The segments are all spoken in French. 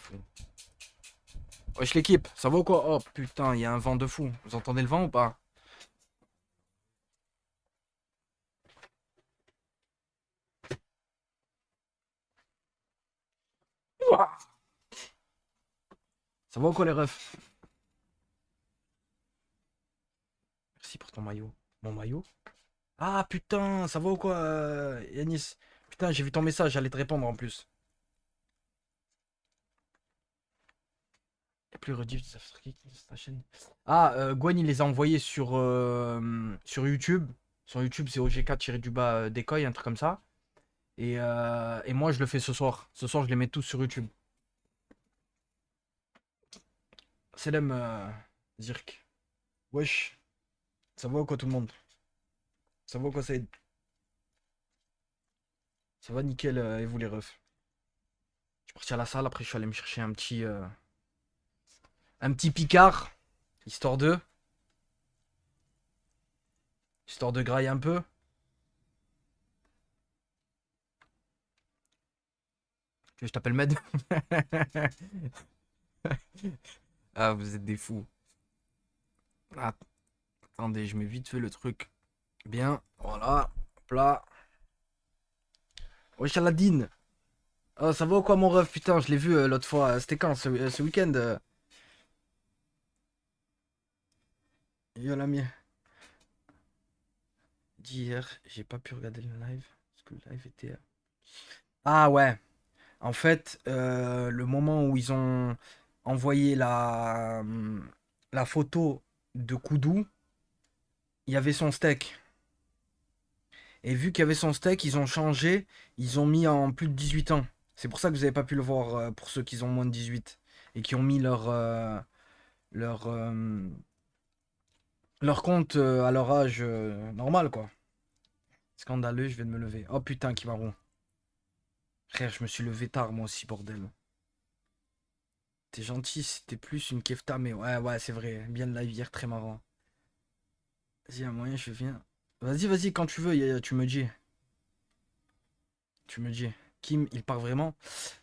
fou. Wesh l'équipe, ça va ou quoi? Oh putain, il y a un vent de fou. Vous entendez le vent ou pas? Ouah. Ça va ou quoi les refs? Merci pour ton maillot. Mon maillot? Ah putain, ça va ou quoi Yanis? Putain, j'ai vu ton message, j'allais te répondre en plus. Y'a plus rediff des afterkicks sur ta chaîne. Ah, Gwen il les a envoyés sur YouTube. Sur YouTube, c'est OG4-du-bas Decoy, un truc comme ça. Et moi, je le fais ce soir. Ce soir, je les mets tous sur YouTube. Salam, Zirk. Wesh, ça va ou quoi tout le monde? Ça va ou quoi Saïd? Ça va nickel et vous les refs? Je suis parti à la salle, après je suis allé me chercher un petit picard, histoire de, histoire de grailler un peu. Tu veux que je t'appelle Med? Ah, vous êtes des fous. Ah, attendez, je mets vite fait le truc. Bien, voilà, hop là. Wesh Aladine. Oh, ça va ou quoi mon ref? Putain, je l'ai vu l'autre fois. C'était quand ce week-end Yo l'ami. D'hier, j'ai pas pu regarder le live. Parce que le live était. Ah ouais. En fait, le moment où ils ont envoyé la photo de Koudou, il y avait son steak. Et vu qu'il y avait son steak, ils ont changé, ils ont mis en plus de 18 ans. C'est pour ça que vous n'avez pas pu le voir pour ceux qui ont moins de 18 et qui ont mis leur, euh, leur compte à leur âge normal, quoi. Scandaleux, je vais de me lever. Oh putain, Kimarou. Frère, je me suis levé tard, moi aussi, bordel. T'es gentil, c'était plus une kefta, mais ouais, ouais, c'est vrai. Bien le live hier, très marrant. Vas-y, à moyen, je viens. Vas-y, vas-y, quand tu veux, tu me dis. Tu me dis. Kim, il part vraiment.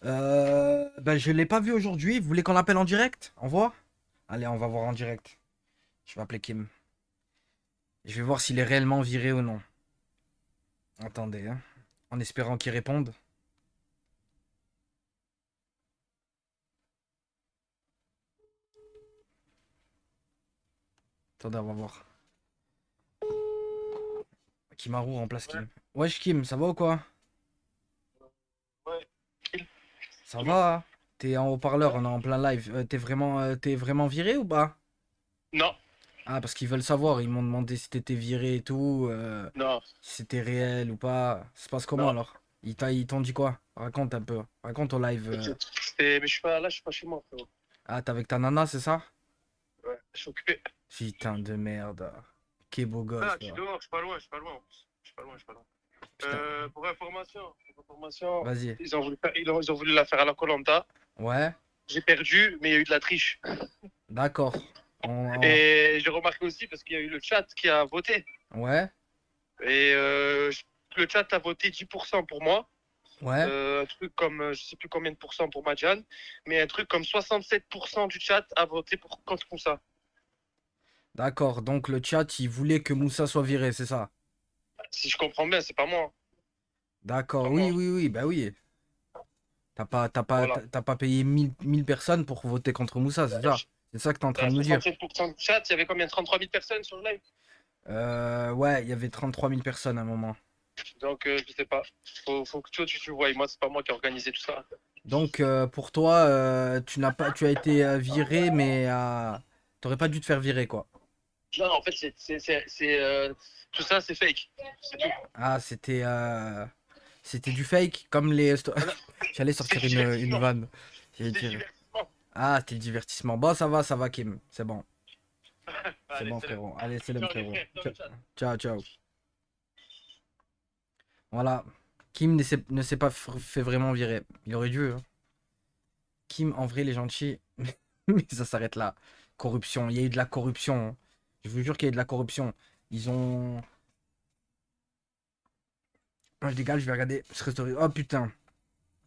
Ben, je l'ai pas vu aujourd'hui. Vous voulez qu'on l'appelle en direct? On voit? Allez, on va voir en direct. Je vais appeler Kim. Je vais voir s'il est réellement viré ou non. Attendez, hein. En espérant qu'il réponde. Attendez, on va voir. Kimaru remplace Ouais, Kim. Wesh Kim, ça va ou quoi? ouais. Ça Dis-moi. va, hein. T'es en haut-parleur, Ouais. on est en plein live. T'es vraiment viré ou pas? Non, Ah, parce qu'ils veulent savoir. Ils m'ont demandé si t'étais viré et tout. non, Si c'était réel ou pas. Ça se passe comment non. alors? Ils t'ont dit quoi? Raconte un peu. Raconte au live. Mais je suis pas là, je suis pas chez moi, frérot. Ah, t'es avec ta nana, c'est ça? Ouais, je suis occupé. Putain de merde. Quel beau gosse, Ah, je suis toi. dehors, je suis pas loin, je suis pas loin. Je suis pas loin, je suis pas loin. Putain. Pour information, Vas-y. ils ont voulu la faire à la koh. Ouais, J'ai perdu, mais il y a eu de la triche. d'accord. Et j'ai remarqué aussi parce qu'il y a eu le chat qui a voté. Ouais, Et le chat a voté 10% pour moi. ouais. Un truc comme, je sais plus combien de pourcents pour Madjan, mais un truc comme 67% du chat a voté contre Moussa. D'accord. Donc le chat, il voulait que Moussa soit viré, c'est ça? Si je comprends bien, c'est pas moi, hein. C'est D'accord. pas Oui, moi, hein. oui, oui. Bah oui. Voilà. T'as pas payé 1000 personnes pour voter contre Moussa, c'est ça? C'est ça que t'es en train À de nous dire. 67% du chat, il y avait combien? 33 000 personnes sur le live? Ouais, il y avait 33 000 personnes à un moment. Donc, je sais pas. Faut que tu vois. Moi, c'est pas moi qui ai organisé tout ça. Donc, pour toi, tu as été viré, mais t'aurais pas dû te faire virer, quoi. Non, en fait, tout ça, c'est fake. C'est tout. Ah, c'était du fake, comme les. Voilà. J'allais C'est sortir du une divertissement. vanne. J'allais C'est du dire. divertissement. Ah, c'était le divertissement. Bon, ça va, Kim. C'est bon. C'est Allez, bon, c'est le. frérot. Allez, c'est le Ciao les frérot. frères, dans le chat. Ciao, ciao. Voilà. Kim ne s'est pas fait vraiment virer. Il aurait dû, hein. Kim, en vrai, il est gentil. Mais ça s'arrête là. Corruption. Il y a eu de la corruption, hein. Je vous jure qu'il y a eu de la corruption. Ils ont. Moi, je dégage, je vais regarder ce restaurant. Oh putain.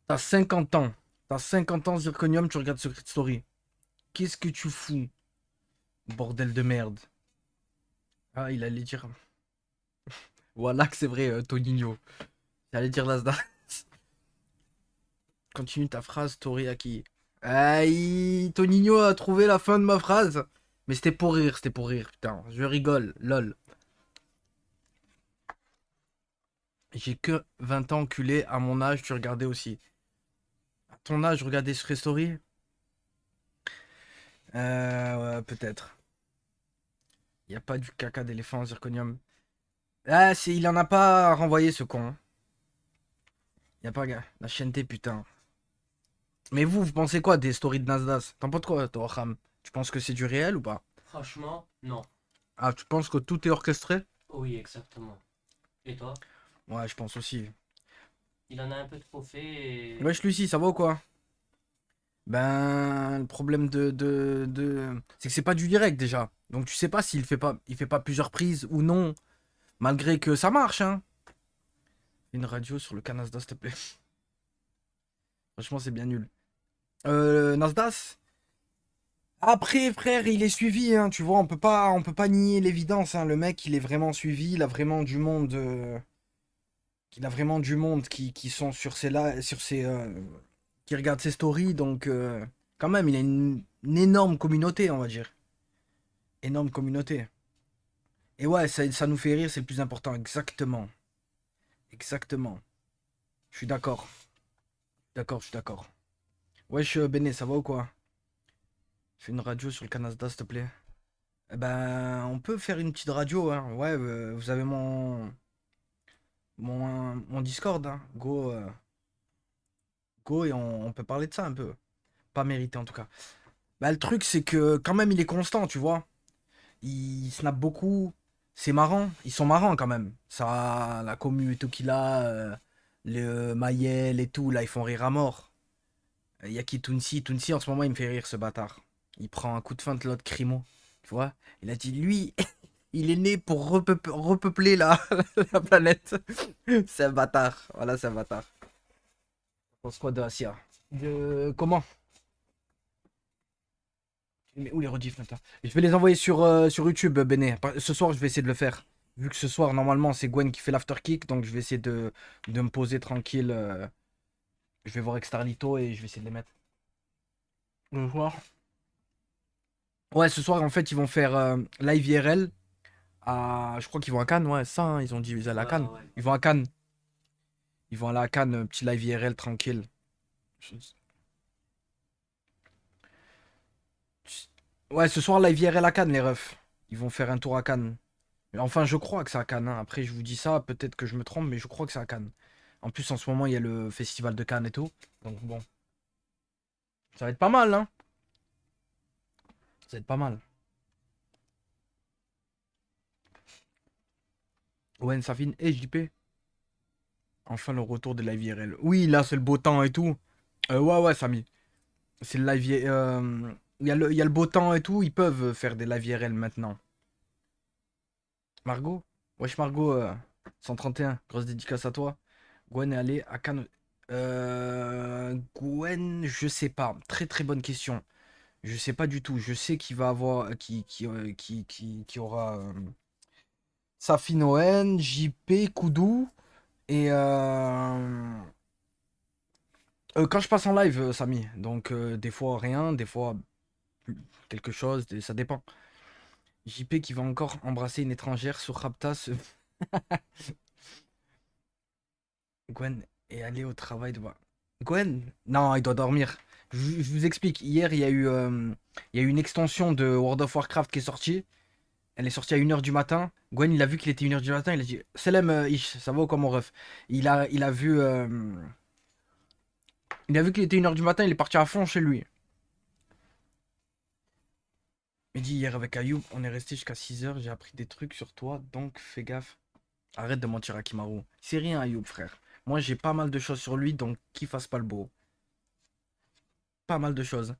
T'as 50 ans. T'as 50 ans, Zirconium, tu regardes Secret Story. Qu'est-ce que tu fous? Bordel de merde. Ah, il allait dire. Voilà que c'est vrai, Toninho. Il allait dire Nasdaq. Continue ta phrase, Toriaki. Aïe, Toninho a trouvé la fin de ma phrase. Mais c'était pour rire, putain. Je rigole, lol. J'ai que 20 ans, culé. À mon âge, tu regardais aussi. À ton âge, je regardais Secret Story? Ouais, peut-être. Il n'y a pas du caca d'éléphant, Zirconium. Ah, il en a pas renvoyé ce con, hein. Y a pas, gars. La chienneté, putain. Mais vous pensez quoi des stories de Nasdaq? T'en penses quoi, toi, Ham? Tu penses que c'est du réel ou pas? Franchement, non. Ah, tu penses que tout est orchestré? Oui, exactement. Et toi? Ouais, je pense aussi. Il en a un peu trop fait et... Wesh, Lucie, ça va ou quoi? Ben, le problème c'est que c'est pas du direct déjà. Donc tu sais pas s'il fait pas plusieurs prises ou non, malgré que ça marche, hein. Une radio sur le cas Nasdaq, s'il te plaît. Franchement, c'est bien nul. Nasdaq? Après, frère, il est suivi, hein, tu vois, on peut pas nier l'évidence, hein. Le mec, il est vraiment suivi, il a vraiment du monde, qui sont sur qui regardent ses stories, donc quand même, il a une énorme communauté, on va dire. Énorme communauté. Et ouais, ça nous fait rire, c'est le plus important, exactement. Exactement. Je suis d'accord. D'accord, je suis d'accord. Wesh, Béné, ça va ou quoi? Fais une radio sur le Canada, s'il te plaît. Eh ben, on peut faire une petite radio, hein. Ouais, vous avez mon Discord, hein. Go et on peut parler de ça un peu. Pas mérité en tout cas. Bah, le truc, c'est que quand même, il est constant, tu vois. Il snap beaucoup. C'est marrant. Ils sont marrants quand même. Ça, la commu et tout qu'il a, le Mayel et tout, là, ils font rire à mort. Il y a qui Tounsi? Tounsi, en ce moment, il me fait rire, ce bâtard. Il prend un coup de feinte, l'autre Crimo. Tu vois? Il a dit, lui, il est né pour repeupler la planète. C'est un bâtard. Voilà, c'est un bâtard. On pense quoi de Asia? Comment? Mais où les rediffs maintenant? Je vais les envoyer sur YouTube, Béné. Ce soir, je vais essayer de le faire. Vu que ce soir, normalement, c'est Gwen qui fait l'afterkick, donc je vais essayer de me poser tranquille. Je vais voir avec Starlito et je vais essayer de les mettre. Ce soir? Ouais, ce soir, en fait, ils vont faire live IRL. Je crois qu'ils vont à Cannes, ouais, ça, hein, ils ont dit ils allaient à Ouais, Cannes. ouais. Ils vont à Cannes. Ils vont aller à Cannes, petit live IRL tranquille. Je- Ouais, ce soir, live IRL à Cannes, les refs. Ils vont faire un tour à Cannes. Enfin, je crois que c'est à Cannes, hein. Après, je vous dis ça, peut-être que je me trompe, mais je crois que c'est à Cannes. En plus, en ce moment, il y a le festival de Cannes et tout. Donc bon, ça va être pas mal, hein. Ça va être pas mal. Owen, Safin et JP. Enfin, le retour de live IRL. Oui, là, c'est le beau temps et tout. Ouais, Samy. C'est le live. Il y a le beau temps et tout. Ils peuvent faire des live IRL maintenant. Margot? Wesh, Margot, 131. Grosse dédicace à toi. Gwen est allée à Cannes. Gwen, je sais pas. Très très bonne question. Je sais pas du tout. Je sais qu'il va avoir. Qui aura. Safin Owen, JP, Koudou. Et. Quand je passe en live, Samy. Donc, des fois rien, des fois quelque chose, ça dépend. JP qui va encore embrasser une étrangère sur Raptas. Gwen est allé au travail de... Gwen? Non, il doit dormir. Je vous explique. Hier, il y a eu une extension de World of Warcraft qui est sortie. Elle est sortie à 1h du matin. Gwen, il a vu qu'il était 1h du matin. Il a dit Selem, Ish, ça va ou quoi, mon ref? Il a vu qu'il était 1h du matin. Il est parti à fond chez lui. Il dit hier avec Ayoub, on est resté jusqu'à 6h. J'ai appris des trucs sur toi, donc fais gaffe. Arrête de mentir à Kimaru. C'est rien, Ayoub, frère. Moi, j'ai pas mal de choses sur lui, donc qu'il fasse pas le beau. Pas mal de choses.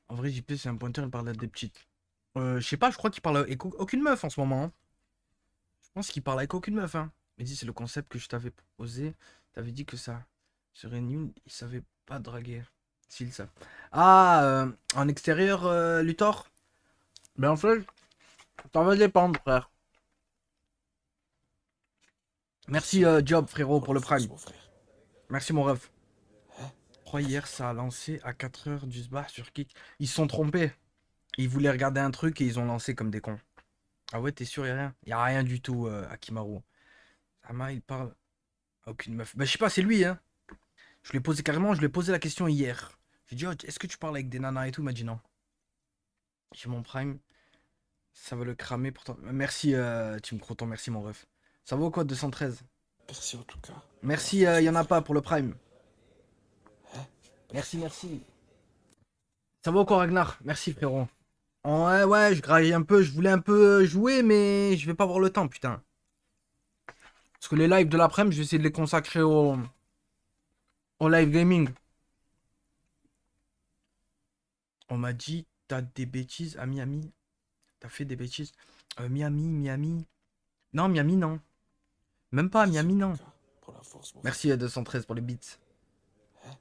En vrai, JP, c'est un pointeur, il parle à des petites. Je sais pas, je crois qu'il parle avec aucune meuf en ce moment, hein. Je pense qu'il parle avec aucune meuf, hein. Mais dis, c'est le concept que je t'avais proposé. T'avais dit que ça serait nul. Il savait pas draguer. S'il savent. Ah, en extérieur, Luthor? Ben en fait, ça va dépendre, frère. Merci, Job, frérot, pour le prime. Merci, mon ref. Je crois hier, ça a lancé à 4 heures du sbar sur Kick. Ils se sont trompés. Ils voulaient regarder un truc et ils ont lancé comme des cons. Ah ouais, t'es sûr, y'a rien? Y'a rien du tout, Akimaru. Ama, il parle à aucune meuf. Bah, je sais pas, c'est lui, hein. Je lui ai posé carrément, je lui ai posé la question hier. Je lui ai dit, oh, est-ce que tu parles avec des nanas et tout? Il m'a dit non. J'ai mon prime. Ça va le cramer pourtant. Merci, Team Croton, merci, mon ref. Ça vaut quoi, 213? Merci en tout cas. Merci, y en a pas pour le prime. Merci, merci. Ça vaut quoi, Ragnar? Merci, frérot. Ouais, ouais, je graille un peu, je voulais un peu jouer, mais je vais pas avoir le temps, putain. Parce que les lives de l'après-midi, je vais essayer de les consacrer au live gaming. On m'a dit, t'as des bêtises à Miami? T'as fait des bêtises? Miami. Non, Miami, non. Même pas, Miami, non. Merci, 213 pour les beats.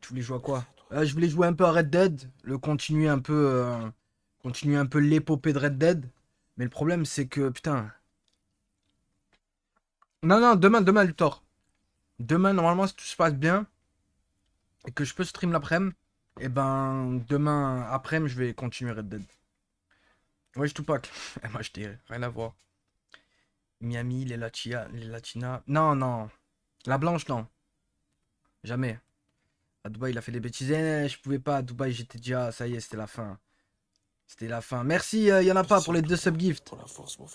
Tu voulais jouer à quoi? Je voulais jouer un peu à Red Dead, continuer un peu l'épopée de Red Dead. Mais le problème, c'est que, putain. Non, demain, Luthor. Demain, normalement, si tout se passe bien, et que je peux stream l'après-midi, et ben, demain après-midi, je vais continuer Red Dead. Ouais, je Tupac. Moi, je t'ai rien à voir. Miami, les Latinas. Non. La blanche, non. Jamais. À Dubaï, il a fait des bêtises. Je pouvais pas. À Dubaï, j'étais déjà. Ça y est, c'était la fin. C'était la fin. Merci, y en a pas pour les 2 subgifts.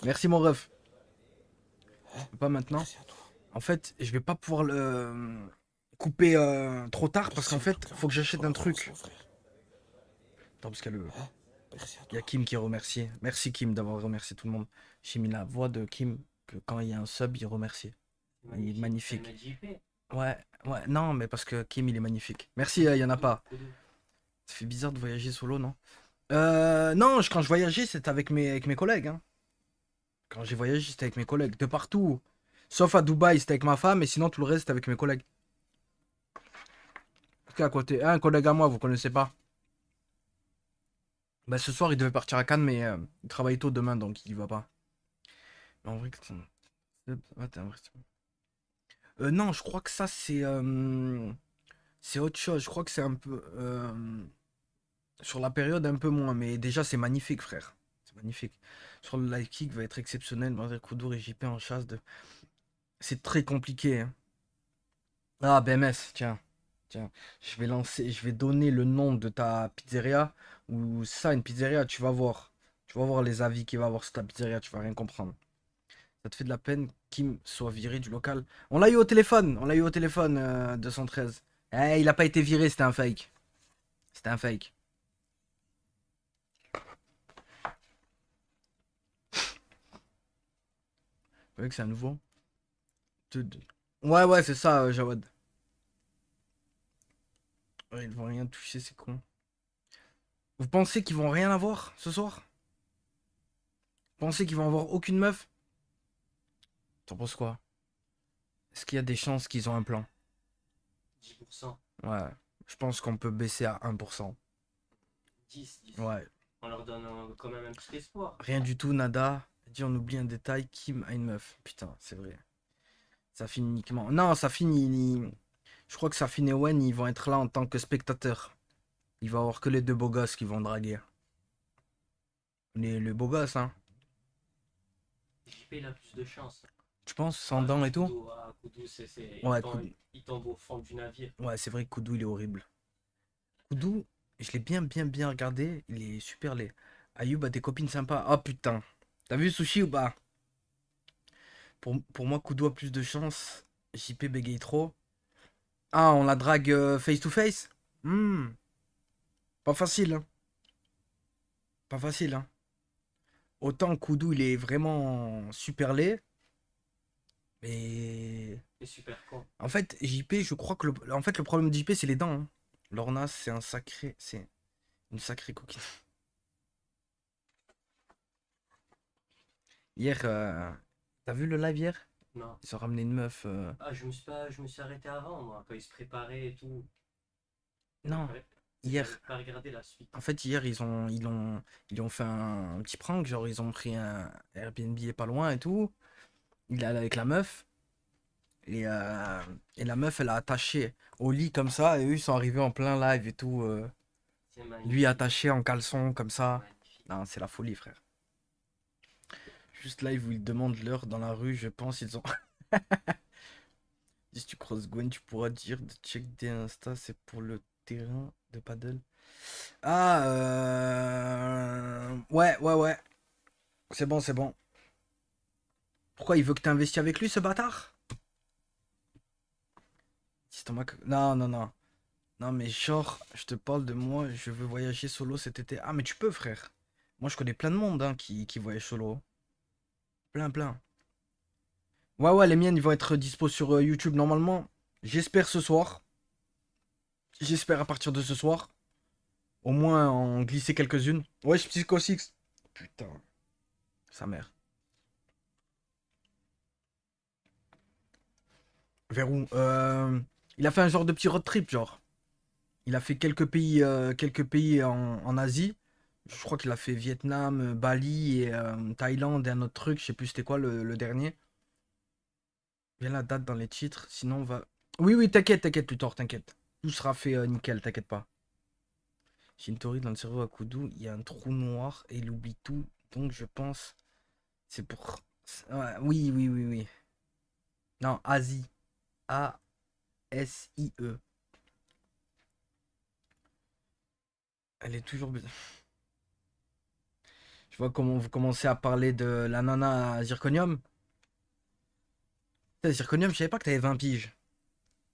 Merci, mon ref. Pas maintenant. En fait, je vais pas pouvoir le couper trop tard parce qu'en fait, faut que j'achète un truc. Attends, parce qu'il y a Kim qui remercie. Merci, Kim, d'avoir remercié tout le monde. J'ai mis la voix de Kim que quand il y a un sub, il remercie. Il est magnifique. Ouais, non, mais parce que Kim, il est magnifique. Merci, y en a pas. Ça fait bizarre de voyager solo, non? Non, quand je voyageais, c'était avec mes collègues. Hein. Quand j'ai voyagé, c'était avec mes collègues. De partout. Sauf à Dubaï, c'était avec ma femme, et sinon, tout le reste, c'était avec mes collègues. À côté. Un collègue à moi, vous connaissez pas? Bah, ce soir, il devait partir à Cannes, mais il travaille tôt demain, donc il y va pas. Mais en vrai, non, je crois que ça, c'est autre chose. Je crois que c'est un peu. Sur la période, un peu moins. Mais déjà, c'est magnifique, frère. C'est magnifique. Sur le live kick, va être exceptionnel. Malgré Koudour et JP en chasse de. C'est très compliqué. Hein. Ah, BMS, tiens. Je vais donner le nom de ta pizzeria. Ou ça, une pizzeria, tu vas voir. Tu vas voir les avis qu'il va avoir sur ta pizzeria, tu vas rien comprendre. Ça te fait de la peine Kim soit viré du local. On l'a eu au téléphone, 213. Eh, il a pas été viré, c'était un fake. C'était un fake. Vous voyez que c'est un nouveau? Ouais, c'est ça, Jawad. Ouais, ils vont rien toucher, c'est con. Vous pensez qu'ils vont rien avoir ce soir? Vous pensez qu'ils vont avoir aucune meuf? T'en penses quoi? Est-ce qu'il y a des chances qu'ils ont un plan? 10%. Ouais, je pense qu'on peut baisser à 1%. 10. Ouais. On leur donne quand même un petit espoir. Rien du tout, nada. Dit on oublie un détail, Kim a une meuf. Putain, c'est vrai. Ça finit uniquement. Non, ça finit. Je crois que ça finit Owen, ils vont être là en tant que spectateurs. Il va y avoir que les 2 beaux gosses qui vont draguer. Les beaux gosses, hein. JP, il a plus de chance. Tu penses, sans dents et tout? Koudou, Ouais, il tombe au fond du navire. Ouais, c'est vrai que Koudou, il est horrible. Koudou, je l'ai bien regardé. Il est super laid. Ayoub a des copines sympas. Oh putain. T'as vu Sushi ou pas? Pour moi, Koudou a plus de chance. JP bégaye trop. Ah, on la drague face to face? Pas facile, hein. Pas facile, hein. Autant Koudou, il est vraiment super laid. Mais. C'est super con. En fait, JP, je crois que en fait, le problème de JP, c'est les dents. Hein. Lorna, c'est une sacrée coquine. Hier, t'as vu le live hier? Non. Ils ont ramené une meuf. Ah, je me suis arrêté avant, moi, quand ils se préparaient et tout. Non, Ouais. hier. J'avais pas regardé la suite. En fait, hier, ils ont fait un petit prank. Genre, ils ont pris un Airbnb pas loin et tout. Il est allé avec la meuf. Et, euh, et la meuf, elle a attaché au lit comme ça. Et eux, ils sont arrivés en plein live et tout. C'est Lui magnifique. attaché en caleçon comme C'est ça. magnifique. Non, c'est la folie, frère. Juste live où ils demandent l'heure dans la rue, je pense, ils ont. Si tu crosses Gwen, tu pourras dire de check des Insta, c'est pour le terrain de paddle. Ah, ouais, ouais, ouais. C'est bon, c'est bon. Pourquoi il veut que tu investis avec lui, ce bâtard? Si ton mec- Non, non, non. Non, mais genre, je te parle de moi, je veux voyager solo cet été. Ah, mais tu peux, frère. Moi, je connais plein de monde hein, qui voyage solo. Plein, plein. Ouais, ouais, les miennes, ils vont être dispo sur YouTube normalement. J'espère ce soir. J'espère à partir de ce soir. Au moins en glisser quelques-unes. Ouais, je Psycho 6. Putain, sa mère. Vers où Il a fait un genre de petit road trip, genre. Il a fait quelques pays en Asie. Je crois qu'il a fait Vietnam, Bali et Thaïlande et un autre truc. Je sais plus c'était quoi le dernier. Viens la date dans les titres, sinon on va. Oui, oui, t'inquiète, t'inquiète, plus tard, t'inquiète. Tout sera fait nickel, t'inquiète pas. Shintori, dans le cerveau à Kudu, il y a un trou noir et il oublie tout. Donc je pense. C'est pour. Ouais, oui, oui, oui, oui. Non, Asie. A-S-I-E. Elle est toujours bien. Je vois comment vous commencez à parler de la nana à Zirconium. Putain, Zirconium, je savais pas que t'avais 20 piges.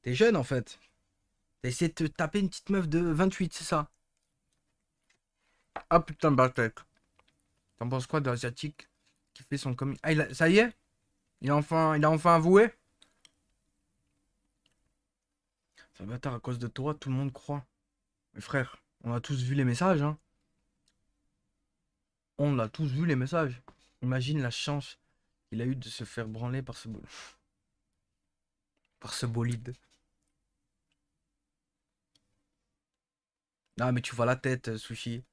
T'es jeune en fait. T'as essayé de te taper une petite meuf de 28, c'est ça? Ah putain, Bartek. T'en penses quoi de l'asiatique qui fait son coming? Ah, ça y est? Il a enfin avoué? C'est un bâtard à cause de toi, tout le monde croit. Mais frère, on a tous vu les messages, hein. On a tous vu les messages. Imagine la chance qu'il a eu de se faire branler par ce bolide. Ah, mais tu vois la tête, Sushi.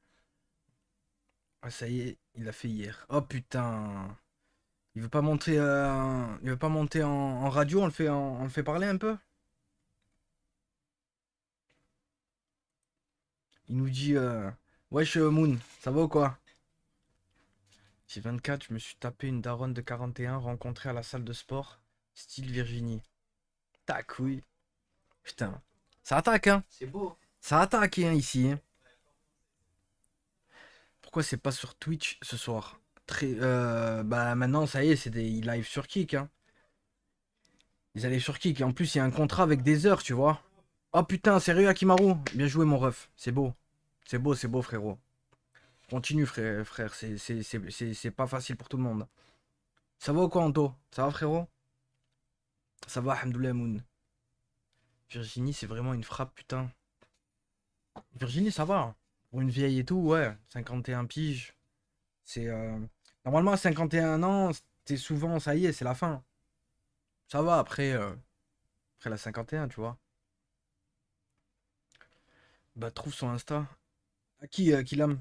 Ah, ça y est, il l'a fait hier. Oh putain. Il veut pas monter en radio, on le fait parler un peu? Il nous dit wesh Moon, ça va ou quoi? J'ai 24, je me suis tapé une daronne de 41 rencontrée à la salle de sport, style Virginie. Tac, oui. Putain. Ça attaque, hein? C'est beau. Ça attaque, hein, ici. Hein. Pourquoi c'est pas sur Twitch ce soir? Bah maintenant, ça y est, c'est des live sur Kick, hein. Ils allaient sur Kick, et en plus, il y a un contrat avec des heures, tu vois. Oh putain, sérieux, Akimaru? Bien joué, mon ref. C'est beau. C'est beau, frérot. Continue, frère. C'est pas facile pour tout le monde. Ça va ou quoi, Anto? Ça va, frérot? Ça va, Alhamdoulilah, Moon. Virginie, c'est vraiment une frappe, putain. Virginie, ça va. Pour une vieille et tout, ouais. 51 piges. C'est. Normalement, à 51 ans, c'est souvent, ça y est, c'est la fin. Ça va, après la 51, tu vois. Bah, trouve son Insta. À qui l'âme?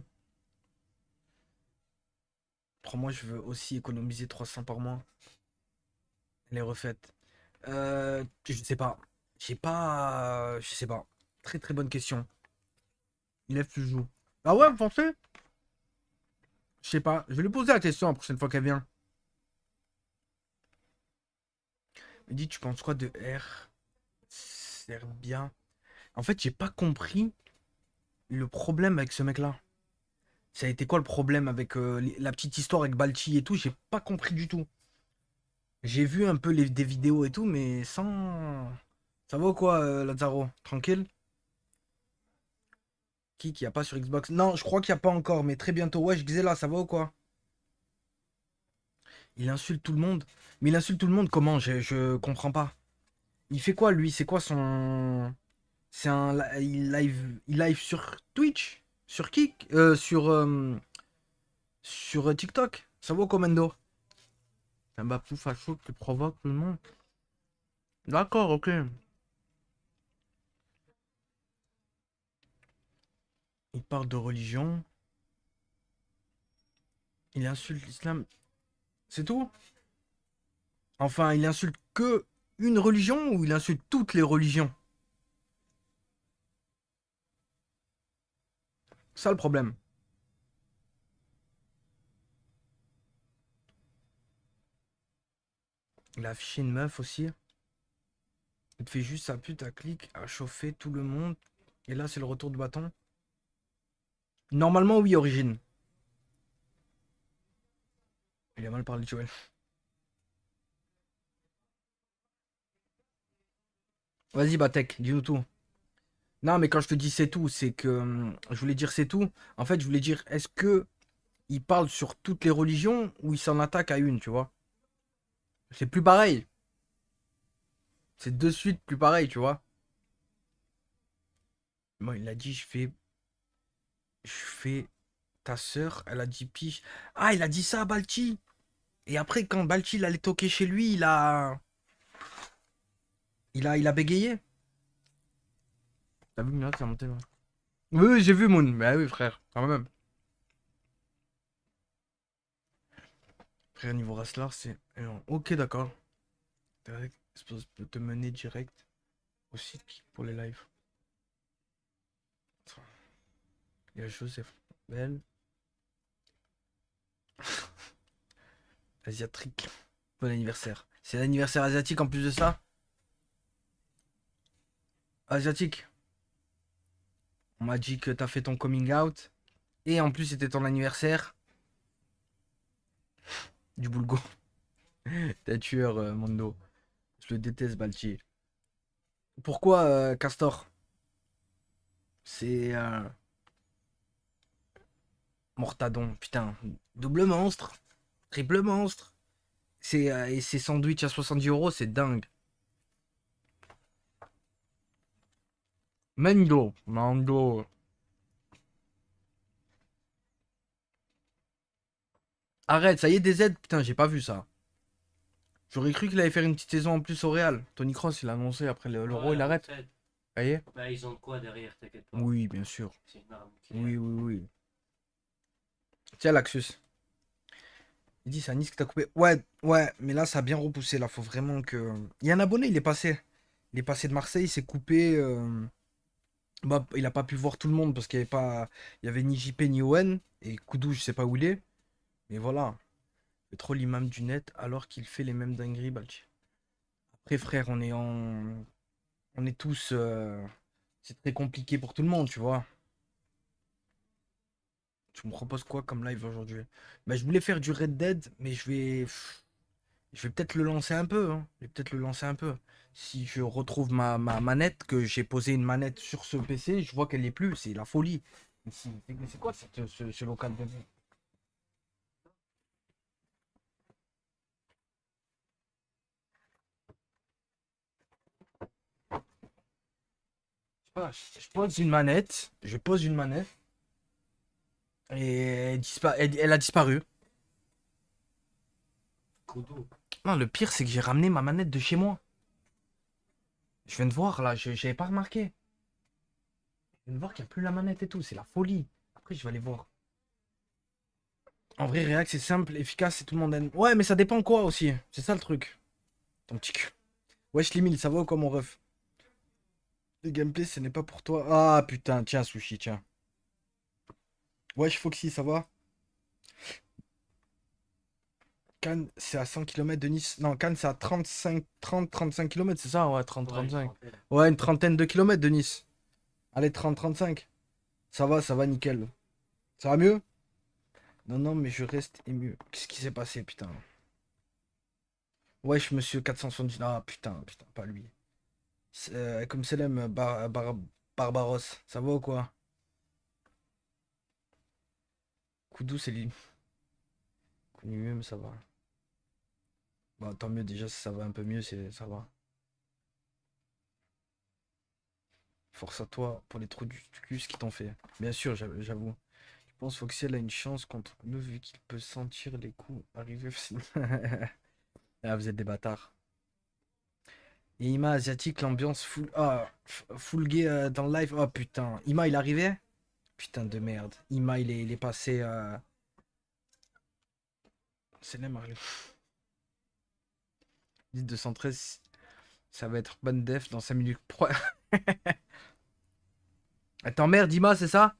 Crois-moi, je veux aussi économiser 300 par mois. Elle est refaite. Je sais pas. J'ai pas. Je sais pas. Très très bonne question. Il lève plus joue. Ah ouais, vous pensez? Je sais pas. Je vais lui poser la question la prochaine fois qu'elle vient. Me dit, tu penses quoi de R? Serbia. En fait, j'ai pas compris le problème avec ce mec-là. Ça a été quoi le problème avec la petite histoire avec Balchi et tout? J'ai pas compris du tout. J'ai vu un peu des vidéos et tout, mais sans. Ça va ou quoi, Lazaro? Tranquille? Qui y a pas sur Xbox? Non, je crois qu'il y a pas encore, mais très bientôt. Wesh, Xela, ça va ou quoi? Il insulte tout le monde. Mais il insulte tout le monde comment? Je comprends pas. Il fait quoi lui? C'est quoi son. C'est un. Il live sur Twitch? Sur Kik? Sur TikTok? Ça va, Commando? Un bapou facho qui provoque tout le monde. D'accord, ok. Il parle de religion. Il insulte l'islam. C'est tout? Enfin, il insulte que une religion ou il insulte toutes les religions? Ça le problème. Il a affiché une meuf aussi. Il te fait juste sa pute à clic, à chauffer tout le monde. Et là, c'est le retour du bâton. Normalement, oui, Origine. Il a mal parlé, Joël. Vas-y, Batek, dis-nous tout. Non, mais quand je te dis c'est tout, c'est que je voulais dire c'est tout. En fait, je voulais dire, est-ce que il parle sur toutes les religions ou il s'en attaque à une, tu vois? C'est plus pareil. C'est de suite plus pareil, tu vois? Moi, il a dit, je fais ta sœur, elle a dit pige. Ah, il a dit ça à Balchi. Et après, quand Balchi il allait toquer chez lui, il a bégayé. T'as vu, là, ça a monté, là. Oui, oui, j'ai vu Moon. Bah oui, frère, quand même. Frère, niveau Raslar, c'est. Ok, d'accord. Direct, Expose peut te mener direct au site pour les lives. Il y a Joseph Bell. Asiatique. Bon anniversaire. C'est l'anniversaire asiatique en plus de ça? Asiatique. On m'a dit que t'as fait ton coming out. Et en plus, c'était ton anniversaire. Du boulgo. T'es un tueur, Mondo. Je le déteste, Balti. Pourquoi, Castor? C'est. Mortadon, putain. Double monstre. Triple monstre. Et ces sandwichs à 70 €, c'est dingue. Mendo. Mando. Arrête, ça y est, des aides. Putain, j'ai pas vu ça. J'aurais cru qu'il allait faire une petite saison en plus au Real. Tony Cross, il a annoncé après l'Euro, Ouais, il en arrête. fait, Ça y est? bah, ils ont de quoi derrière, t'inquiète pas. Oui, bien sûr. C'est une arme nucléaire. Oui, oui, oui. Tiens, Laxus. Il dit, c'est Anis qui t'a coupé. Ouais, ouais, mais là, ça a bien repoussé. Là, faut vraiment que. Il y a un abonné, il est passé. Il est passé de Marseille, il s'est coupé. Bah, il a pas pu voir tout le monde parce qu'il y avait pas. Il y avait ni JP ni Owen. Et Koudou, je sais pas où il est. Mais voilà. C'est trop l'imam du net alors qu'il fait les mêmes dingueries, Balchi. Après, frère, on est tous. C'est très compliqué pour tout le monde, tu vois. Tu me proposes quoi comme live aujourd'hui? Bah, je voulais faire du Red Dead, mais je vais peut-être le lancer un peu, hein. Je vais peut-être le lancer un peu. Si je retrouve ma manette, que j'ai posé une manette sur ce PC, je vois qu'elle n'est plus. C'est la folie. C'est quoi ce local de vie? Je sais pas, je pose une manette. Je pose une manette. Et elle a disparu. Koudou. Non, le pire, c'est que j'ai ramené ma manette de chez moi. Je viens de voir là, je n'avais pas remarqué. Je viens de voir qu'il n'y a plus la manette et tout. C'est la folie. Après, je vais aller voir. En vrai, React, c'est simple, efficace et tout le monde aime. Ouais, mais ça dépend quoi aussi. C'est ça le truc. Ton petit cul. Wesh, Limil, ça va ou quoi, mon ref? Le gameplay, ce n'est pas pour toi. Ah, putain, tiens, Sushi, tiens. Wesh, Foxy, ça va? Cannes, c'est à 100 km de Nice. Non, Cannes, c'est à 35 km, c'est ça? Ouais, 30, Ouais, une 35. trentaine. Ouais, une trentaine de kilomètres de Nice. Allez, 30, 35. Ça va, nickel. Ça va mieux? Non, non, mais je reste ému. Qu'est-ce qui s'est passé, putain? Wesh, monsieur 470. Ah, putain, putain, pas lui. Comme Selem Barbaros, ça va ou quoi? Koudou, c'est lui. Connu mieux, mais ça va. Bah, tant mieux, déjà, si ça va un peu mieux, ça va. Force à toi pour les trous du cul, ce qu'ils t'ont fait. Bien sûr, j'avoue. Je pense Foxy elle a une chance contre nous vu qu'il peut sentir les coups arriver facilement. Ah, vous êtes des bâtards. Et Ima asiatique, l'ambiance full. Ah, full gay dans le live. Oh putain. Ima, il arrivait? Putain de merde. Ima, il est passé. C'est là, Marley. 10-213. Ça va être bonne def dans 5 minutes. Attends, merde, Ima, c'est ça?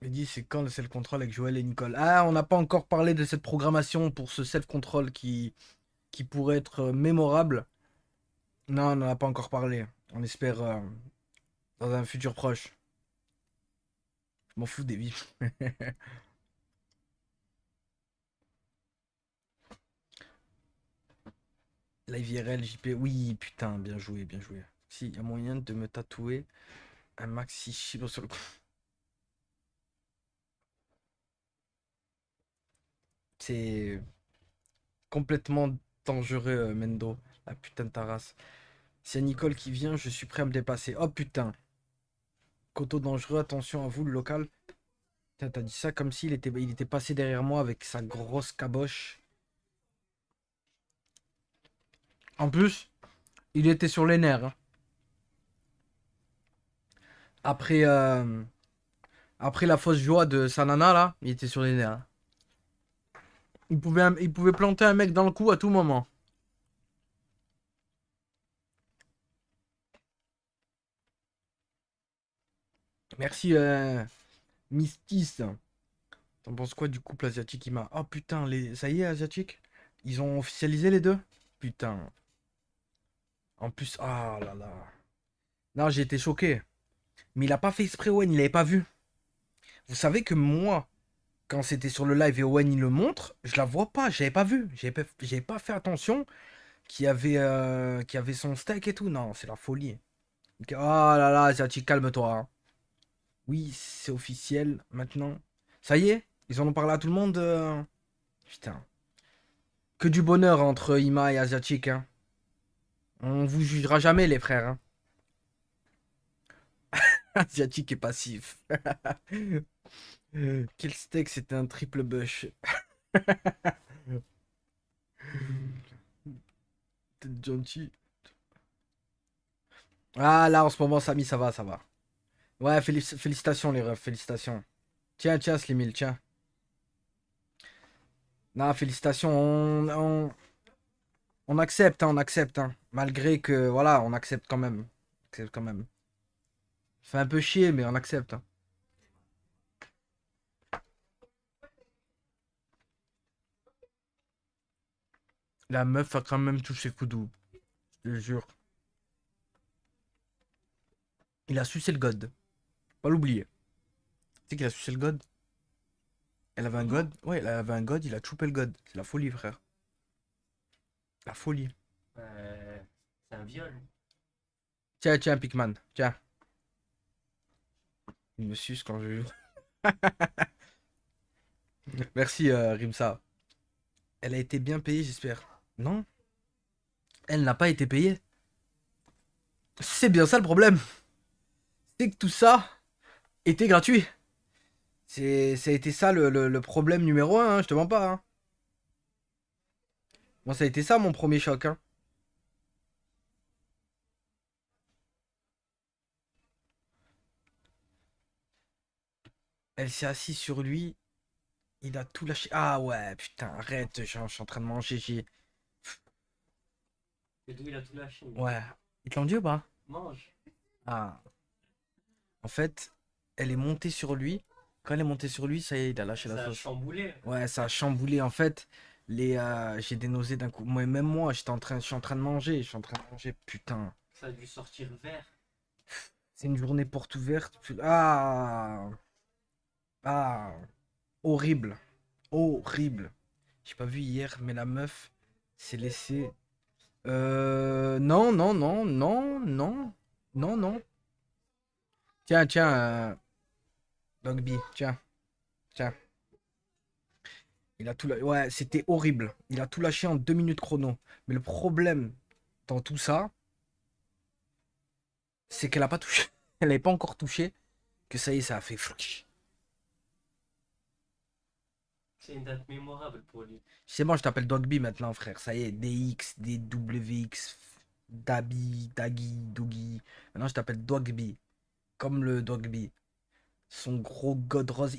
Il dit c'est quand le self-control avec Joël et Nicole? Ah, on n'a pas encore parlé de cette programmation pour ce self-control qui pourrait être mémorable. Non, on n'en a pas encore parlé. On espère dans un futur proche. Je m'en fous des vies. Live IRL, JP. Oui, putain, bien joué, bien joué. Si, il y a moyen de me tatouer un maxi chibre sur le cou. C'est complètement dangereux, Mendo. La putain de ta race. S'il y a Nicole qui vient, je suis prêt à me déplacer. Oh putain. Coteau dangereux, attention à vous, le local. Putain, t'as dit ça comme s'il était passé derrière moi avec sa grosse caboche. En plus, il était sur les nerfs, hein. Après, après la fausse joie de sa nana, là, il était sur les nerfs, hein. Il pouvait planter un mec dans le cou à tout moment. Merci, Mistis. T'en penses quoi du couple asiatique Ima? Oh putain, ça y est, asiatique? Ils ont officialisé les deux? Putain. En plus, ah là là. Non, j'ai été choqué. Mais il a pas fait exprès, Owen, il l'avait pas vu. Vous savez que moi, quand c'était sur le live et Owen il le montre, je la vois pas, j'avais pas vu. J'avais pas fait attention qu'il y avait son steak et tout. Non, c'est la folie. Oh là là, asiatique, calme-toi, hein. Oui, c'est officiel maintenant. Ça y est, ils en ont parlé à tout le monde. Putain. Que du bonheur entre Ima et Asiatique, hein. On vous jugera jamais, les frères, hein. Asiatique est passif. Quel steak, c'était un triple bush. T'es gentil. Ah là, en ce moment, Samy, ça va, ça va. Ouais, félicitations, les refs, félicitations. Tiens, tiens, Slimil, tiens. Non, félicitations, on accepte, hein, on accepte, hein. Malgré que, voilà, on accepte quand même. On accepte quand même. Ça fait un peu chier, mais on accepte, hein. La meuf a quand même touché Koudou. Je te jure. Il a sucé le god. Pas l'oublier. Tu sais qu'il a sucé le god? Elle avait un god? Ouais, elle avait un god, il a chopé le god. C'est la folie, frère. La folie. C'est un viol. Tiens, tiens, Pikman. Tiens. Il me suce quand je... Merci, Rimsa. Elle a été bien payée, j'espère. Non? Elle n'a pas été payée. C'est bien ça le problème. C'est que tout ça était gratuit. Ça a été ça le problème numéro un, hein, je te mens pas, hein. Moi, ça a été ça mon premier choc, hein. Elle s'est assise sur lui. Il a tout lâché. Ah ouais, putain, arrête, je suis en train de manger. Et d'où il a tout lâché. Ouais. Ils te l'ont dit ou pas? Mange. Ah. En fait, elle est montée sur lui. Quand elle est montée sur lui, ça y est, il a lâché la Ça a sauce. chamboulé. Ouais, ça a chamboulé. En fait, j'ai des nausées d'un coup. Moi, même moi, je suis en train de manger. Je suis en train de manger. Putain. Ça a dû sortir vert. C'est une journée porte ouverte. Ah. Ah. Horrible. Horrible. J'ai pas vu hier, mais la meuf s'est laissée. Non, non, non, non, non. Non, non. Tiens, tiens, Dogby, tiens, tiens. Il a tout Ouais, c'était horrible. Il a tout lâché en 2 minutes chrono. Mais le problème dans tout ça, c'est qu'elle a pas touché. Elle n'avait pas encore touché. que ça y est, ça a fait fric. C'est une date mémorable pour lui. C'est bon, je t'appelle Dogby maintenant, frère. Ça y est, DX, DWX, Dabi, Dagi, Dogi. Maintenant, je t'appelle Dogby. Comme le Dogby. Son gros god rose,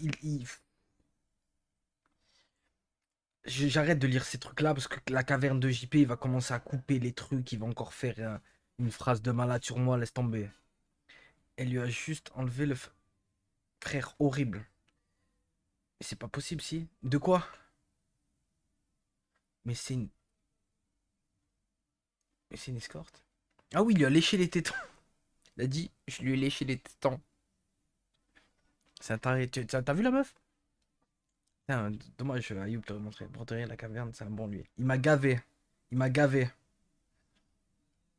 j'arrête de lire ces trucs-là parce que la caverne de JP, il va commencer à couper les trucs. Il va encore faire une phrase de malade sur moi, laisse tomber. Elle lui a juste enlevé le frère horrible. Mais c'est pas possible, si. De quoi? Mais c'est une... Mais c'est une escorte. Ah oui, il lui a léché les tétons. Il a dit, je lui ai léché les tétons. C'est un taré. T'as vu la meuf? Putain, dommage, Ayoub te montrer. Broderie la caverne, c'est un bon lui. Il m'a gavé. Il m'a gavé.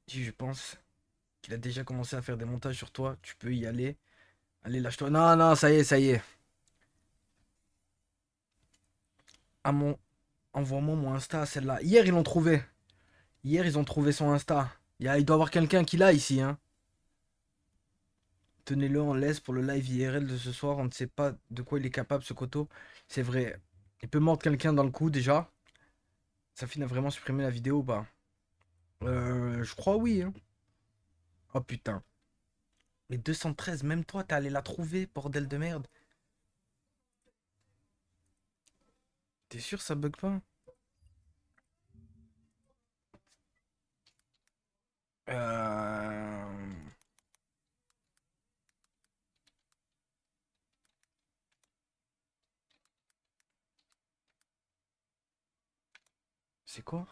Si je pense qu'il a déjà commencé à faire des montages sur toi, tu peux y aller. Allez, lâche-toi. Non, non, ça y est, ça y est. À mon... Envoie-moi mon Insta, celle-là. Hier, ils l'ont trouvé. Hier, ils ont trouvé son Insta. Il doit y avoir quelqu'un qui l'a ici, hein. Tenez-le en laisse pour le live IRL de ce soir. On ne sait pas de quoi il est capable, ce coteau. C'est vrai. Il peut mordre quelqu'un dans le cou, déjà. Safine a vraiment supprimé la vidéo ou pas? Je crois oui, hein. Oh putain. Mais 213, même toi, t'es allé la trouver, bordel de merde. T'es sûr ça bug pas? Euh... C'est quoi?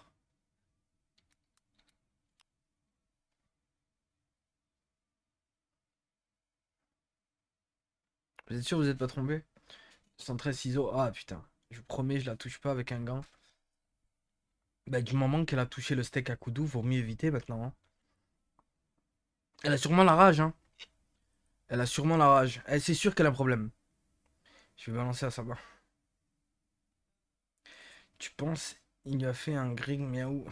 Vous êtes sûr vous êtes pas trompé? 113 ciseaux. Ah putain. Je vous promets, je la touche pas avec un gant. Bah du moment qu'elle a touché le steak à Koudou, vaut mieux éviter maintenant, hein. Elle a sûrement la rage, hein. Elle a sûrement la rage. Elle, c'est sûr qu'elle a un problème. Je vais balancer à sa barre. Tu penses, il lui a fait un grig miaou.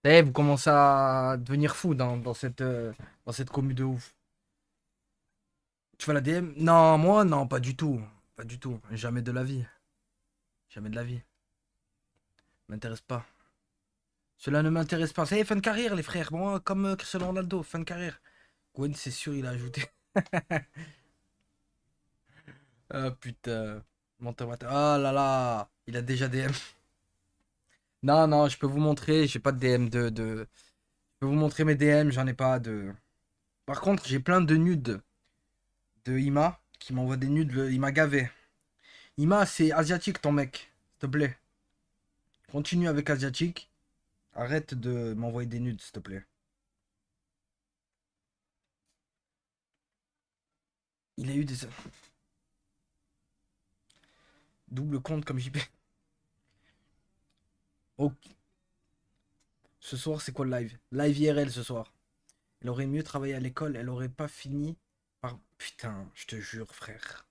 Eh, vous commencez à devenir fou dans cette commu de ouf. Tu vas la DM? Non, moi, non, pas du tout. Pas du tout. Jamais de la vie. Jamais de la vie. M'intéresse pas. Cela ne m'intéresse pas. Ça y est, fin de carrière, les frères. Moi, comme Cristiano Ronaldo, fin de carrière. Gwen, c'est sûr, il a ajouté. Ah putain. Menteur, menteur. Ah là là. Il a déjà DM. Non, non, je peux vous montrer. J'ai pas de DM de... Je peux vous montrer mes DM, j'en ai pas de. Par contre, j'ai plein de nudes de Ima qui m'envoie des nudes. Il m'a gavé. Ima, c'est asiatique ton mec. S'il te plaît. Continue avec asiatique. Arrête de m'envoyer des nudes, s'il te plaît. Il a eu des. Double compte comme JP. Oh. Ce soir, c'est quoi le live? Live IRL ce soir. Elle aurait mieux travaillé à l'école, elle aurait pas fini par. Putain, je te jure, frère.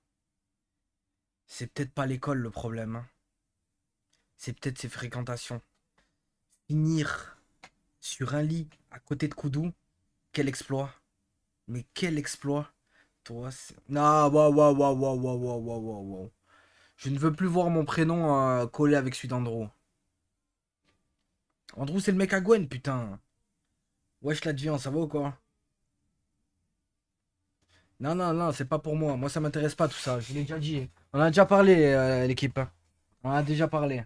C'est peut-être pas l'école le problème, hein. C'est peut-être ses fréquentations. Finir sur un lit à côté de Koudou, quel exploit. Mais quel exploit. Toi, c'est. Non, waouh, waouh, waouh, waouh, waouh, waouh, waouh, waouh, waouh. Je ne veux plus voir mon prénom collé avec celui d'Andrew. Andrew, c'est le mec à Gwen, putain. Wesh, la deviance, ça va ou quoi? Non, non, non, c'est pas pour moi. Moi, ça m'intéresse pas tout ça. Je l'ai déjà dit. On a déjà parlé, l'équipe, hein. On a déjà parlé.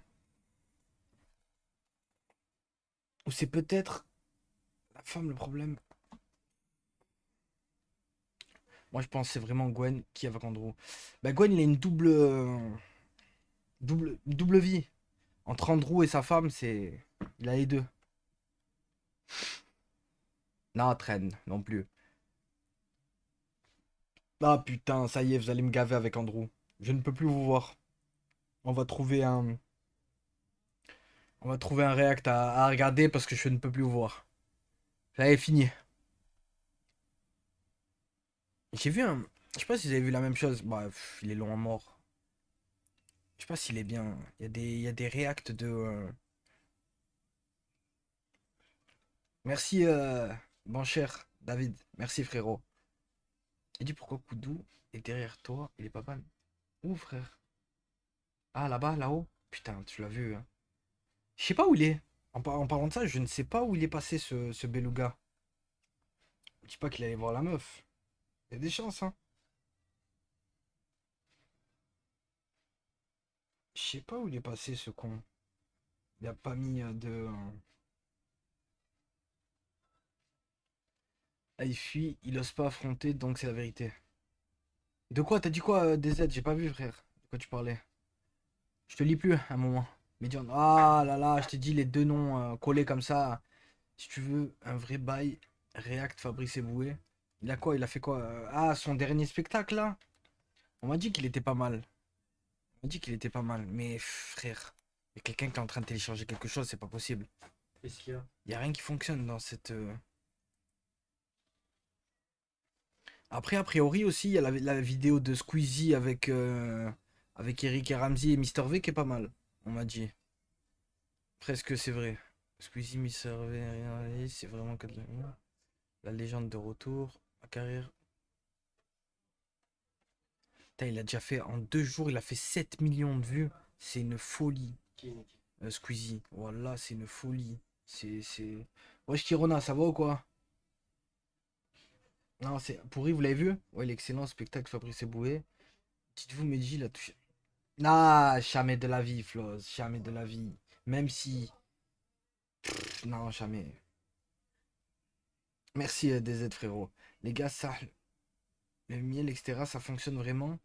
Ou c'est peut-être la femme le problème. Moi, je pense que c'est vraiment Gwen qui est avec Andrew. Bah, Gwen, il a une double vie. Entre Andrew et sa femme, c'est. Il a les deux. Non, traîne, non plus. Ah putain, ça y est, vous allez me gaver avec Andrew. Je ne peux plus vous voir. On va trouver un. On va trouver un react à regarder parce que je ne peux plus vous voir. Ça y est, fini. J'ai vu un. Je sais pas si vous avez vu la même chose. Bah, il est long à mort. Je sais pas s'il est bien. Il y a des reacts de. Merci, bon cher David. Merci, frérot. Il dit pourquoi Koudou est derrière toi, il est pas mal. Où, frère? Ah, là-bas, là-haut? Putain, tu l'as vu, hein. Je sais pas où il est. En parlant de ça, je ne sais pas où il est passé, ce beluga. Je dis pas qu'il allait voir la meuf. Il y a des chances, hein. Je sais pas où il est passé, ce con. Il a pas mis de... Ah, il fuit, il ose pas affronter, donc c'est la vérité. De quoi? T'as dit quoi, DZ? J'ai pas vu, frère. De quoi tu parlais? Je te lis plus, un moment. Médiane. Ah là là, je t'ai dit les deux noms collés comme ça. Si tu veux un vrai bail, React Fabrice Eboué. Il a quoi? Il a fait quoi? Ah, son dernier spectacle, là? On m'a dit qu'il était pas mal. On m'a dit qu'il était pas mal. Mais frère, il y a quelqu'un qui est en train de télécharger quelque chose, c'est pas possible. Qu'est-ce qu'il y a? Il y a rien qui fonctionne dans cette... Après, a priori aussi, il y a la vidéo de Squeezie avec Eric et Ramsey et Mister V qui est pas mal. On m'a dit. Presque c'est vrai. Squeezie, Mister V, c'est vraiment que de la légende de retour. Ma carrière. Putain, il a déjà fait en 2 jours, il a fait 7 millions de vues. C'est une folie. Qui? Squeezie. Voilà, c'est une folie. C'est. Wesh Kirona, ça va ou quoi? Non, c'est. Pourri, vous l'avez vu? Ouais, l'excellent spectacle Fabrice Eboué. Dites-vous, Medji, il a touché. Ah, jamais de la vie, Floz. Jamais de la vie. Même si. Non, jamais. Merci, DZ, frérot. Les gars, ça. Le miel, etc., ça fonctionne vraiment.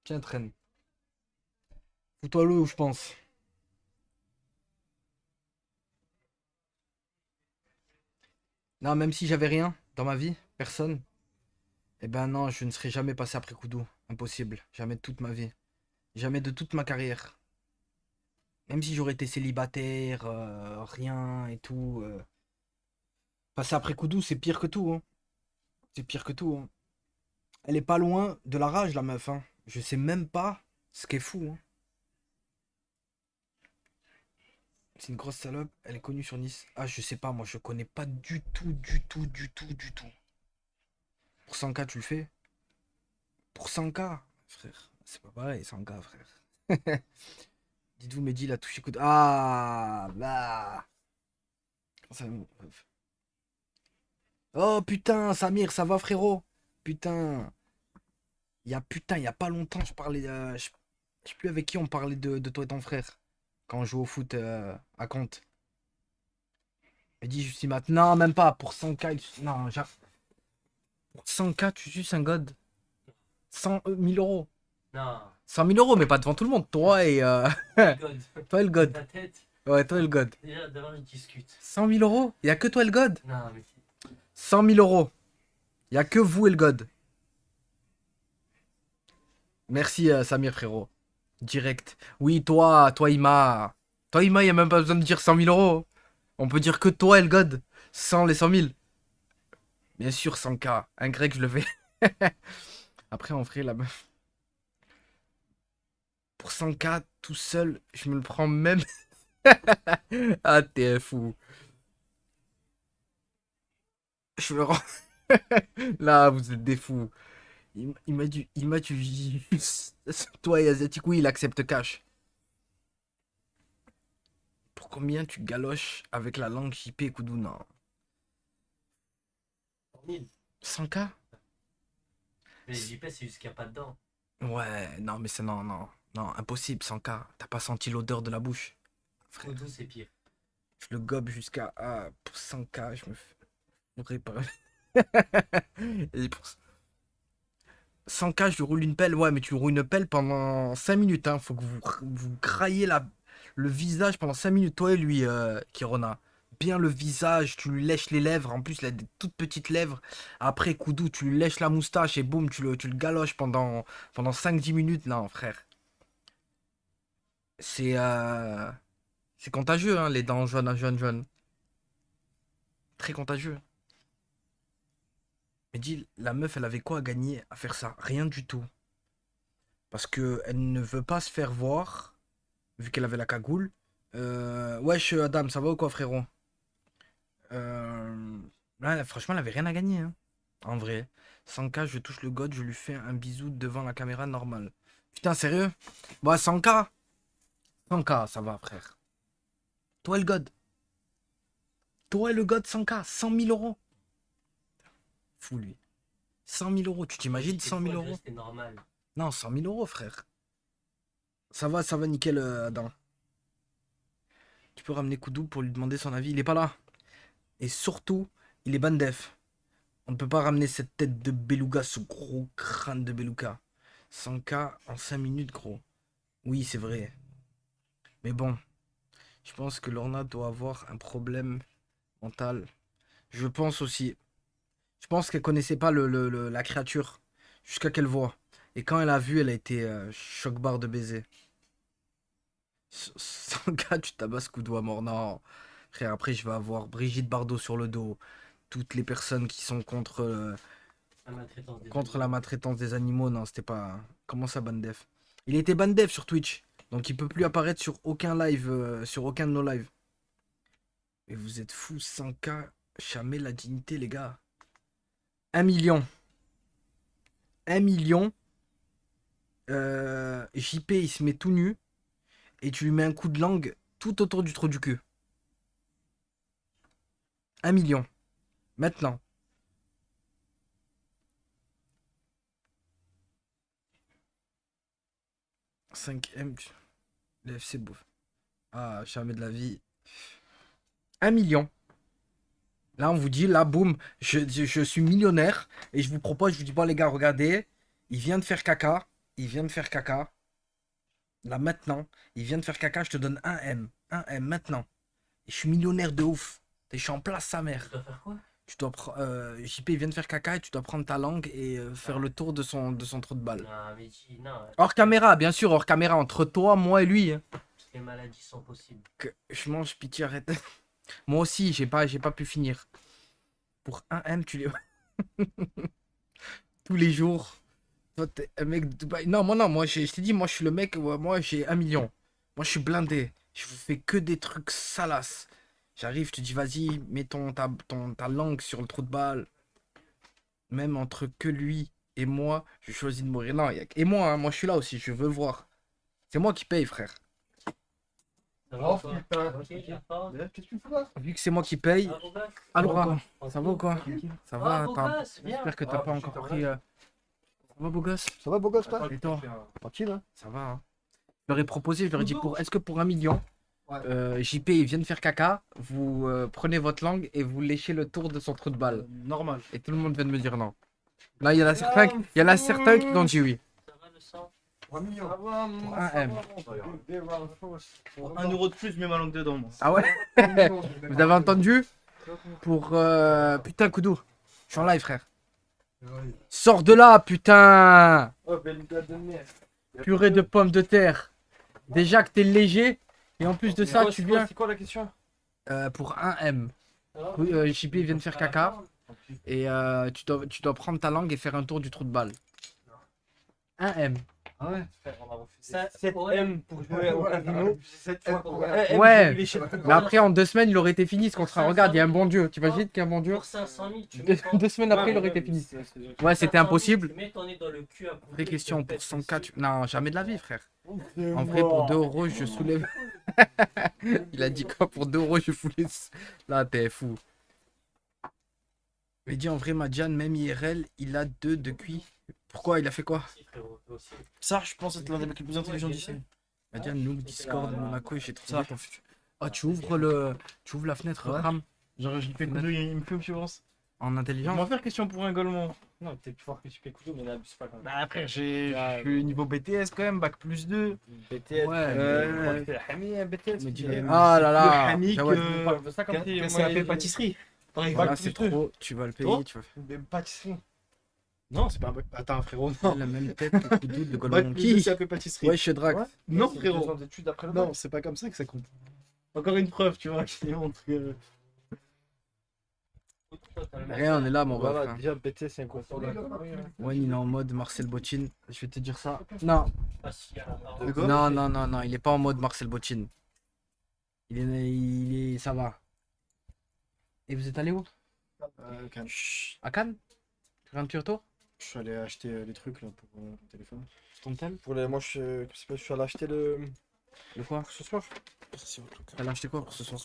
Tiens, traîne. Fous-toi l'eau, je pense. Non, même si j'avais rien dans ma vie, personne. Eh ben non, je ne serais jamais passé après Koudou. Impossible. Jamais de toute ma vie. Jamais de toute ma carrière. Même si j'aurais été célibataire, rien et tout. Passer après Koudou, c'est pire que tout, hein. C'est pire que tout, hein. Elle est pas loin de la rage, la meuf, hein. Je sais même pas ce qui est fou, hein. C'est une grosse salope. Elle est connue sur Nice. Ah, je sais pas, moi, je connais pas du tout, du tout, du tout, du tout. Pour 100K, tu le fais? Pour 100K, frère. C'est pas pareil, 100K, frère. Dites-vous, Mehdi, il a touché coup de... Ah, bah. Ça- Oh, putain, Samir, ça va, frérot? Putain. Il y a pas longtemps, je parlais... je sais plus avec qui on parlait de toi et ton frère. Quand on joue au foot à Compte. Il dit juste maintenant, même pas. Pour 100K, non, pour 100K, tu suces un god. 100 000 euros. Non. 100 000 euros, mais pas devant tout le monde. Toi et... God. toi et le god. Ta tête. Ouais, toi et le god. Déjà, d'abord, ils discutent. 100 000 euros? Il y a que toi et le god? Non, mais 100 000 euros. Il y a que vous et le god. Merci, Samir, frérot. Direct. Oui, toi, Ima. Toi, Ima, il n'y a même pas besoin de dire 100 000 euros. On peut dire que toi et le god. Sans les 100 000. Bien sûr, 100K. Un grec, je le fais. Après, en vrai, la meuf. Pour 100K, tout seul, je me le prends même. Ah, t'es un fou. Je me rends. Là, vous êtes des fous. Il m'a dit. Toi et Asiatique, oui, il accepte cash. Pour combien tu galoches avec la langue JP Koudou? Non. 1000. 100K? Mais les JP, c'est juste qu'il n'y a pas dedans. Ouais, non, mais c'est non, non. Non, impossible, 100K. T'as pas senti l'odeur de la bouche? Frère, Koudou, c'est pire. je le gobe jusqu'à. Ah, pour 100K, je me fais. Réparer. Et pour 100K, je lui roule une pelle. Ouais, mais tu lui roules une pelle pendant 5 minutes. Hein. Faut que vous graillez le visage pendant 5 minutes. Toi et lui, Kirona. Bien le visage, tu lui lèches les lèvres. En plus, il a des toutes petites lèvres. Après, Koudou, tu lui lèches la moustache et boum, tu le galoches pendant 5-10 minutes. Non, frère. C'est c'est contagieux, hein, les dents jaunes, jaunes, jaunes. Très contagieux. Mais dis, la meuf, elle avait quoi à gagner à faire ça? Rien du tout. Parce que elle ne veut pas se faire voir, vu qu'elle avait la cagoule. Wesh, Adam, ça va ou quoi, frérot? Euh, Là, franchement, elle avait rien à gagner, hein. En vrai. 100K, je touche le god, je lui fais un bisou devant la caméra normale. Putain, sérieux? Bah, 100K. 100K, ça va, frère. Toi, le god. Toi, le god, 100K. 100 000 euros. Fou, lui. 100 000 euros. Tu t'imagines 100 000 euros? C'était normal. Non, 100 000 euros, frère. Ça va nickel, Adam. Tu peux ramener Koudou pour lui demander son avis. Il est pas là. Et surtout, il est bandef. On ne peut pas ramener cette tête de beluga, ce gros crâne de beluga. 100K en 5 minutes, gros. Oui, c'est vrai. Mais bon, je pense que Lorna doit avoir un problème mental. Je pense aussi. Je pense qu'elle connaissait pas la créature jusqu'à qu'elle voit. Et quand elle a vu, elle a été choc-barre de baiser. 100K, tu tabasses Koudou à mort. Non, frère, après, je vais avoir Brigitte Bardot sur le dos. Toutes les personnes qui sont contre la maltraitance des animaux. Non, c'était pas. Comment ça, bandef? Il était bandef sur Twitch. Donc il peut plus apparaître sur aucun live, sur aucun de nos lives. Mais vous êtes fous, 100K, jamais la dignité, les gars. 1 million. 1 million. JP, il se met tout nu. Et tu lui mets un coup de langue tout autour du trou du cul. 1 million. Maintenant. « 5M. Le FC bouffe. Ah, jamais de la vie. 1 million. Là, on vous dit, là, boum, je suis millionnaire. Et je vous propose, je vous dis, bon, les gars, regardez. Il vient de faire caca. Il vient de faire caca. Là, maintenant. Il vient de faire caca. Je te donne 1M. 1M, maintenant. Et je suis millionnaire de ouf. Et je suis en place, sa mère. Tu dois faire quoi? Tu dois JP vient de faire caca et tu dois prendre ta langue et faire le tour de son trou de balle. Non, mais non. Hors caméra, bien sûr, hors caméra, entre toi, moi et lui. Hein. Les maladies sont possibles. Que je mange, pitié, arrête. Moi aussi, j'ai pas pu finir. Pour 1M, tu les. Tous les jours. Toi, t'es un mec de Dubaï. Non, moi, je t'ai dit, moi, je suis le mec, moi, j'ai 1 million. Moi, je suis blindé. Je vous fais que des trucs salaces. J'arrive, je te dis, vas-y, mets ta langue sur le trou de balle. Même entre que lui et moi, je choisis de mourir. Non, et moi, hein, moi, je suis là aussi, je veux voir. C'est moi qui paye, frère. Ça Oh va, putain. Ok, la force. Qu'est-ce que tu fais là? Vu que c'est moi qui paye. Ah, beau gosse. Alors, ça va ou quoi? Ça Ah, va, beau attends. gosse, bien. J'espère que t'as Ah, pas putain, encore ouais. pris. Ça va, beau gosse? Ça va, beau gosse, toi? Et toi? Tranquille, hein? Ça va, hein. Je leur ai proposé, je leur ai dit, est-ce que pour 1 million, Ouais. JP il vient de faire caca, vous prenez votre langue et vous léchez le tour de son trou de balle. Normal. Et tout le monde vient de me dire non. Là, il y en a certains, qui ont dit oui. Ça va le sang? 3 millions. Pour 1M. Pour 1 euro de plus, je mets ma langue dedans. Moi. Ah ouais? Vous avez entendu? Pour putain, Koudou. Je suis en live, frère. Sors de là, putain! Oh, belle gars de merde. Purée de pommes de terre. Déjà que t'es léger. Et en plus de ça, tu viens. C'est quoi la question? Pour 1M. JP vient de faire caca. Et tu dois prendre ta langue et faire un tour du trou de balle. 1M. Ah ouais? 7M pour jouer au casino. 7 fois pour Ouais. Mais après, en 2 semaines, il aurait été fini ce contrat. Regarde, il y a un bon Dieu. Tu imagines qu'il y a un bon Dieu? Pour 500 000, tu 2 semaines après, il aurait été fini. Ouais, c'était impossible. Tu mets ton nez dans le cul à Vraie question, pour 100K, non, jamais de la vie, frère. En vrai, pour 2 euros, je soulève. Il a dit quoi? Pour 2 euros, je soulève. Là, t'es fou. Il dit en vrai, Madjan, même IRL, il a 2 de QI. Pourquoi? Il a fait quoi? Ça, je pense être l'un des mecs les plus intelligents d'ici. Madjan, nous, Discord, Monaco, j'ai trouvé ton futur. Oh, tu ouvres la fenêtre, Ouais. Ram, Genre, j'y fais couteau, il me fait confiance. en On intelligence. va faire question pour un golemont. Non, t'es plus fort que tu fais couteau, mais n'abuse pas quand même. Bah, frère, je suis niveau BTS quand même, bac plus 2. BTS. Ouais, BTS. mais dis-le. Ah là là. Le Hamik, Jawad, Ça comme t'es. c'est appelé pâtisserie. Par exemple, voilà, c'est trop. Tu vas le payer. Toi Tu vas faire Pâtisserie. Non, c'est pas un bac. Attends, frérot, non. la même tête que Koudou de bac Golemon. plus 2, Qui? c'est appelé pâtisserie. Ouais, je drague. Non, C'est frérot. 2 ans d'études après le Non, bac. c'est pas comme ça que ça compte. Encore une preuve, tu vois, qui montre que. Rien, on est là, mon ref. Voilà, hein. déjà BTS, c'est un concours. Ouais, il est en mode Marcel Bottin. Je vais te dire ça. Non, De quoi non, il est pas en mode Marcel Bottin. Il est, ça va. Et vous êtes allé où? Cannes. Chut. À Cannes? Tu rentres retour? Je suis allé acheter des trucs là pour mon téléphone. Ton tel? Pour les... Moi, je suis allé acheter le... De quoi? Ce soir. T'as acheté quoi pour ce soir?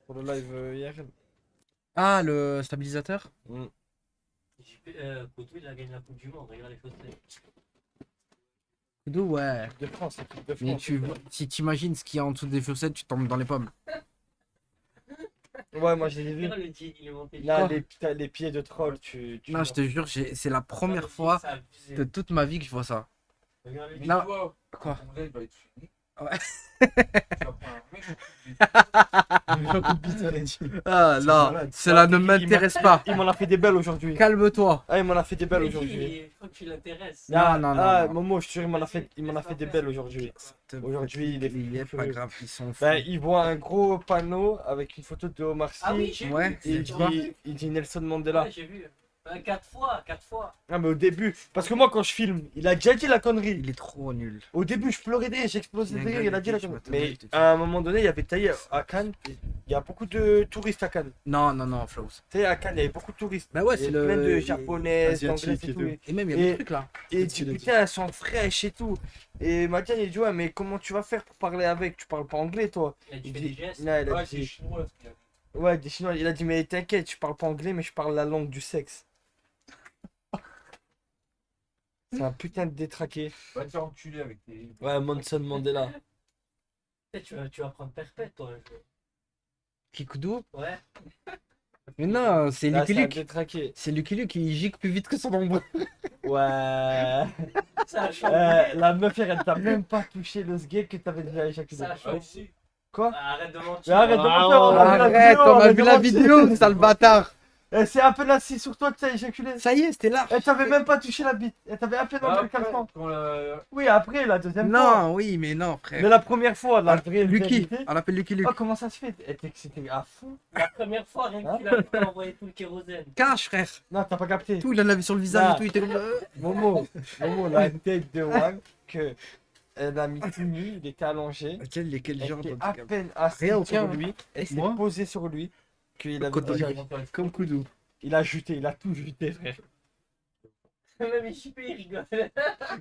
Pour le live IRL. Ah, le stabilisateur? Koudou, il a gagné la Coupe du Monde, regarde les chaussettes. Koudou, ouais. De France, l'équipe de Mais France. si t'imagines ce qu'il y a en dessous des chaussettes, tu tombes dans les pommes. Ouais, moi, je les ai vus. Regarde le jean, il est monté. Là, Quoi t'as les pieds de troll, tu Non, je te jure, c'est la première fois de toute ma vie que je vois ça. Regarde le jean. Non. Quoi? Ouais. Ah là, malade. cela ne m'intéresse pas. Il m'en a fait des belles aujourd'hui. Calme-toi. Ah, il m'en a fait des belles Mais aujourd'hui. Il faut que tu l'intéresses. Non, non, non, Ah, non. Momo, je te jure, il m'en a fait des belles aujourd'hui. Aujourd'hui, il est pas furieux. grave, ils sont fous. Ben, il voit un gros panneau avec une photo de Omar Sy. Ah oui, j'ai Ouais. vu. Et il tu vois dit Nelson Mandela. Ouais, j'ai vu. 4 fois, 4 fois. Ah, mais au début, parce que moi, quand je filme, il a déjà dit la connerie. Il est trop nul. Au début, je pleurais des, j'explosais Il y a de un rire, gars il a dit la qui m'a connerie. donné, Mais je te à un moment donné, il y avait taillé à Cannes. Il y a beaucoup de touristes à Cannes. Non, non, non, Flows. Tu sais, à Cannes, il y avait beaucoup de touristes. Bah ouais, Il y c'est avait plein de le. japonaises, Asiatiques d'anglaises et et tout. tout. Et même, il y a des Et- trucs là. Et il dit, putain, elles sont fraîches et tout. Et Matiane, il dit, ouais, mais comment tu vas faire pour parler avec? Tu parles pas anglais, toi? Et tu Il fais dit, des gestes. non, il a Ouais, dit- c'est chinois. ouais, des Chinois. Il a dit, mais t'inquiète, je parle pas anglais, mais je parle la langue du sexe. C'est un putain de détraqué. Va te faire enculer avec tes. Ouais, Nelson Mandela. Tu vas prendre perpète, toi, un jour. Kikoudou? Ouais. Mais non, c'est Là, Lucky c'est un Luke. détraqué. C'est Lucky Luke qui gicle plus vite que son ombre. Ouais. Ça a changé. La meuf, elle t'a même pas touché le sgeg que t'avais déjà éjaculé. Ça a Ah, changé. si. Quoi? Arrête de Mais mentir. arrête de Ah, mentir, on a vu la Arrête, vidéo, on a vu la menti. vidéo, sale bâtard. C'est à peine assis sur toi, tu t'as éjaculé. Ça y est, c'était là. Elle t'avait même pas touché la bite. Elle t'avait à peine enlevé le Après, caleçon. quand la- Oui, après, la deuxième fois. Non, oui, mais non, Mais frère. la première fois, la vraie Lucky, vérité. on l'appelle Lucky Luke. Oh, comment ça se fait? C'était à fond. La première fois, rien Hein que tu l'as fait envoyer tout le kérosène. Cache, frère. Non, t'as pas capté. Tout, il en avait sur le visage Là. et tout, il était comme. Momo, la tête de Wang, que elle a mis tout nu, il était allongé. Quel Elle genre était de à truc. peine assis Rien, sur aucun. lui. Elle s'est Moi posée sur lui. Qu'il avait Côté- déjà. Comme Koudou. Il a juté, il a tout juté, frère. Même Ichipé, il rigole.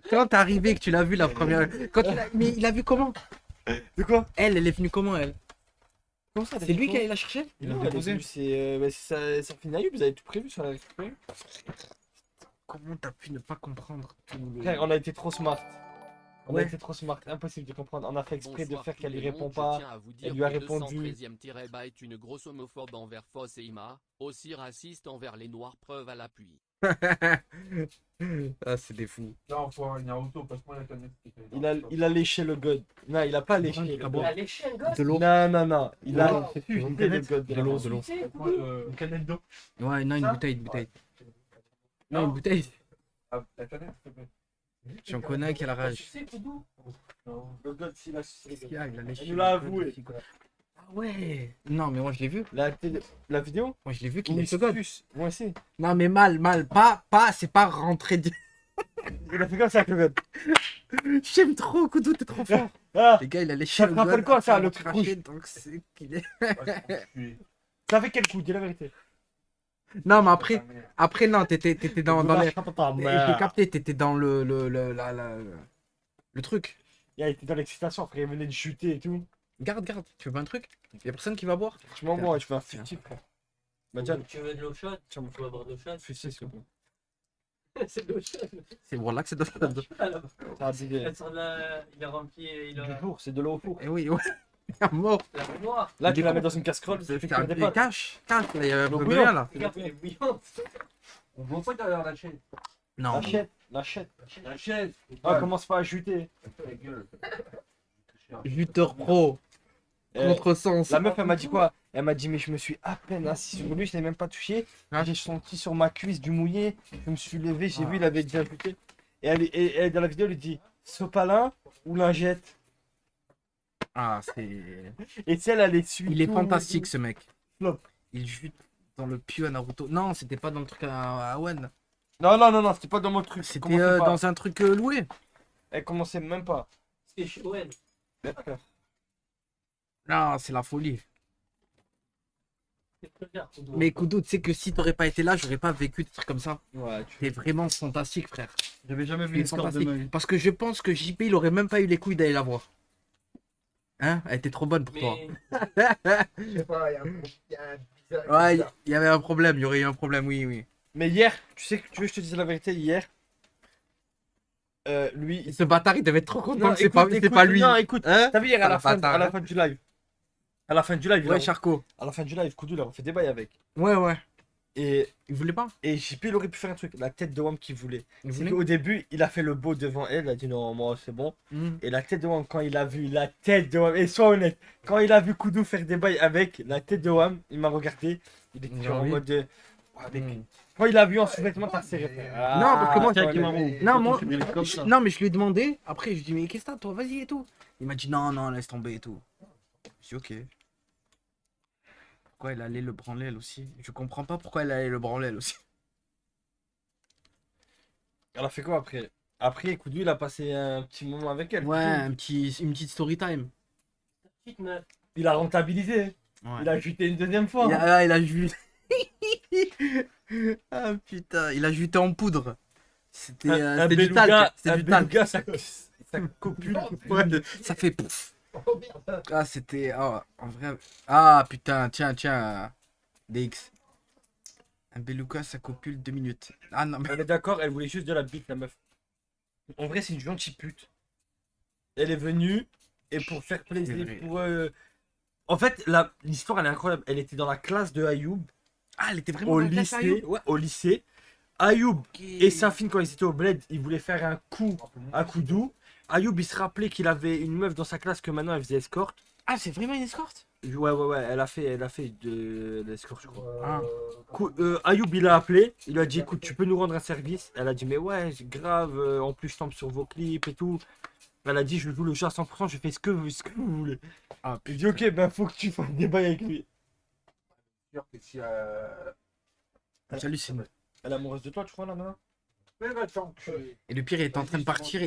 Quand t'es arrivé, que tu l'as vu la première. Mais il a vu comment? De quoi? Elle est venue comment, elle? Comment ça? C'est lui qui allait la chercher? Il a Non, elle est déposé. venue, c'est sa fille Naïb, vous avez tout prévu sur la récupérer. Comment t'as pu ne pas comprendre tout le. Frère, on a été trop smart. On a Ouais. été trop smart, impossible de comprendre. On a fait exprès de Bonsoir faire tout qu'elle le y répond monde, je pas. tiens à vous Elle dire lui a que répondu. 213e est une grosse homophobe envers Foss et Ima, aussi raciste envers les noirs, preuve à l'appui. Ah, c'est des fous. Non, faut avoir une auto, passe-moi la canette. Il a léché le god. Non, il a pas léché le Il god. a léché un gosse. De l'eau. Non, non, non. Il a Non, jeté le god. De l'eau, de l'eau. Tu sais, Passe-moi une canette d'eau. Ouais, non, une Ça bouteille, une bouteille. Non, Non. une bouteille. Ah, la canette, s'il te plaît. J'en connais un qui a la Tu rage. sais, Koudou. Non. Le god, s'il a sucé le Qu'est-ce god. qu'il y a? Il a léché Elle nous l'a le avoué. god, quoi. Ah ouais. Non, mais moi je l'ai vu. La vidéo? Moi je l'ai vu qu'il Oui, est ce god. Moi aussi. Non, mais mal. C'est pas rentré. Il a fait comme ça avec le god. J'aime trop, Koudou, t'es trop fort. Ah, Les gars, il a léché Ça le te rappelle god quoi, ça, après le avoir truc craché, rouge donc c'est qu'il est. ça fait quel coup? Dis la vérité. Non, mais après non, t'étais dans les. les. J'ai capté, t'étais dans le truc. Il était dans l'excitation, frère. Il venait de chuter et tout. Garde, tu veux pas un truc? Y'a personne qui va boire? Je m'envoie, je fais un fictif, frère. Madiane, Tu veux de l'eau chaude? tiens, Tu vas boire de l'eau chaude? fictif, s'il te plaît. C'est de l'eau chaude. C'est voilà que c'est de Alors, Ça a abusé. elle sort de la... Il a rempli... Il a... Du four, c'est de l'eau au four. Eh oui, ouais. À mort. La baignoire. Là, Du tu la coup, mets dans une casserole, c'est fait cuire des pâtes. Cache, là, il y a un L'eau peu de bouillante. rien là. Regarde, elle est bouillante. On voit pas derrière la chaîne. Non. L'achète. La chaîne. Ah, commence pas à juter. La gueule. Juteur pro. Contresens. La meuf, elle m'a dit quoi? Elle m'a dit, mais je me suis à peine assis sur lui, je l'ai même pas touché. Ah. J'ai senti sur ma cuisse du mouillé. Je me suis levé, j'ai Ah. vu, il avait déjà juté. Et elle, dans la vidéo, elle dit, sopalin ou lingette? Ah, c'est. Et celle, elle essuie. Il est tout. fantastique ce mec. Flop. Il jute dans le pieu à Naruto. Non, c'était pas dans le truc à Wen. Non, c'était pas dans mon truc. C'était Commencez pas. dans un truc loué. Elle commençait même pas. C'est chez Owen. Non, c'est la folie. Mais Koudou, tu sais que si t'aurais pas été là, j'aurais pas vécu des trucs comme ça. Ouais, T'es vraiment fantastique, frère. J'avais jamais vu Il est les scores de fantastique. ma vie. Parce que je pense que JP, il aurait même pas eu les couilles d'aller la voir. Hein? Elle était trop bonne pour toi. Mais Je sais pas, il y a un bizarre. Ouais, il y avait un problème, il y aurait eu un problème, oui, oui. Mais hier, tu sais que tu veux que je te dise la vérité, hier, lui. Ce bâtard, il devait être trop content Non, que c'est pas, écoute, c'est pas lui. Non, écoute, Hein? t'as vu hier à la, fin, Bâtard, à la hein. fin du live. À la fin du live, Ouais, Charcot. à la fin du live, Koudou, il a fait des bails avec. Ouais, ouais. Et, Il voulait pas? JP, il aurait pu faire un truc, la tête de Wam qu'il voulait. Il C'est voulait? qu'au début, il a fait le beau devant elle, il a dit non, moi c'est bon. Hmm. Et la tête de Wam, quand il a vu la tête de Wam, et sois honnête, quand il a vu Koudou faire des bails avec la tête de Wam, il m'a regardé, il était J'ai genre en envie. mode de. Ouais, mec, Hmm. quand il a vu en sous-vêtements, t'as serré. frère. Non, parce que moi, tiens, qui m'a mais- Non, moi, comme ça. non, mais je lui ai demandé. Après, je lui ai dit, mais qu'est-ce que t'as, toi? Vas-y et tout. Il m'a dit, non, non, laisse tomber et tout. Je dis, ok. Pourquoi elle allait le branler elle aussi? Je comprends pas pourquoi elle allait le branler elle aussi. Elle a fait quoi après? Après, Koudou, il a passé un petit moment avec elle. Ouais, Koudou. une petite story time. petite meuf. Il a rentabilisé. Ouais. Il a juté une deuxième fois. Il a juté. Ah putain, il a juté en poudre. C'était c'était du talc. C'était du talc. beluga, ça copule. Ouais, ça fait pouf. Ah, c'était. Ah, en vrai. Ah putain, tiens. DX. Un beluga, ça copule 2 minutes. Ah non, mais. Elle est d'accord, elle voulait juste de la bite, la meuf. En vrai, c'est une gentille pute. Elle est venue et pour faire C'est plaisir, vrai. pour. En fait, l'histoire, elle est incroyable. Elle était dans la classe de Ayoub, Ah, elle était vraiment au dans la classe, lycée. Ayoub. Ouais, au lycée. Ayoub Ok. et Safine, quand ils étaient au bled, ils voulaient faire un coup à Koudou. Ayoub, il se rappelait qu'il avait une meuf dans sa classe que maintenant elle faisait escorte. Ah, c'est vraiment une escorte? Ouais, elle a fait de l'escorte, je crois. Ah. Ayoub, il a appelé, il lui a dit écoute, tu peux nous rendre un service? Elle a dit mais ouais, c'est grave, en plus je tombe sur vos clips et tout. Elle a dit je joue le jeu à 100%, je fais ce que vous voulez. Ah, Il dit ok, ben faut que tu fasses des bails avec lui. sûr que si. Salut, c'est Elle est amoureuse de toi, tu crois là maintenant? Mais va t'enculer. Et le pire, il était en train de partir,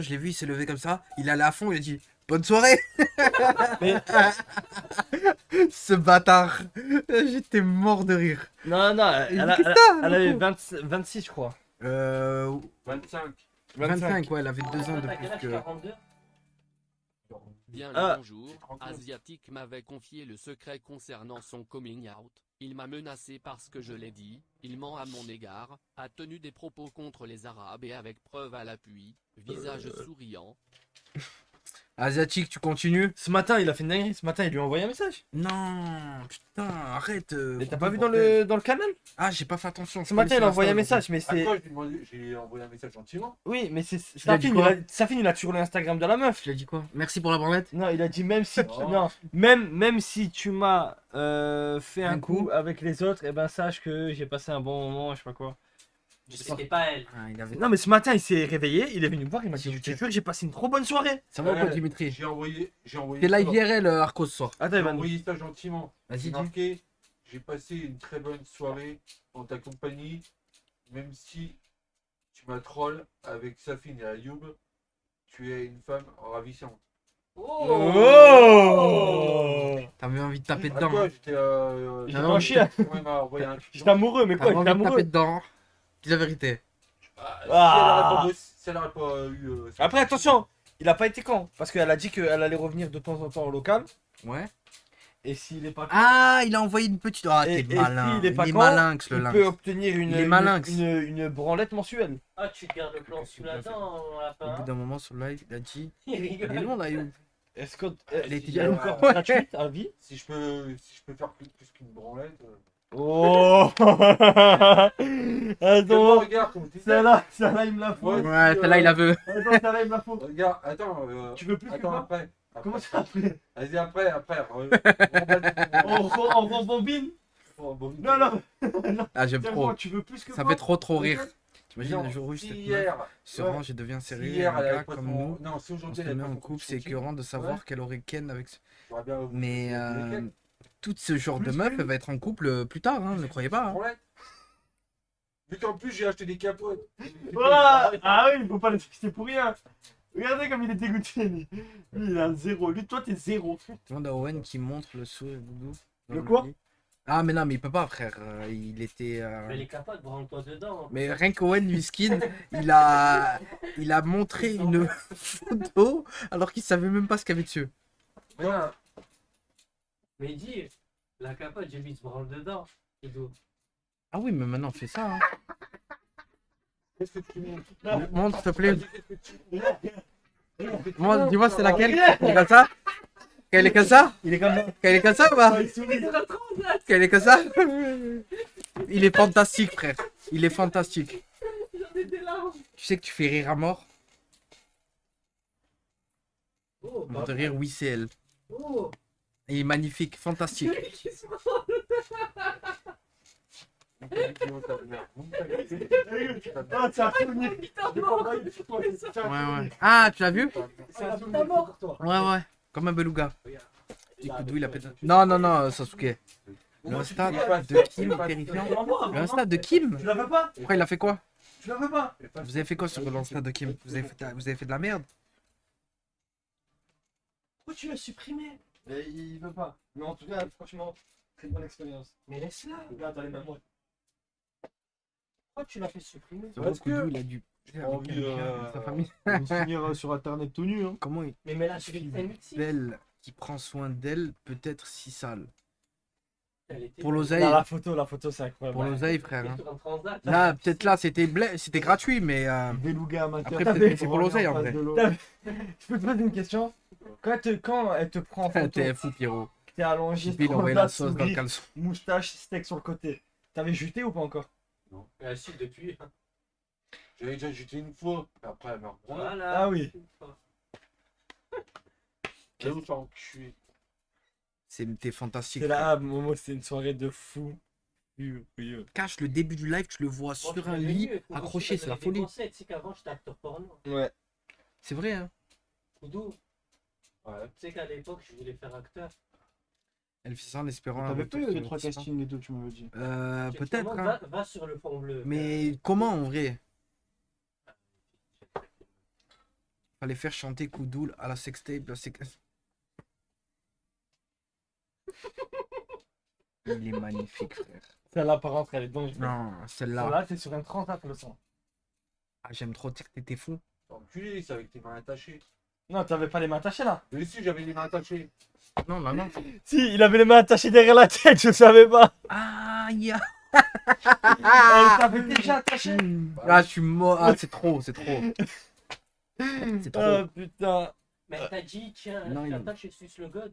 je l'ai vu, il s'est levé comme ça, il allait à fond, il a dit bonne soirée. Mais- Ce bâtard, j'étais mort de rire. Non, Il dit, qu'est-ce que t'as, elle avait Loco 26, je crois. 25. 25, ouais, elle avait 2 ans de T'as quel plus âge, que. 42? Bien Ah. le bonjour, Asiatique m'avait confié le secret concernant son coming out. Il m'a menacé parce que je l'ai dit, il ment à mon égard, a tenu des propos contre les Arabes et avec preuve à l'appui, visage souriant. Asiatique, tu continues? Ce matin, il a fait une dinguerie. Ce matin, il lui a envoyé un message. Non, putain, arrête. Mais t'as pas vu dans le canal? Ah, j'ai pas fait attention. Ce matin, il a envoyé un message, mais c'est. Après, j'ai envoyé un message gentiment. Oui, mais c'est. lui as dit quoi Safine, il a toujours l'Instagram de la meuf. Tu l'as dit quoi? Merci pour la branlette. Non, il a dit même si. Oh. Non, même si tu m'as fait un Un coup coup. avec les autres, eh ben sache que j'ai passé un bon moment, je sais pas quoi. C'était pas elle. Ah, il avait... Non, mais ce matin, il s'est réveillé, il est venu me voir, il m'a dit je te jure, j'ai passé une trop bonne soirée. Ça va ou quoi, Ouais, Dimitri? J'ai envoyé. T'es live IRL, Arco, ce soir. Attends, J'ai il va envoyé ça gentiment. Vas-y, J'ai dis. marqué. J'ai passé une très bonne soirée en ta compagnie. Même si tu m'as troll avec Safine et Ayoub, tu es une femme ravissante. Oh T'avais envie de taper À dedans. quoi Hein. j'étais. J'étais en chien. Ouais, il m'a envoyé un J'étais amoureux, mais quoi, T'avais j'étais envie de taper amoureux. dedans. Dis la vérité. Si elle n'aurait pas eu. Après, attention, il a pas été con, parce qu'elle a dit qu'elle allait revenir de temps en temps au local, Ouais. et s'il est pas Ah, il a envoyé une petite. Ah, Et- t'es et malin. s'il est pas Il est con, malinx, le il lynx. peut obtenir Il est malinx. une branlette mensuelle. Ah, tu te gardes le plan sous la dent, mon Au lapin. bout d'un moment, sur le live, il a dit. Il Il est rigole. long, là, Youb. Est-ce que Elle était il y a jaloux. encore Ouais. gratuite à vie? Si je peux faire plus qu'une branlette. Oh Attends, Regarde comme tu dis. celle-là, il me la faut. Ouais. Ouais, celle-là, il la veut. Attends, celle-là, il me la faut. Regarde, attends. Tu veux plus que Attends, moi? après. Comment ça après? Vas-y, après. On rembobine? Non, non, Ah, j'aime c'est trop. bon, tu veux plus que Ça moi? fait trop rire. Non, T'imagines le jour où si cette meuf hier, se ouais. range et devient si sérieux, hier, un elle gars avait pas comme son- nous. Non, si On aujourd'hui se elle avait met pas en son couple, c'est shooting, écœurant de savoir ouais. qu'elle aurait Ken avec. j'aurais bien- Mais Lesquels tout ce genre de Plus meuf, que- elle va être en couple plus tard, hein, ne croyez pas. Hein. Branlette. Vu qu'en plus j'ai acheté des capotes. Voilà. Ah oui, il faut pas le fixer pour rien. Regardez comme il est dégoûté, lui. Lui, il a un zéro. Lui, toi, t'es zéro. Demande à Owen qui montre le sourire doudou. Le quoi? Ah, mais non, mais il peut pas, frère. Il était. Mais les capotes, branle-toi dedans. Mais rien qu'Owen Wiskin, il a montré une photo alors qu'il savait même pas ce qu'il y avait dessus. Ouais. Mais dis, la capote, j'ai mis se branle dedans. Ido. Ah oui, mais maintenant, fais ça. Hein. Qu'est-ce que tu montres? Montre, s'il te plaît. Qu'est-ce que tu Moi, dis-moi, c'est laquelle? Elle est comme ça? Qu'elle est comme ça? Il est comme ça. Qu'elle est comme ça ou pas? Qu'elle est comme ça? Il est fantastique, frère. Il est fantastique. Tu sais que tu fais rire à mort? Oh, Mort de rire, oui, c'est elle. Oh. Il est magnifique, fantastique. Ah, c'est un souvenir. Ouais, ouais. Ah, tu l'as vu? C'est un souvenir pour toi. Ouais, ouais. Comme un beluga. Écoute, d'où il a pété. Non, non, non, Sasuke. Le Insta de Kim, terrifiant. Le Insta de Kim? Tu la veux pas? Pourquoi il a fait quoi? Tu la veux pas? Vous avez fait quoi sur l'Insta de Kim? Vous avez fait de la merde? Pourquoi tu l'as supprimé? Mais il veut pas. Mais en tout cas, franchement, très bonne expérience. Mais laisse-la. Regarde, allez, même moi. Pourquoi tu l'as fait supprimer? Parce que- il a dû. envie, Sa famille. On se finir sur internet tout nu. Hein. Comment il Mais mets-la sur une inutile. belle qui prend soin d'elle peut être si sale? Elle était- Pour l'oseille, Non, la photo, c'est incroyable. pour l'oseille, frère. Hein. Sur un transat. Là, peut-être là, c'était c'était gratuit, mais Beluga amateur. après, T'as peut-être vu que c'est pour l'oseille en vrai. Je peux te poser une question? Quand elle te prend en photo, T'es fou, Pierrot. t'es allongé, Puis il a envoyé la transat, sauce dans le sourire, caleçon. moustache, steak sur le côté. T'avais juté ou pas encore? Si, depuis. J'avais déjà jeté une fois, et après elle m'a reprendre. Voilà. Ah oui. Là où t'as enculé. C'était fantastique. C'est là, Momo, c'était une soirée de fou. furieux. Cache le début du live, tu le vois Moi, sur je un suis lit, devenu, Koudou, accroché, je c'est la te donnais folie. des conseils. Tu sais qu'avant, j'étais acteur porno. Ouais. C'est vrai, hein. Koudou, Ouais. tu sais qu'à l'époque, je voulais faire acteur. Elle fait ça en espérant. un T'avais retour pas eu sur les 3 investissement. castings et tout, tu m'avais dit. Peut-être, Vraiment, hein. va sur le fond bleu. Mais comment en vrai? Fallait faire chanter Koudoul à la sextape. Il est magnifique, frère. Celle-là, par contre, elle est dangereuse. Non, celle-là. Celle-là, t'es sur un 30 le sang. Ah, j'aime trop dire que t'étais fou. T'as enculé, c'est avec tes mains attachées. Non, t'avais pas les mains attachées là. Mais si, j'avais les mains attachées. Non, non, non. Si, il avait les mains attachées derrière la tête, je savais pas. Ah, ya. Elle t'avait déjà attaché. Ah, je suis mort. Ah, c'est trop, c'est trop. C'est trop. Ah putain. Mais t'as dit, tiens, Non, il- t'attaches et suce le god.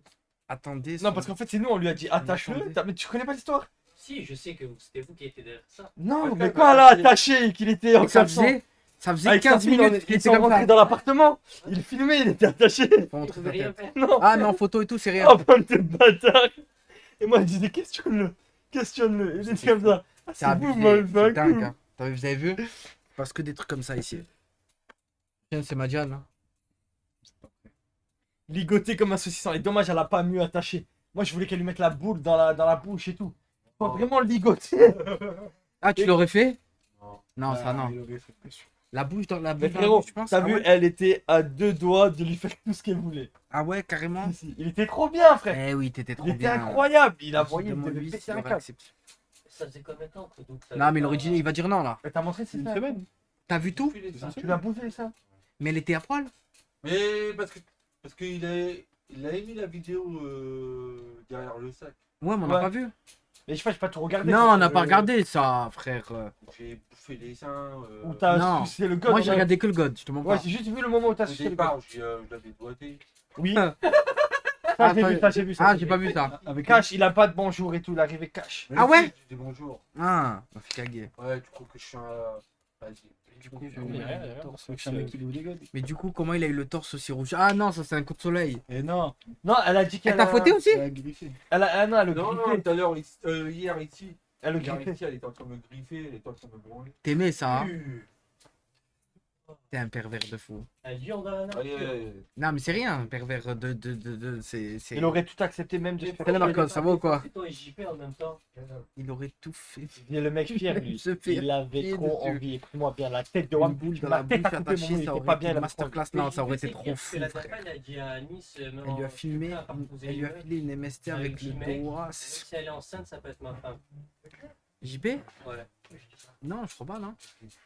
Attendez. Non, parce qu'en fait, c'est nous, on lui a dit attache-le. attendez. Mais tu connais pas l'histoire? Si, je sais que c'était vous qui étiez derrière ça. Non, Parce mais que- quand elle a attaché et qu'il était en ça caleçon, faisait avec 15 minutes qu'il ils était sont comme rentrés ça. dans l'appartement. Il filmait, il était attaché. Faut montrer Vous ta pouvez rien tête. faire. Non. Ah, mais en photo et tout, c'est rien. Oh, bande de bâtard. Et moi, je disais questionne-le. Questionne-le. Il était comme ça. Ah, C'est vous, abusé. moi, le C'est vaincu. dingue. Hein. Vous avez vu? Parce que des trucs comme ça ici. Tiens, c'est Madiane. Hein. Ligoté comme un saucisson. Et dommage, elle a pas mieux attaché. Moi, je voulais qu'elle lui mette la boule dans la bouche et tout. Faut vraiment ligoter. Ah, tu l'aurais fait? Non. Non, ça non. La bouche dans la Mais bouche, frérot, tu penses? t'as Ah vu, ouais, elle était à 2 doigts de lui faire tout ce qu'elle voulait. ah ouais, carrément. Si, si. Il était trop bien, frère. Eh oui, t'étais trop Il était bien. incroyable. Il a voyé, il Demande-lui devait s'il péter un aurait câble. accepté. Ça faisait combien de temps que donc ça Non, avait mais pas- l'original, il va dire non là. Mais t'as montré, c'est ça. T'as vu tout? Tu l'as bouffé, ça. Mais elle était à poil? Mais parce qu'il a émis la vidéo derrière le sac. Ouais, mais on n'a Ouais. pas vu. Mais je sais pas, j'ai pas tout regardé. Non, on n'a pas regardé ça, frère. J'ai bouffé les seins. Où t'as Non. sucé le god. Moi, j'ai regardé que le God, je te mens Ouais, pas. j'ai juste vu le moment où t'as Au sucé le god. départ, je l'avais doigté. Oui. Ah, Ça, j'ai vu ça, j'ai vu ça. Ah, j'ai pas vu ça. Avec Cash, il a pas de bonjour et tout, il est arrivé Cash. Mais Ah ouais? si, j'ai dit bonjour. Ah, m'a fait caguer. Ouais, tu crois que je suis un. Vas-y. Du coup, Et mais du coup, comment il a eu le torse aussi rouge? Ah non, ça c'est un coup de soleil. non. Non, elle a dit qu'elle Elle t'a a... fouetté aussi? Elle a... Ah non, elle le Non, non, griffé. tout à l'heure, hier ici. Elle le Hier griffé. ici, elle était en train de me griffer, elle était en train de me branler. T'aimais ça, hein? T'es un pervers de fou. Elle dure dans la nature. Allez, allez. Non, mais c'est rien, un pervers c'est... Il aurait tout accepté même de se faire Quel chier. Marcos, ça va ou quoi? C'est toi et JP en même temps. Il aurait tout fait. Et le mec fier, lui. Il se fait Il avait pied trop dessus. envie. Écoute-moi bien, la tête de Une Wam. boule dans Ma la tête bouche a coupé, mon attachée, il ça était aurait pas été bien, une la masterclass. Mais Non, ça aurait JP, été c'est trop parce que fou, la frère. dernière, elle a dit à Nice, Elle lui a filmé, elle lui a filé une MST avec le doigt. Si elle est enceinte, ça peut être ma femme. JP? Ouais. Non, je crois pas, non. Nice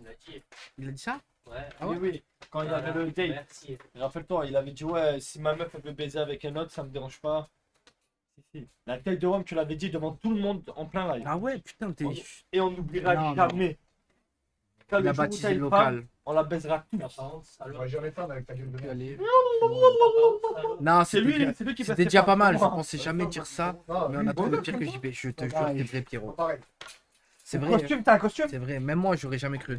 me l'a dit. Il a dit ça? Ouais. Ah ouais? Oui, quand il y avait le date, Merci. rappelle-toi, il avait dit ouais, si ma meuf elle veut baiser avec un autre, ça me dérange pas. Si. La tête de Wam, tu l'avais dit devant tout le monde en plein live. Ah ouais, putain, t'es... Et on n'oubliera Non, jamais. Quand Il le a jour où baptisé t'as le une local. femme, on la baisera tous. Par contre, On alors. va jamais faire avec ta gueule de merde. Allez. Non, Non, c'est lui, c'était c'est lui qui c'était passait déjà par pas mal, je moi. pensais jamais dire ça. Non, Mais on a trouvé pire que JP, je te jure, t'es vrai, Pierrot. Pareil. C'est Ton vrai, costume, t'as un costume? c'est vrai. Même moi, j'aurais jamais cru.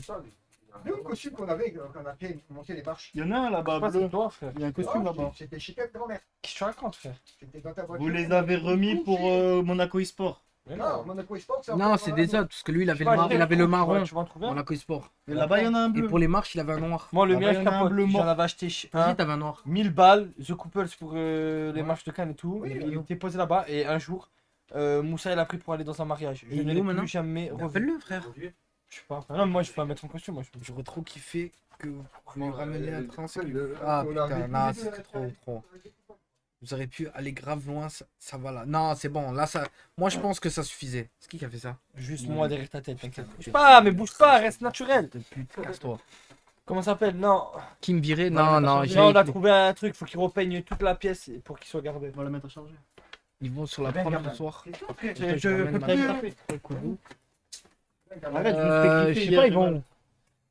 Nous, le costume qu'on avait, quand on a fait monter les marches. Il y en a un là-bas, Pas bleu. c'est toi, frère. Il y a un costume là-bas. C'était chez ta grand-mère. Qu'est-ce que tu racontes, frère? C'était dans ta voiture. Vous les avez remis pour Monaco eSport. Mais Non, Monaco Sport, c'est Non, encore c'est dans des la autres, parce que lui, il avait Tu vas il avait le marron. Tu vas en trouver un? Monaco Sport. Et là-bas, il y en a un Et bleu. pour les marches, il avait un noir. Moi, le Ah bah, mien, il y en a un capote. bleu mort. J'en avais acheté Vas-y, t'avais un noir. 1000 balles, The Couples pour les Ouais. marches de Cannes et tout. Oui, il oui. était posé là-bas et un jour, Moussa il a pris pour aller dans un mariage. Et Je il ne est l'ai où maintenant? plus jamais revu. Appelle-le, frère. Je sais pas. Ah non, moi je peux pas mettre son costume. Moi, je... J'aurais trop kiffé que vous Bon, lui rameniez un le- transfert. le- Ah on a putain, vécu non, les c'est deux, trop, trop. Vous auriez pu aller grave loin, ça va là. Non, c'est bon, là, ça. Moi, je pense que ça suffisait. C'est qui a fait ça? Juste moi derrière ta tête, t'inquiète. Putain, Bouge pas, mais bouge pas, reste naturel. De pute, casse-toi. Comment ça s'appelle? Non. Qui me virait? Voilà, Non, t'as non, changé. j'ai. Non, on a trouvé un truc, faut qu'il repeigne toute la pièce pour qu'il soit gardé. On va la mettre à charger. Ils vont sur la Ben, prendre gamin. ce soir. Après, je je ramène peux ma pas mère. taper. Arrête, je me fais Je kiffer sais pas, hier, ils vont.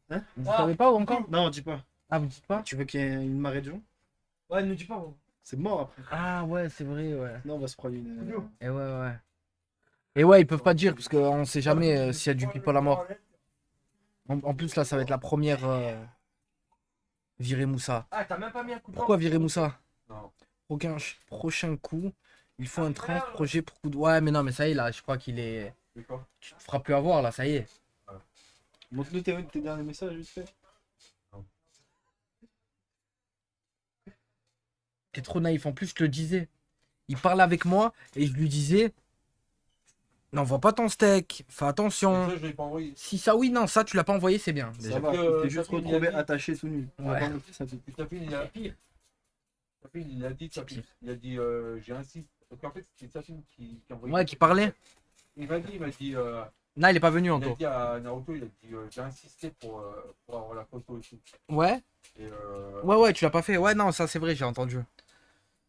voilà. Hein? Vous savez pas où encore? Non, dis pas. Ah, vous dites pas? Tu veux qu'il y ait une marée de gens? Ouais, ne dis pas. Bon. C'est mort après. Ah, ouais, c'est vrai, ouais. Non, on va se prendre une. Et ouais, ouais. Et ouais, ils peuvent pas dire, parce qu'on sait jamais s'il y a du people à mort. En plus, là, ça va être la première. Virer Moussa. Ah, t'as même pas mis un coup de Pourquoi virer Moussa? Non. Prochain coup, il faut un projet pour coup de. Ouais, mais non, mais ça y est, là, je crois qu'il est. C'est quoi? Tu te feras plus avoir, là, ça y est. Montre-nous tes derniers messages, vite fait. T'es trop naïf. En plus, je te le disais. Il parlait avec moi et je lui disais. N'envoie pas ton steak. Fais attention. Ça, je l'ai pas envoyé. Si ça, oui, non, ça, tu l'as pas envoyé, c'est bien. Ça Déjà. va, que, il s'est juste Safin, il a retrouvé dit- attaché tout nu. On va Ouais. pas montrer ça tout de suite. Puis Safin, il a pire. Safin, il a dit, Safin, il a dit, j'ai insisté. Parce qu'en fait, c'est Safin qui a envoyé. Ouais, qui parlait. Il m'a dit, Non, il est pas venu, il a Anto. dit à Naruto, il a dit, j'ai insisté pour avoir la photo et tout. Ouais. Et Ouais, ouais, tu l'as pas fait. Ouais, non, ça, c'est vrai, j'ai entendu.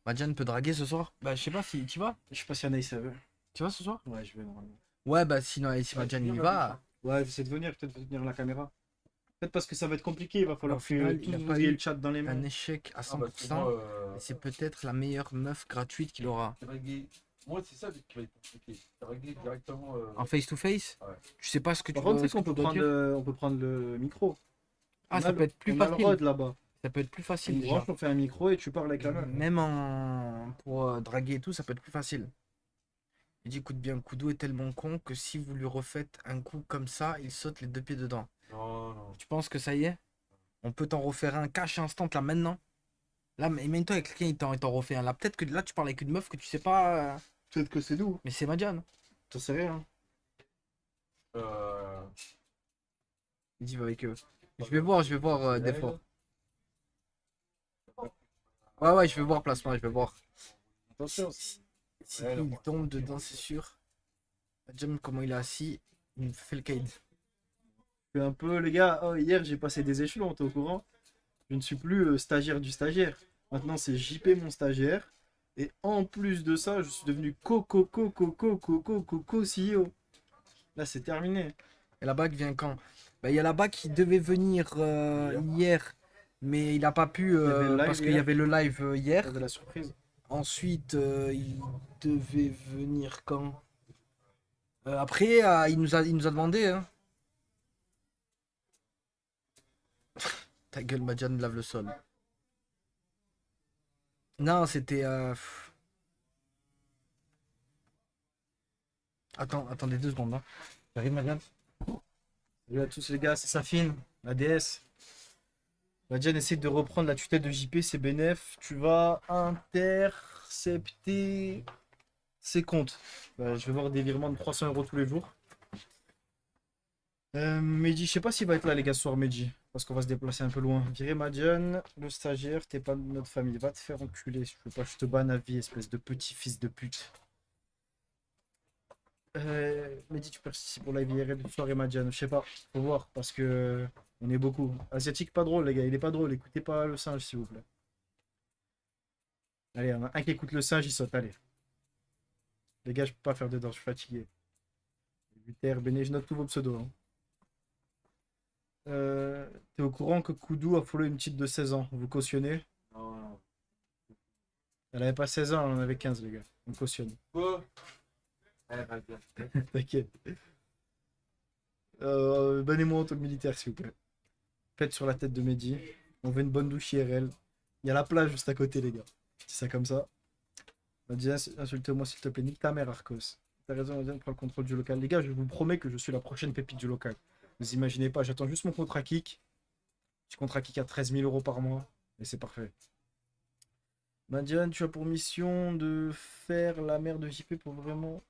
Madjan peut draguer ce soir. Bah, je sais pas si tu vas. Je sais pas si Anaïs veut. Tu vas ce soir? Ouais, je vais normalement. Ouais, bah, sinon, si Madjan y va. Ouais, c'est de venir, peut-être venir la caméra. Peut-être parce que ça va être compliqué, il va falloir Au final, que il a tous pas vous ayez eu le chat dans les mains. Un échec à Ah, parce que 100%. moi, Et c'est peut-être la meilleure meuf gratuite qu'il aura. draguer. Moi, c'est ça qui va être compliqué. Draguer directement. En face to face? Ouais. Tu sais pas ce que tu Par contre, dois, tu sais qu'on peut prendre on peut prendre le micro. Ah, On ça a peut être plus on a le facile. rod là-bas. Ça peut être plus facile Une déjà. branche, on fait un micro et tu parles avec la meuf. Même pour draguer et tout, ça peut être plus facile. Il dit écoute bien, Koudou est tellement con que si vous lui refaites un coup comme ça, il saute les deux pieds dedans. Non, non. Tu penses que ça y est? On peut t'en refaire un cash instant là maintenant? Là, mais imagine-toi avec quelqu'un, il t'en refait un. Là, peut-être que là, tu parles avec une meuf que tu sais pas. Peut-être que c'est nous. Mais c'est Madjan. T'en sais rien. Il dit va avec eux. Je vais voir des fois. Ouais, ouais, je vais voir placement, je vais voir. Attention. Si il tombe dedans, c'est sûr. Madjan, comment il est assis, il me fait le caïd. Je suis un peu, les gars, oh, hier j'ai passé des échelons, t'es au courant? Je ne suis plus stagiaire du stagiaire. Maintenant c'est JP mon stagiaire. Et en plus de ça, je suis devenu co CEO. Là c'est terminé. Et la bague vient quand? Bah, il y a la bague qui devait venir hier, mais il n'a pas pu y avait le live parce qu'il y hier. avait le live hier. De la surprise. Ensuite, il devait venir quand? Après, il nous a demandé. Hein. Ta gueule, Madjan lave le sol. Non, c'était. Attendez 2 secondes. Hein. J'arrive, Madjan. Salut à tous les gars, c'est Safine. La DS. Madiane essaie de reprendre la tutelle de JP, c'est bénef. Tu vas intercepter ses comptes. Bah, je vais voir des virements de 300 € tous les jours. Mehdi, je sais pas s'il va être là, les gars, ce soir, Mehdi. Parce qu'on va se déplacer un peu loin. Virer Madiane, le stagiaire, t'es pas de notre famille. Va te faire enculer. Si je veux pas, je te banne à vie, espèce de petit fils de pute. Mehdi, tu participes au live IRL de soirée Madiane. Je sais pas, faut voir. Parce que on est beaucoup. Asiatique, pas drôle, les gars. Il est pas drôle. Écoutez pas le singe, s'il vous plaît. Allez, il y en a un qui écoute le singe, il saute. Allez. Les gars, je peux pas faire dedans, je suis fatigué. Luther, Béné, je note tous vos pseudos. Hein. T'es au courant que Koudou a follow une petite de 16 ans. Vous cautionnez? Non, non. Elle avait pas 16 ans, elle en avait 15, les gars. On cautionne. Quoi? Bah, bien. T'inquiète. Bannez-moi en tant que militaire, s'il vous plaît. Faites sur la tête de Mehdi. On veut une bonne douche IRL. Il y a la plage juste à côté, les gars. C'est ça comme ça. Dis insulte-moi s'il te plaît. Nique ta mère, Arcos. T'as raison, Madiane prend le contrôle du local. Les gars, je vous promets que je suis la prochaine pépite du local. Vous imaginez pas, j'attends juste mon contrat kick. Petit contrat kick à 13 000 € par mois. Et c'est parfait. Madiane, tu as pour mission de faire la mère de JP pour vraiment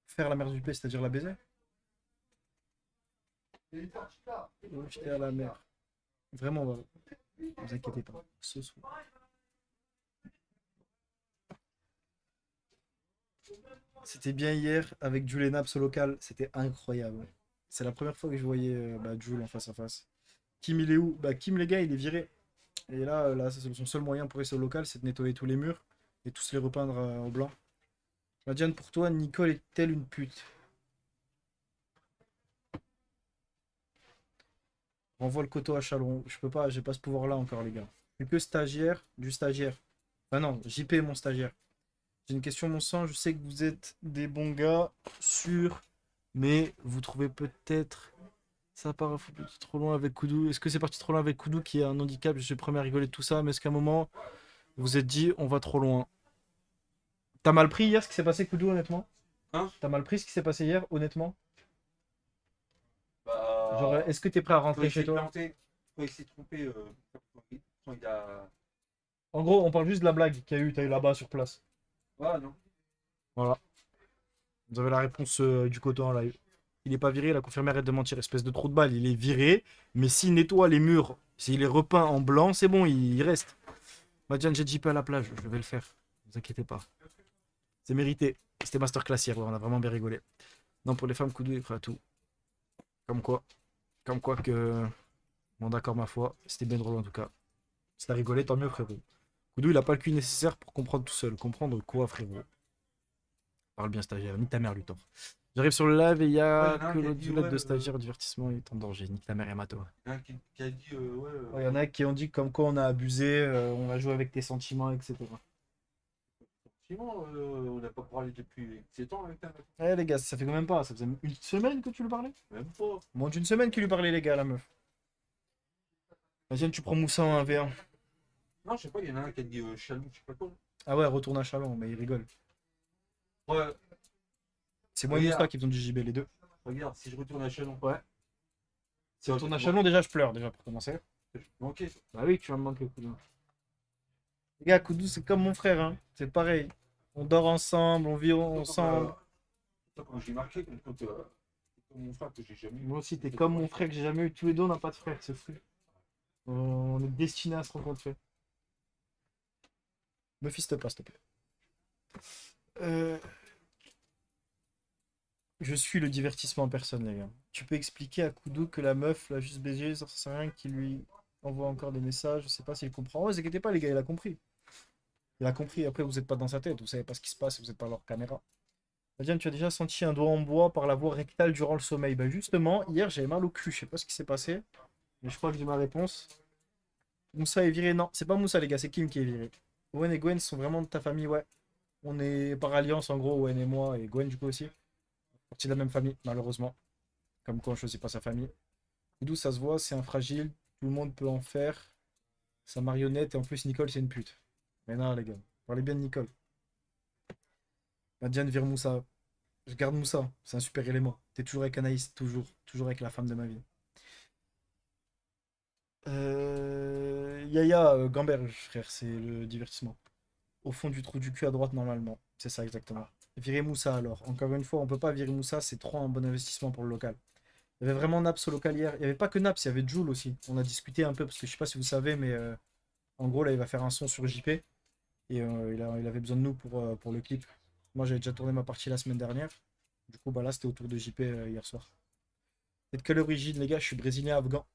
faire la mère de JP, c'est-à-dire la baiser. J'étais à la mer. Vraiment, ne vous inquiétez pas. Ce soir. C'était bien hier avec Jules et Naps au local. C'était incroyable. C'est la première fois que je voyais Jules en face à face. Kim, il est où? Bah, Kim, les gars, il est viré. Et là c'est son seul moyen pour rester au local, c'est de nettoyer tous les murs et tous les repeindre en blanc. Madiane, pour toi, Nicole est-elle une pute? Renvoie le coteau à Chalon. Je peux pas, j'ai pas ce pouvoir-là encore, les gars. Je suis que stagiaire du stagiaire. Enfin non, JP est mon stagiaire. J'ai une question, mon sang. Je sais que vous êtes des bons gars, sûr, mais vous trouvez peut-être ça part un peu trop loin avec Koudou. Est-ce que c'est parti trop loin avec Koudou qui a un handicap? Je suis le premier à rigoler de tout ça, mais est-ce qu'à un moment vous vous êtes dit on va trop loin? T'as mal pris hier ce qui s'est passé, Koudou, honnêtement? Hein? T'as mal pris ce qui s'est passé hier, honnêtement? Bah, Genre, est-ce que t'es prêt à faut rentrer chez essayer de toi? planter. Faut essayer de tromper quand il a. En gros, on parle juste de la blague qu'il y a eu, t'as eu là-bas sur place. Ouais, non. Voilà. Vous avez la réponse du coton en live. Il est pas viré, il a confirmé, arrête de mentir, espèce de trou de balle. Il est viré, mais s'il nettoie les murs, s'il est repeint en blanc, c'est bon, il reste. Madiane, j'ai JP à la plage, je vais le faire. Ne vous inquiétez pas. C'est mérité. C'était masterclass hier, ouais, on a vraiment bien rigolé. Non, pour les femmes, Koudou est prêt à tout. Comme quoi. Comme quoi que. Bon, d'accord, ma foi. C'était bien drôle en tout cas. Si t'as rigolé, tant mieux, frérot. Koudou, il a pas le cul nécessaire pour comprendre tout seul. Comprendre quoi, frérot? Parle bien, stagiaire. Nique ta mère, Luthor. J'arrive sur le live et il y Ouais, a y en a un que qui a l'autre dit, violette ouais, de stagiaire, divertissement est en danger. Nique ta mère, Yamato. Il y en a un qui a dit ouais. Il y en a qui ont dit comme quoi on a abusé, on a joué avec tes sentiments, etc. Effectivement, on n'a pas parlé depuis 7 ans avec ta meuf. Eh les gars, ça fait quand même pas. Ça faisait une semaine que tu lui parlais? Même pas. Moins d'une semaine qu'il lui parlait, les gars, la meuf. Vas-y, tu prends Moussa en 1v1. Non, je sais pas, il y en a un qui a dit Chalon, je sais pas quoi. Ah ouais, retourne à Chalon, mais il rigole. Ouais, C'est moi et Regarde. Moussa qui faisons du JB, les deux. regarde, si je retourne à Chalon. Ouais. Si on Ouais, retourne à bon. Chalon, déjà, je pleure, déjà, pour commencer. Ok. Bah oui, tu vas me manquer, Koudou. Les gars, Koudou, c'est comme mon frère, hein. C'est pareil. On dort ensemble, on vit ensemble. Quand j'ai marqué, quand comme mon frère que j'ai jamais eu. Moi aussi, t'es comme mon frère que j'ai jamais eu. Tous les deux, on n'a pas de frère, c'est fou. On est destinés à se rencontrer. Me fiste pas, s'il te plaît. Je suis le divertissement en personne, les gars. Tu peux expliquer à Koudou que la meuf l'a juste baisé, ça sert à rien qu'il lui envoie encore des messages. Je sais pas s'il comprend. Oh, ne vous inquiétez pas, les gars, il a compris. Il a compris. Après, vous n'êtes pas dans sa tête, vous savez pas ce qui se passe, vous n'êtes pas leur caméra. Madiane, tu as déjà senti un doigt en bois par la voie rectale durant le sommeil? Bah justement, hier j'avais mal au cul, je sais pas ce qui s'est passé, mais je crois que j'ai ma réponse. Moussa est viré? Non, c'est pas Moussa les gars, c'est Kim qui est viré. Owen et Gwen sont vraiment de ta famille, ouais. On est par alliance en gros, Owen et moi, et Gwen du coup aussi. Partie de la même famille, malheureusement. Comme quoi on choisit pas sa famille. D'où ça se voit, c'est un fragile, tout le monde peut en faire. Sa marionnette, et en plus Nicole c'est une pute. Mais non les gars, parlez bien de Nicole. Madiane vire Moussa. Je garde Moussa, c'est un super élément. T'es toujours avec Anaïs, toujours. Toujours avec la femme de ma vie. Yaya, Gamberge, frère, c'est le divertissement. Au fond du trou du cul à droite, normalement. C'est ça, exactement. Virer Moussa, alors. Encore une fois, on peut pas virer Moussa, c'est trop un bon investissement pour le local. Il y avait vraiment Naps au local hier. Il n'y avait pas que Naps, il y avait Joule aussi. On a discuté un peu, parce que je sais pas si vous savez, mais en gros, là, il va faire un son sur JP. Et il avait besoin de nous pour le clip. Moi, j'avais déjà tourné ma partie la semaine dernière. Du coup, bah là, c'était autour de JP hier soir. T'es de quelle origine, les gars? Je suis brésilien afghan.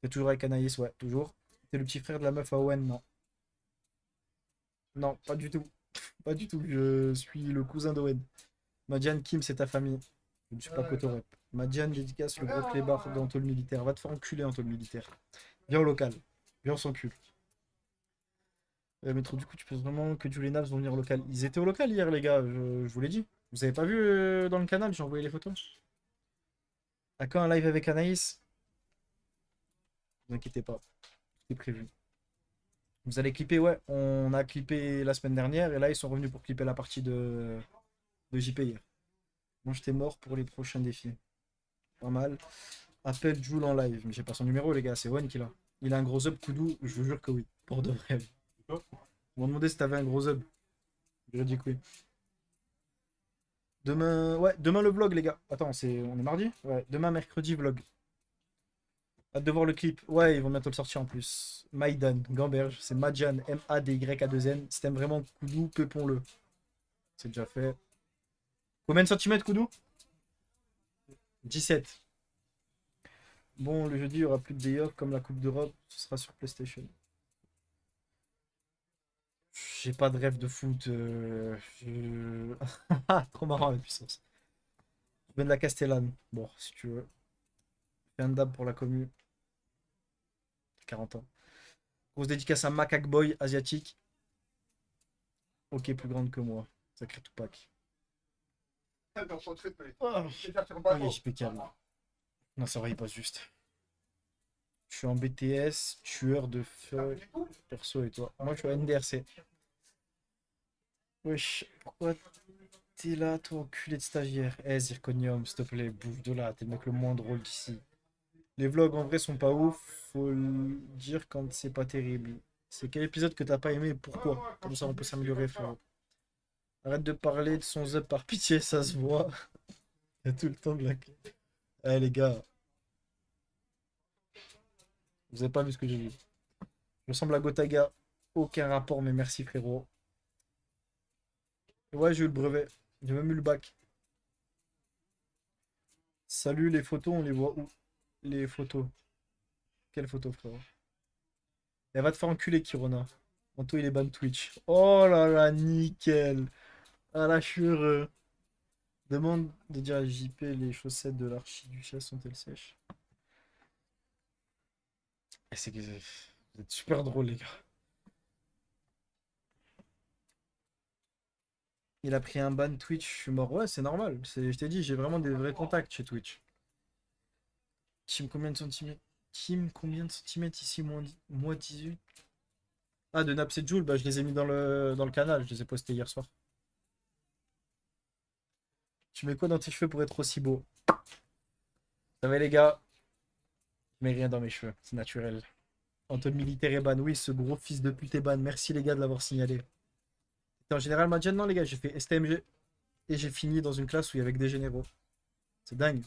T'es toujours avec Anaïs, ouais, toujours. T'es le petit frère de la meuf à Owen, non. Non, pas du tout. Pas du tout. Je suis le cousin d'Owen. Madiane, Kim, c'est ta famille. Je ne suis pas poteau rep. Madiane, dédicace le gros clébard dans le militaire. Va te faire enculer, le militaire. Viens au local. Viens, on s'encule. Mais trop, du coup, tu penses vraiment que Jules et Naps vont venir au local? Ils étaient au local hier, les gars, je vous l'ai dit. Vous avez pas vu dans le canal, j'ai envoyé les photos. À quand un live avec Anaïs? Ne vous inquiétez pas, c'est prévu. Vous allez clipper, ouais, on a clippé la semaine dernière et là ils sont revenus pour clipper la partie de JP hier. Moi j'étais mort pour les prochains défis. Pas mal. Appelle Jules en live, mais j'ai pas son numéro les gars, c'est One qui l'a. Il a un gros up Koudou, je vous jure que oui. Pour de vrai. On m'a demandé si t'avais un gros up. J'aurais dit que oui. Demain, ouais, demain le vlog les gars. Attends, on est mardi? Ouais, demain mercredi vlog. Hâte de voir le clip. Ouais, ils vont bientôt le sortir en plus. Maïdan, Gamberge, c'est Madjan, M-A-D-Y-A-2-N. Si t'aimes vraiment Koudou, pépons-le. C'est déjà fait. Combien de centimètres, Koudou? 17. Bon, le jeudi, il n'y aura plus de day off comme la Coupe d'Europe. Ce sera sur PlayStation. J'ai pas de rêve de foot. Trop marrant la puissance. Je viens de la Castellane. Bon, si tu veux. Fais un dab pour la commu. 40 ans. Grosse dédicace à Macaque Boy asiatique. Ok, plus grande que moi. Sacré Tupac. Ah, les JP calme. Non, ça va, il passe juste. Je suis en BTS, tueur de feu. Perso et toi. Moi, je suis en NDRC. Wesh, pourquoi t'es là, toi, enculé de stagiaire? Eh, Zirconium, s'il te plaît, bouffe de là. T'es le mec le moins drôle d'ici. Les vlogs en vrai sont pas ouf, faut le dire quand c'est pas terrible. C'est quel épisode que t'as pas aimé et pourquoi? Comme ça on peut s'améliorer, frérot. Arrête de parler de son up par pitié, ça se voit. Il y a tout le temps de la... Eh les gars, vous avez pas vu ce que j'ai vu. Je ressemble à Gotaga. Aucun rapport, mais merci frérot. Ouais, j'ai eu le brevet. J'ai même eu le bac. Salut, les photos, on les voit où? Les photos. Quelles photos, frérot? Elle va te faire enculer, Kirona. Anto, il est ban Twitch. Oh là là, nickel. Ah là, je suis heureux. Demande de dire à JP les chaussettes de l'archiduchesse sont-elles sèches? Eh, c'est que vous êtes super drôle, les gars. Il a pris un ban Twitch, je suis mort. Ouais, c'est normal. Je t'ai dit, j'ai vraiment des vrais contacts chez Twitch. Team, combien de centimètres? Team, combien de centimètres ici? Moins 18. Ah, de Naps et Joule, bah, je les ai mis dans le canal. Je les ai postés hier soir. Tu mets quoi dans tes cheveux pour être aussi beau? Ça va les gars? Je mets rien dans mes cheveux, c'est naturel. Antoine Militaire est ban. Oui, ce gros fils de pute est ban. Merci les gars de l'avoir signalé. En général, Madjan, non les gars, j'ai fait STMG. Et j'ai fini dans une classe où il y avait que des généraux. C'est dingue.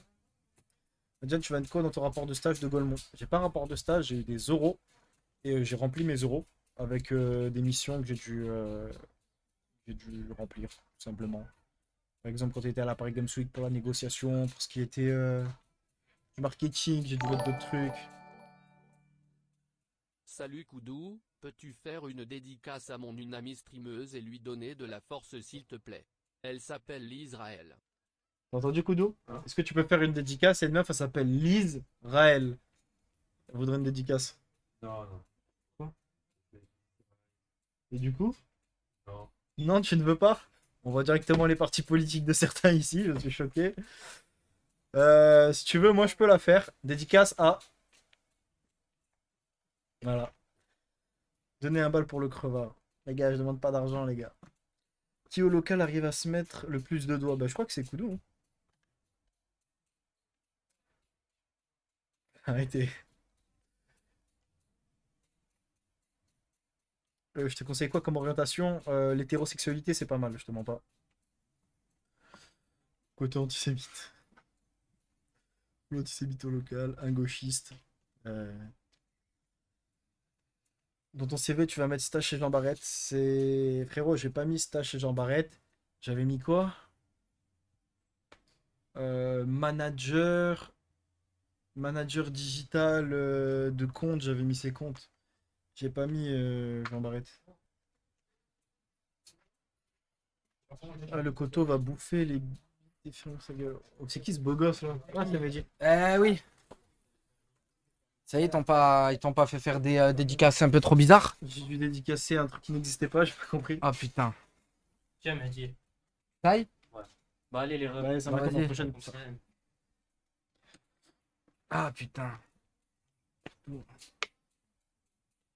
Madjan, tu vas être quoi dans ton rapport de stage de Golemont? J'ai pas un rapport de stage, j'ai eu des euros. Et j'ai rempli mes euros avec des missions que j'ai dû remplir, tout simplement. Par exemple, quand tu étais à la Paris Games Week pour la négociation, pour ce qui était du marketing, j'ai dû mettre d'autres trucs. Salut Koudou, peux-tu faire une dédicace à mon une amie streameuse et lui donner de la force s'il te plaît? Elle s'appelle l'Israël. T'as entendu, Koudou? Est-ce que tu peux faire une dédicace? Et une meuf, elle s'appelle Lise Raël. Elle voudrait une dédicace. Non, non. Et du coup? Non. Non, tu ne veux pas? On voit directement les partis politiques de certains ici, je suis choqué. Si tu veux, moi je peux la faire. Dédicace à... Voilà. Donnez un bal pour le crevard. Les gars, je demande pas d'argent, les gars. Qui au local arrive à se mettre le plus de doigts? Bah, je crois que c'est Koudou. Hein. Arrêtez. Je te conseille quoi comme orientation? L'hétérosexualité, c'est pas mal, je te mens pas. Côté antisémite. L'antisémite au local, un gauchiste. Euh, Dans ton CV, tu vas mettre stage chez Jean Barrette. C'est. Frérot, j'ai pas mis stage chez Jean Barrette. J'avais mis quoi? Manager. Manager digital de compte, j'avais mis ses comptes. J'ai pas mis Jean Barrette. Ah, le coteau va bouffer les films, sa gueule. Oh, c'est qui ce beau gosse là? Ah, ça veut dire. Eh oui. Ça y est, ils t'ont pas fait faire des dédicaces un peu trop bizarres? J'ai dû dédicacer un truc qui n'existait pas, j'ai pas compris. Ah putain. Tiens, Mehdi. Ça y est? Bah, allez, les Ouais, ça Bah, m'a vas-y. la prochaine comme ça. Ah putain.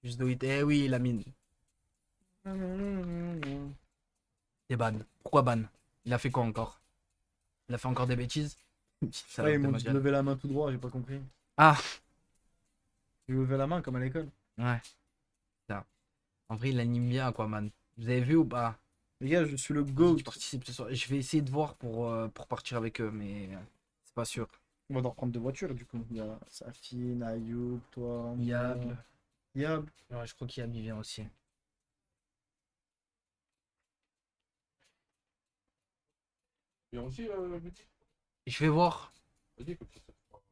Just do it. Eh oui, la mine. Et ban. Pourquoi ban? Il a fait quoi encore? Il a fait encore des bêtises? Ça Ouais, va, ils m'ont ma dit de gueule. lever la main tout droit, j'ai pas compris. Ah, J'ai levé la main comme à l'école. ouais. Ça. En vrai, il anime bien, quoi, man. Vous avez vu ou pas? Les gars, je suis le Je GOAT. participe ce soir. Je vais essayer de voir pour partir avec eux, mais c'est pas sûr. On va devoir prendre deux voitures du coup. Il y a Safine, Ayoub, toi, Yab. moi. Yab. Ouais, je crois qu'Yab il vient aussi. Viens aussi, Mehdi. Et je vais voir. Vas-y, comme ça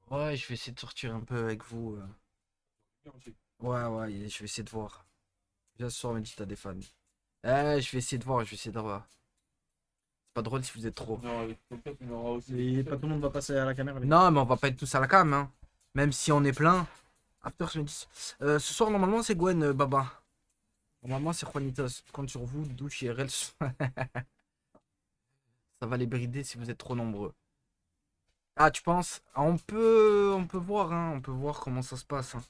fera Ouais, je vais essayer de sortir un peu avec vous. bien aussi. Ouais, je vais essayer de voir. Viens ce soir, me dit t'as des fans. Je vais essayer de voir, je vais essayer de voir. C'est pas drôle si vous êtes trop. Non, avec quelqu'un, il y en aura aussi. Et pas tout le monde va passer à la caméra. les gars. Non, mais on va pas être tous à la cam, hein. Même si on est plein. After me dit. Ce soir, normalement, c'est Gwen, Baba. Normalement, c'est Juanitos. Compte sur vous, douche IRL. Ça va les brider si vous êtes trop nombreux. Ah, tu penses? Ah, on peut voir, hein. On peut voir comment ça se passe, hein.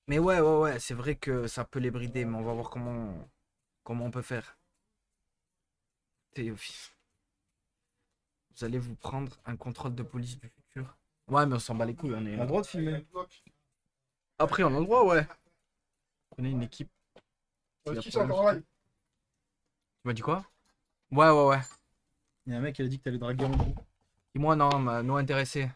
Mais ouais, c'est vrai que ça peut les brider, mais on va voir comment on peut faire. Théophile. Vous allez vous prendre un contrôle de police du futur. Ouais, mais on s'en bat les couilles, on est. On a le droit de filmer. Après, on a le droit, ouais. On est une équipe. Qui sont encore là? Tu m'as dit quoi? Ouais. Il y a un mec qui a dit que t'allais draguer en gros. Et moi, non, non intéressé.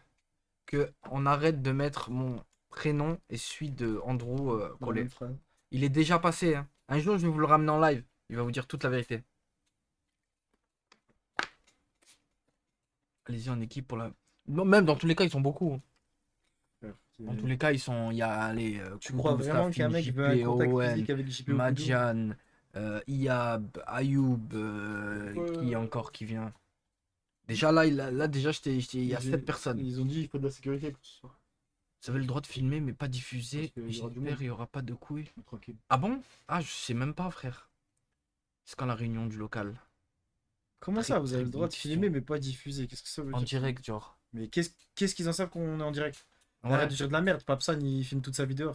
Que on arrête de mettre mon prénom et celui de Andrew Dans la collé. même phrase. Il est déjà passé, hein. Un jour, je vais vous le ramener en live. Il va vous dire toute la vérité. Allez-y en équipe pour la. Non, même dans tous les cas, ils sont beaucoup, hein. Dans tous les cas, ils sont. Il y a les. Tu crois vraiment qu'un mec veut un contact physique avec JP au bout Madjan, Iyab, Ayoub, qui encore qui vient. Déjà là déjà, il y a 7 personnes. Ils ont dit il faut de la sécurité pour ce soir. Vous avez le droit de filmer, mais pas diffuser. Parce qu'il y aura du J'espère monde. il n'y aura pas de couilles. Tranquille. Ah bon? Ah, je sais même pas, frère. C'est quand la réunion du local? Comment ça, vous avez le droit de Réduction. filmer mais pas diffuser? Qu'est-ce que ça veut En dire? direct, genre. Mais qu'est-ce qu'ils en savent qu'on est en direct? On Ouais, arrête de dire de la merde. Papsan, il filme toute sa vidéo.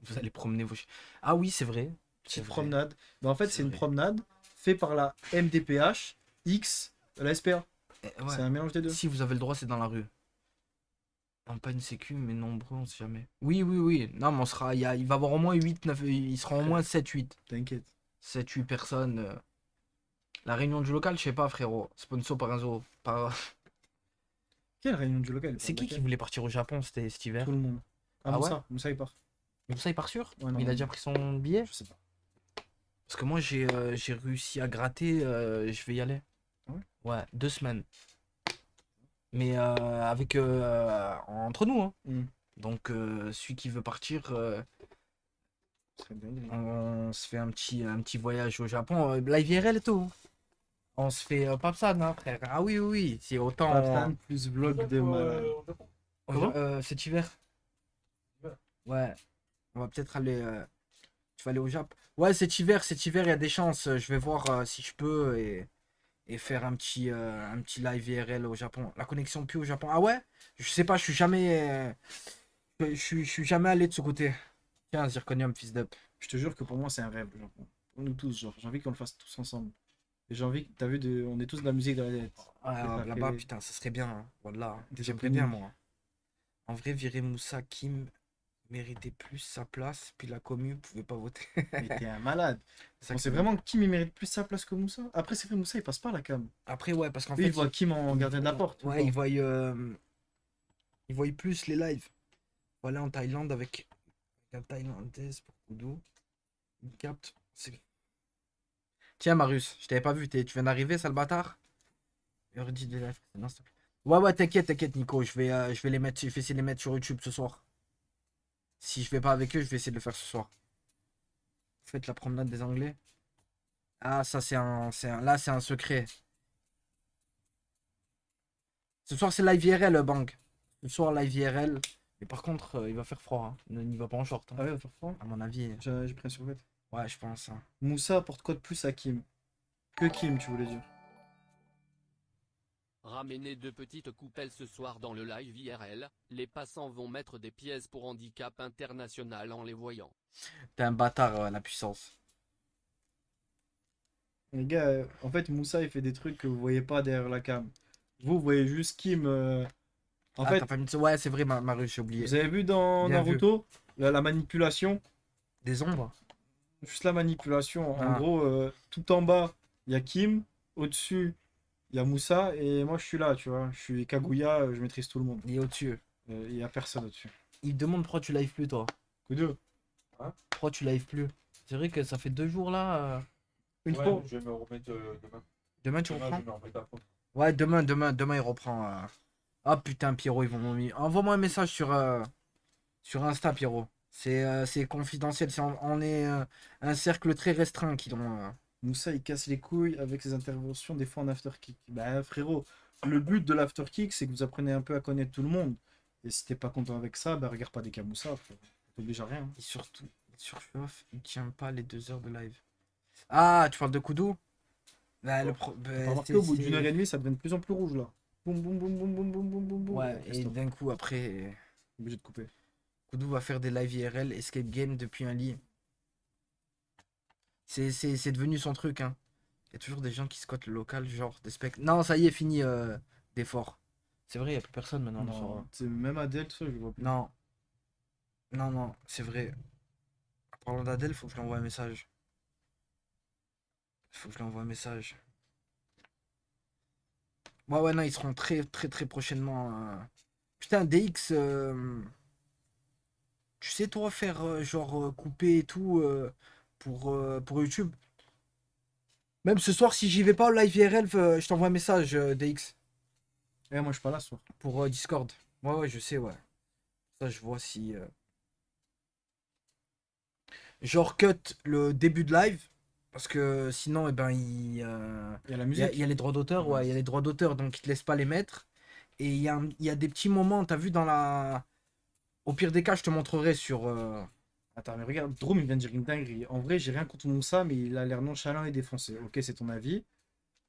vous allez promener vos chiens. Ah oui, c'est vrai. C'est Petite vrai. promenade. Bah, en fait, C'est c'est une vrai. promenade faite par la MDPH, X, la SPA. Ouais. C'est un mélange des deux. Si vous avez le droit, c'est dans la rue. Non, pas une sécu, mais nombreux, on sait jamais. Oui. Non, mais on sera. Il va y avoir au moins 8, 9. Il sera au moins 7, 8. T'inquiète. 7, 8 personnes. La réunion du local, je sais pas, frérot. Sponsor par un zoo. Quelle réunion du local? C'est qui voulait partir au Japon cet hiver? Tout le monde. Ah, Ah ouais? Moussa, il part. Donc ça, il part sûr? Ouais, non, Il a non. déjà pris son billet? Je sais pas. Parce que moi, j'ai réussi à gratter. Je vais y aller. Ah ouais? Ouais, 2 semaines. Mais avec entre nous, hein. Mm. Donc celui qui veut partir, Ce serait dingue. on se fait un petit voyage au Japon, live IRL et tout. On se fait Papsan, hein, frère. Ah oui, c'est autant. Papsan plus vlog de malade. Cet hiver. Ouais. On va peut-être aller. Tu vas aller au Japon. Ouais, cet hiver, il y a des chances. Je vais voir si je peux et faire un petit live IRL au Japon. La connexion plus au Japon. Ah ouais? Je sais pas, je suis jamais. Je suis jamais allé de ce côté. Tiens, Zirconium, fils d'up. Je te jure que pour moi, c'est un rêve, le Japon. Pour nous tous, genre. J'ai envie qu'on le fasse tous ensemble. Et j'ai envie, t'as vu, on est tous de la musique dans la tête. Ah, là-bas, fait- putain, ça serait bien. Hein. Voilà. Des J'aimerais opinions. bien, moi. En vrai, virer Moussa, Kim, méritait plus sa place, puis la commu pouvait pas voter. Mais t'es un malade. C'est ça On que sait vraiment que Kim il mérite plus sa place que Moussa. Après, c'est vrai, Moussa il passe pas la cam. Après, ouais, parce qu'en Lui, fait, il voit Kim en gardien de la porte. tout le ouais, temps. il voit plus les lives. Voilà, en Thaïlande avec un Thaïlandaise pour Kudo. Il capte. Tiens, Marius, je t'avais pas vu. Tu viens d'arriver, sale bâtard? Redis des lives. Non, s'il te plaît. Ouais, t'inquiète, Nico. Je vais les mettre, je vais essayer de les mettre sur YouTube ce soir. Si je vais pas avec eux, je vais essayer de le faire ce soir. Faites la promenade des Anglais. Ah, ça, là, c'est un secret. Ce soir, c'est live IRL, Bang. Ce soir, live IRL. Mais par contre, il va faire froid. Hein. Il va pas en short. Hein. Ah ouais, il va faire froid. À mon avis. J'ai pris un survêt. Ouais, je pense. Hein. Moussa apporte quoi de plus à Kim? Que Kim, tu voulais dire? Ramenez 2 petites coupelles ce soir dans le live IRL, les passants vont mettre des pièces pour handicap international en les voyant. T'es un bâtard, la puissance. Les gars, en fait, Moussa il fait des trucs que vous voyez pas derrière la cam. Vous voyez juste Kim. En Ah, fait, t'as pas mis de- Ouais, c'est vrai, Marius, j'ai oublié. vous avez vu dans Bien vu. Naruto la manipulation? Des ombres. Juste la manipulation. En Ah. gros, tout en bas, il y a Kim. Au-dessus, il y a Moussa. Et moi, je suis là, tu vois. Je suis Kaguya, je maîtrise tout le monde. Il est au-dessus. Il y a personne au-dessus. Il demande pourquoi tu live plus, toi. Kudo. Pourquoi tu live plus? C'est vrai que ça fait 2 jours là. Une Ouais, fois. je vais me remettre demain. Demain, tu Demain, reprends? je vais me remettre à fond. Ouais, demain, il reprend. Ah putain, Pierrot, ils vont m'ennuyer. Envoie-moi un message sur Insta, Pierrot. C'est confidentiel. On est un cercle très restreint qui ont. Moussa, il casse les couilles avec ses interventions, des fois en afterkick. Bah, frérot, le but de l'afterkick, c'est que vous apprenez un peu à connaître tout le monde. Et si t'es pas content avec ça, bah, regarde pas des cas Moussa, frérot. T'obliges à rien. Hein. Et surtout, sur Show-Off, il tient pas les 2 heures de live. Ah, tu parles de Kudo? Bah, T'as remarqué, au bout d'une heure et demie, ça devient de plus en plus rouge, là. Boum, boum, boum, boum, boum, boum, boum, boum, boum. Ouais, et Stop. d'un coup, après, Obligé de couper. Kudo va faire des live IRL, escape game depuis un lit. C'est devenu son truc, hein. Il y a toujours des gens qui squattent le local, genre des specs. Non, ça y est, fini d'effort. C'est vrai, il n'y a plus personne maintenant. Non, c'est même Adèle, tout ça, je vois plus. Non. Non, c'est vrai. En parlant d'Adèle, faut que je lui envoie un message. Faut que je lui envoie un message. Ouais, non, ils seront très, très, très prochainement. Putain, DX, tu sais, toi, faire couper et tout pour YouTube. Même ce soir, si j'y vais pas au live IRL, je t'envoie un message, DX, Eh, moi, je suis pas là ce soir. pour Discord. Ouais, je sais, ouais. Ça, je vois si. Genre, cut le début de live. Parce que sinon, eh ben, Il y a la il musique. y a les droits d'auteur, ouais, il y a les droits d'auteur, donc ils te laissent pas les mettre. Et il y a des petits moments, t'as vu dans la. Au pire des cas, je te montrerai sur. Attends, mais regarde, Drôme, il vient de dire une dinguerie. En vrai, j'ai rien contre Moussa, mais il a l'air nonchalant et défoncé. Ok, c'est ton avis.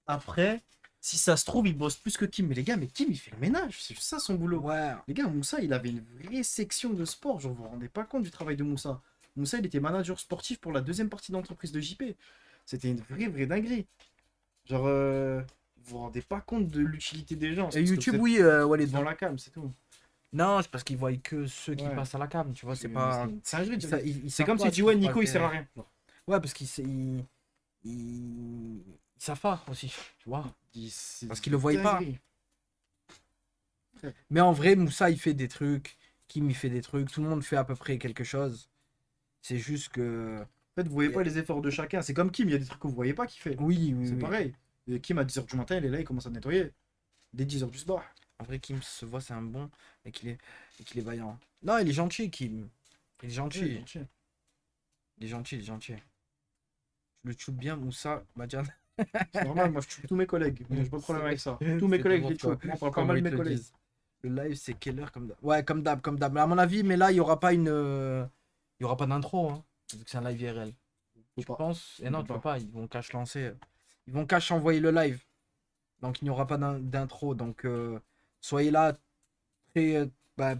Après, si ça se trouve, il bosse plus que Kim. Mais les gars, mais Kim, il fait le ménage. C'est juste ça son boulot. Ouais, Les gars, Moussa, il avait une vraie section de sport. Genre, vous vous rendez pas compte du travail de Moussa. Moussa, il était manager sportif pour la deuxième partie d'entreprise de JP. C'était une vraie dinguerie. Genre, vous vous rendez pas compte de l'utilité des gens. C'est et parce que YouTube, vous êtes oui, Walid. devant la cam, c'est tout. Non, c'est parce qu'ils voient que ceux qui Ouais. passent à la cam, tu vois, c'est pas. C'est un jeu de- Ils C'est savent comme pas si tu dis, ce ouais, qui se Nico, il passe sert à derrière. rien. Ouais, parce ils savent pas aussi, tu vois. Parce qu'ils le voient pas. Dinguerie. Mais en vrai, Moussa, il fait des trucs. Kim, il fait des trucs. Tout le monde fait à peu près quelque chose. C'est juste que. En fait, vous voyez pas les efforts de chacun. C'est comme Kim, il y a des trucs que vous voyez pas qu'il fait. Oui, C'est oui. pareil. Et Kim, à 10h du matin, il est là, il commence à nettoyer. Dès 10h du soir. En vrai, Kim se voit, c'est un bon. Et qu'il est vaillant. Non, il est gentil, Kim. Il est gentil. Il est gentil. Je le shoot bien, Moussa, Madiane. C'est normal, moi je tue tous mes collègues. J'ai pas de problème avec ça. Tous mes C'est collègues, je toujours les toi. tue. Moi, on parle pas Comme mal ils de te mes le collègues. disent. Le live, c'est quelle heure comme d'hab? Ouais, comme d'hab. Mais à mon avis, mais là, il y aura pas une. Il y aura pas d'intro, hein. Vu que c'est un live IRL. Faut Je pas. pense. Et On non, peut tu peux pas. pas. Ils vont cash lancer. Ils vont cash envoyer le live. Donc, il n'y aura pas d'intro. Donc, soyez là très,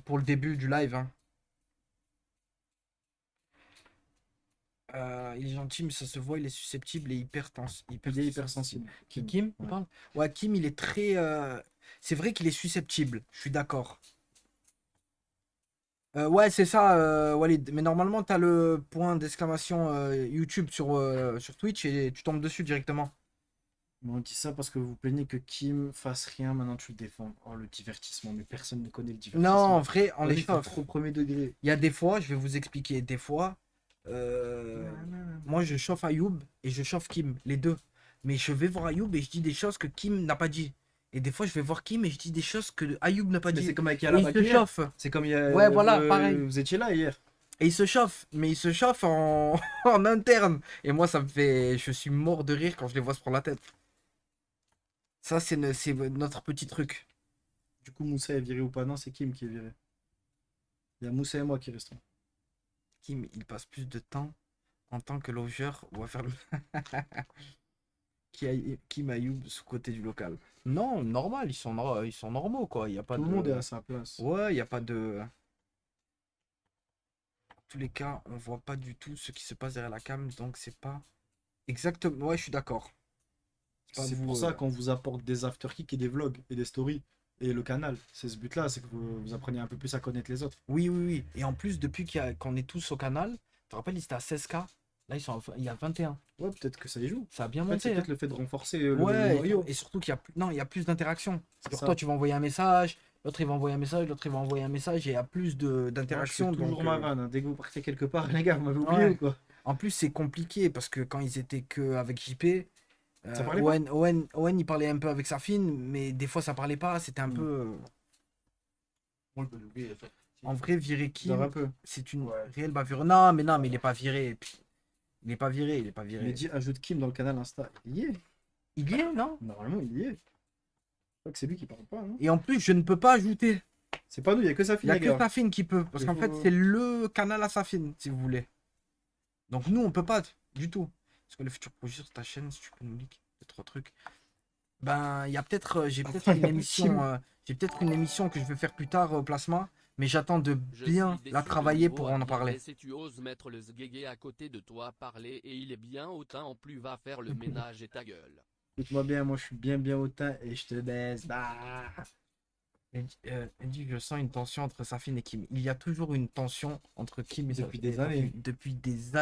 pour le début du live. Hein. Il est gentil, mais ça se voit, il est susceptible et Il est hypersensible. Kim, on Ouais. parle? Ouais, Kim, il est très. C'est vrai qu'il est susceptible, je suis d'accord. Ouais, c'est ça, Walid. Mais normalement, t'as le point d'exclamation YouTube sur Twitch et tu tombes dessus directement. Mais on dit ça parce que vous plaignez que Kim fasse rien, maintenant tu le défends. Oh, le divertissement, mais personne ne connaît le Non, en divertissement. vrai, on les Vas-y, t'es chauffe. trop premier degré. Il y a des fois, je vais vous expliquer, des fois, moi je chauffe Ayoub et je chauffe Kim, les deux. Mais je vais voir Ayoub et je dis des choses que Kim n'a pas dit. Et des fois, je vais voir Kim et je dis des choses que Ayoub n'a pas Mais dit. c'est comme avec Et Yala il se Bakir. chauffe. C'est comme il y a. Ouais, voilà, pareil. Vous étiez là hier. Et il se chauffe, mais il se chauffe en... en interne. Et moi, ça me fait... Je suis mort de rire quand je les vois se prendre la tête. Ça, c'est notre petit truc. Du coup, Moussa est viré ou pas? Non, c'est Kim qui est viré. Il y a Moussa et moi qui restons. Kim, il passe plus de temps en tant que logeur ou à faire le... Kim Ayoub sous-côté du local. Non, normal, ils sont normaux, quoi. Il y a pas Tout de... le monde est à sa place. Ouais, il n'y a pas de... En tous les cas, on voit pas du tout ce qui se passe derrière la cam, donc c'est pas... Exactement, ouais, je suis d'accord. pas C'est vous, pour ça qu'on vous apporte des afterkicks et des vlogs et des stories. Et le canal, c'est ce but-là, c'est que vous appreniez un peu plus à connaître les autres. Oui, oui, oui. Et en plus, depuis qu'on est tous au canal, tu te rappelles, ils étaient à 16K. Là, il y a 21. Ouais, peut-être que ça y joue. Ça a bien En fait, c'est monté. peut-être le fait de renforcer le Ouais, noyau. et surtout qu'il y a plus... Non, il y a plus d'interaction. C'est Genre ça. toi, tu vas envoyer un message, l'autre, il va envoyer un message, l'autre, il va envoyer un message, et il y a plus Moi, je d'interaction. fais toujours donc, ma vanne, hein. Dès que vous partez quelque part, les gars, vous m'avez oublié Ouais. ou quoi? En plus, c'est compliqué, parce que quand ils étaient que avec JP, Ça parlait pas Owen, il parlait un peu avec Safine, mais des fois, ça parlait pas. C'était un peu... Moi, je peux l'oublier. ça. En vrai, virer Dors un Kim, peu. c'est une Ouais. réelle bavure. Non, mais il est pas viré. Il est pas viré, il est pas viré. Mais dis, ajoute Kim dans le canal Insta. Il y est. Il y est, non? Normalement, il y est. Je crois que c'est lui qui parle pas, non? Et en plus, je ne peux pas ajouter. C'est pas nous, il y a que sa Il fille, n'y a les que gars. Safine qui peut. Parce Il qu'en fait, faut- c'est le canal à Safine, si vous voulez. Donc nous, on peut pas du tout. Est-ce que le futur projet sur ta chaîne, si tu peux nous leak 2-3 trucs. Ben, il y a peut-être. J'ai peut-être Attends, y une a pas de émission. Kim. J'ai peut-être une émission que je vais faire plus tard au Plasma. Mais j'attends de Je bien suis la déçu de travailler nouveau pour à en bien parler. laisser tu oses mettre le sguégué à côté de toi parler et il est bien hautain en plus va faire le ménage et ta gueule. Écoute-moi bien, moi je suis bien hautain et je te baise. Bah. Eddie, je sens une tension entre Safine et Kim. Il y a toujours une tension entre Kim et Depuis Safine. des années. Depuis des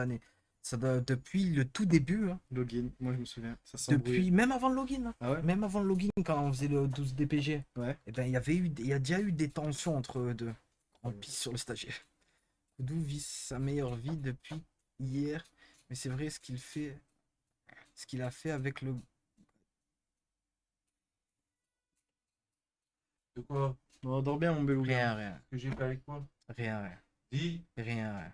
années. Ça doit, depuis le tout début, hein. Login, moi je me souviens. Ça s'embrouille. Depuis, même avant le login, hein. Ah ouais? Même avant le login, quand on faisait le 12 DPG, Ouais. eh ben, il y a déjà eu des tensions entre eux deux. On pisse sur le stagiaire. D'où vit sa meilleure vie depuis hier. Mais c'est vrai ce qu'il a fait avec le... De quoi? On dort bien, mon belouga. Rien. Que j'ai fait avec moi? Rien. Dis. Rien.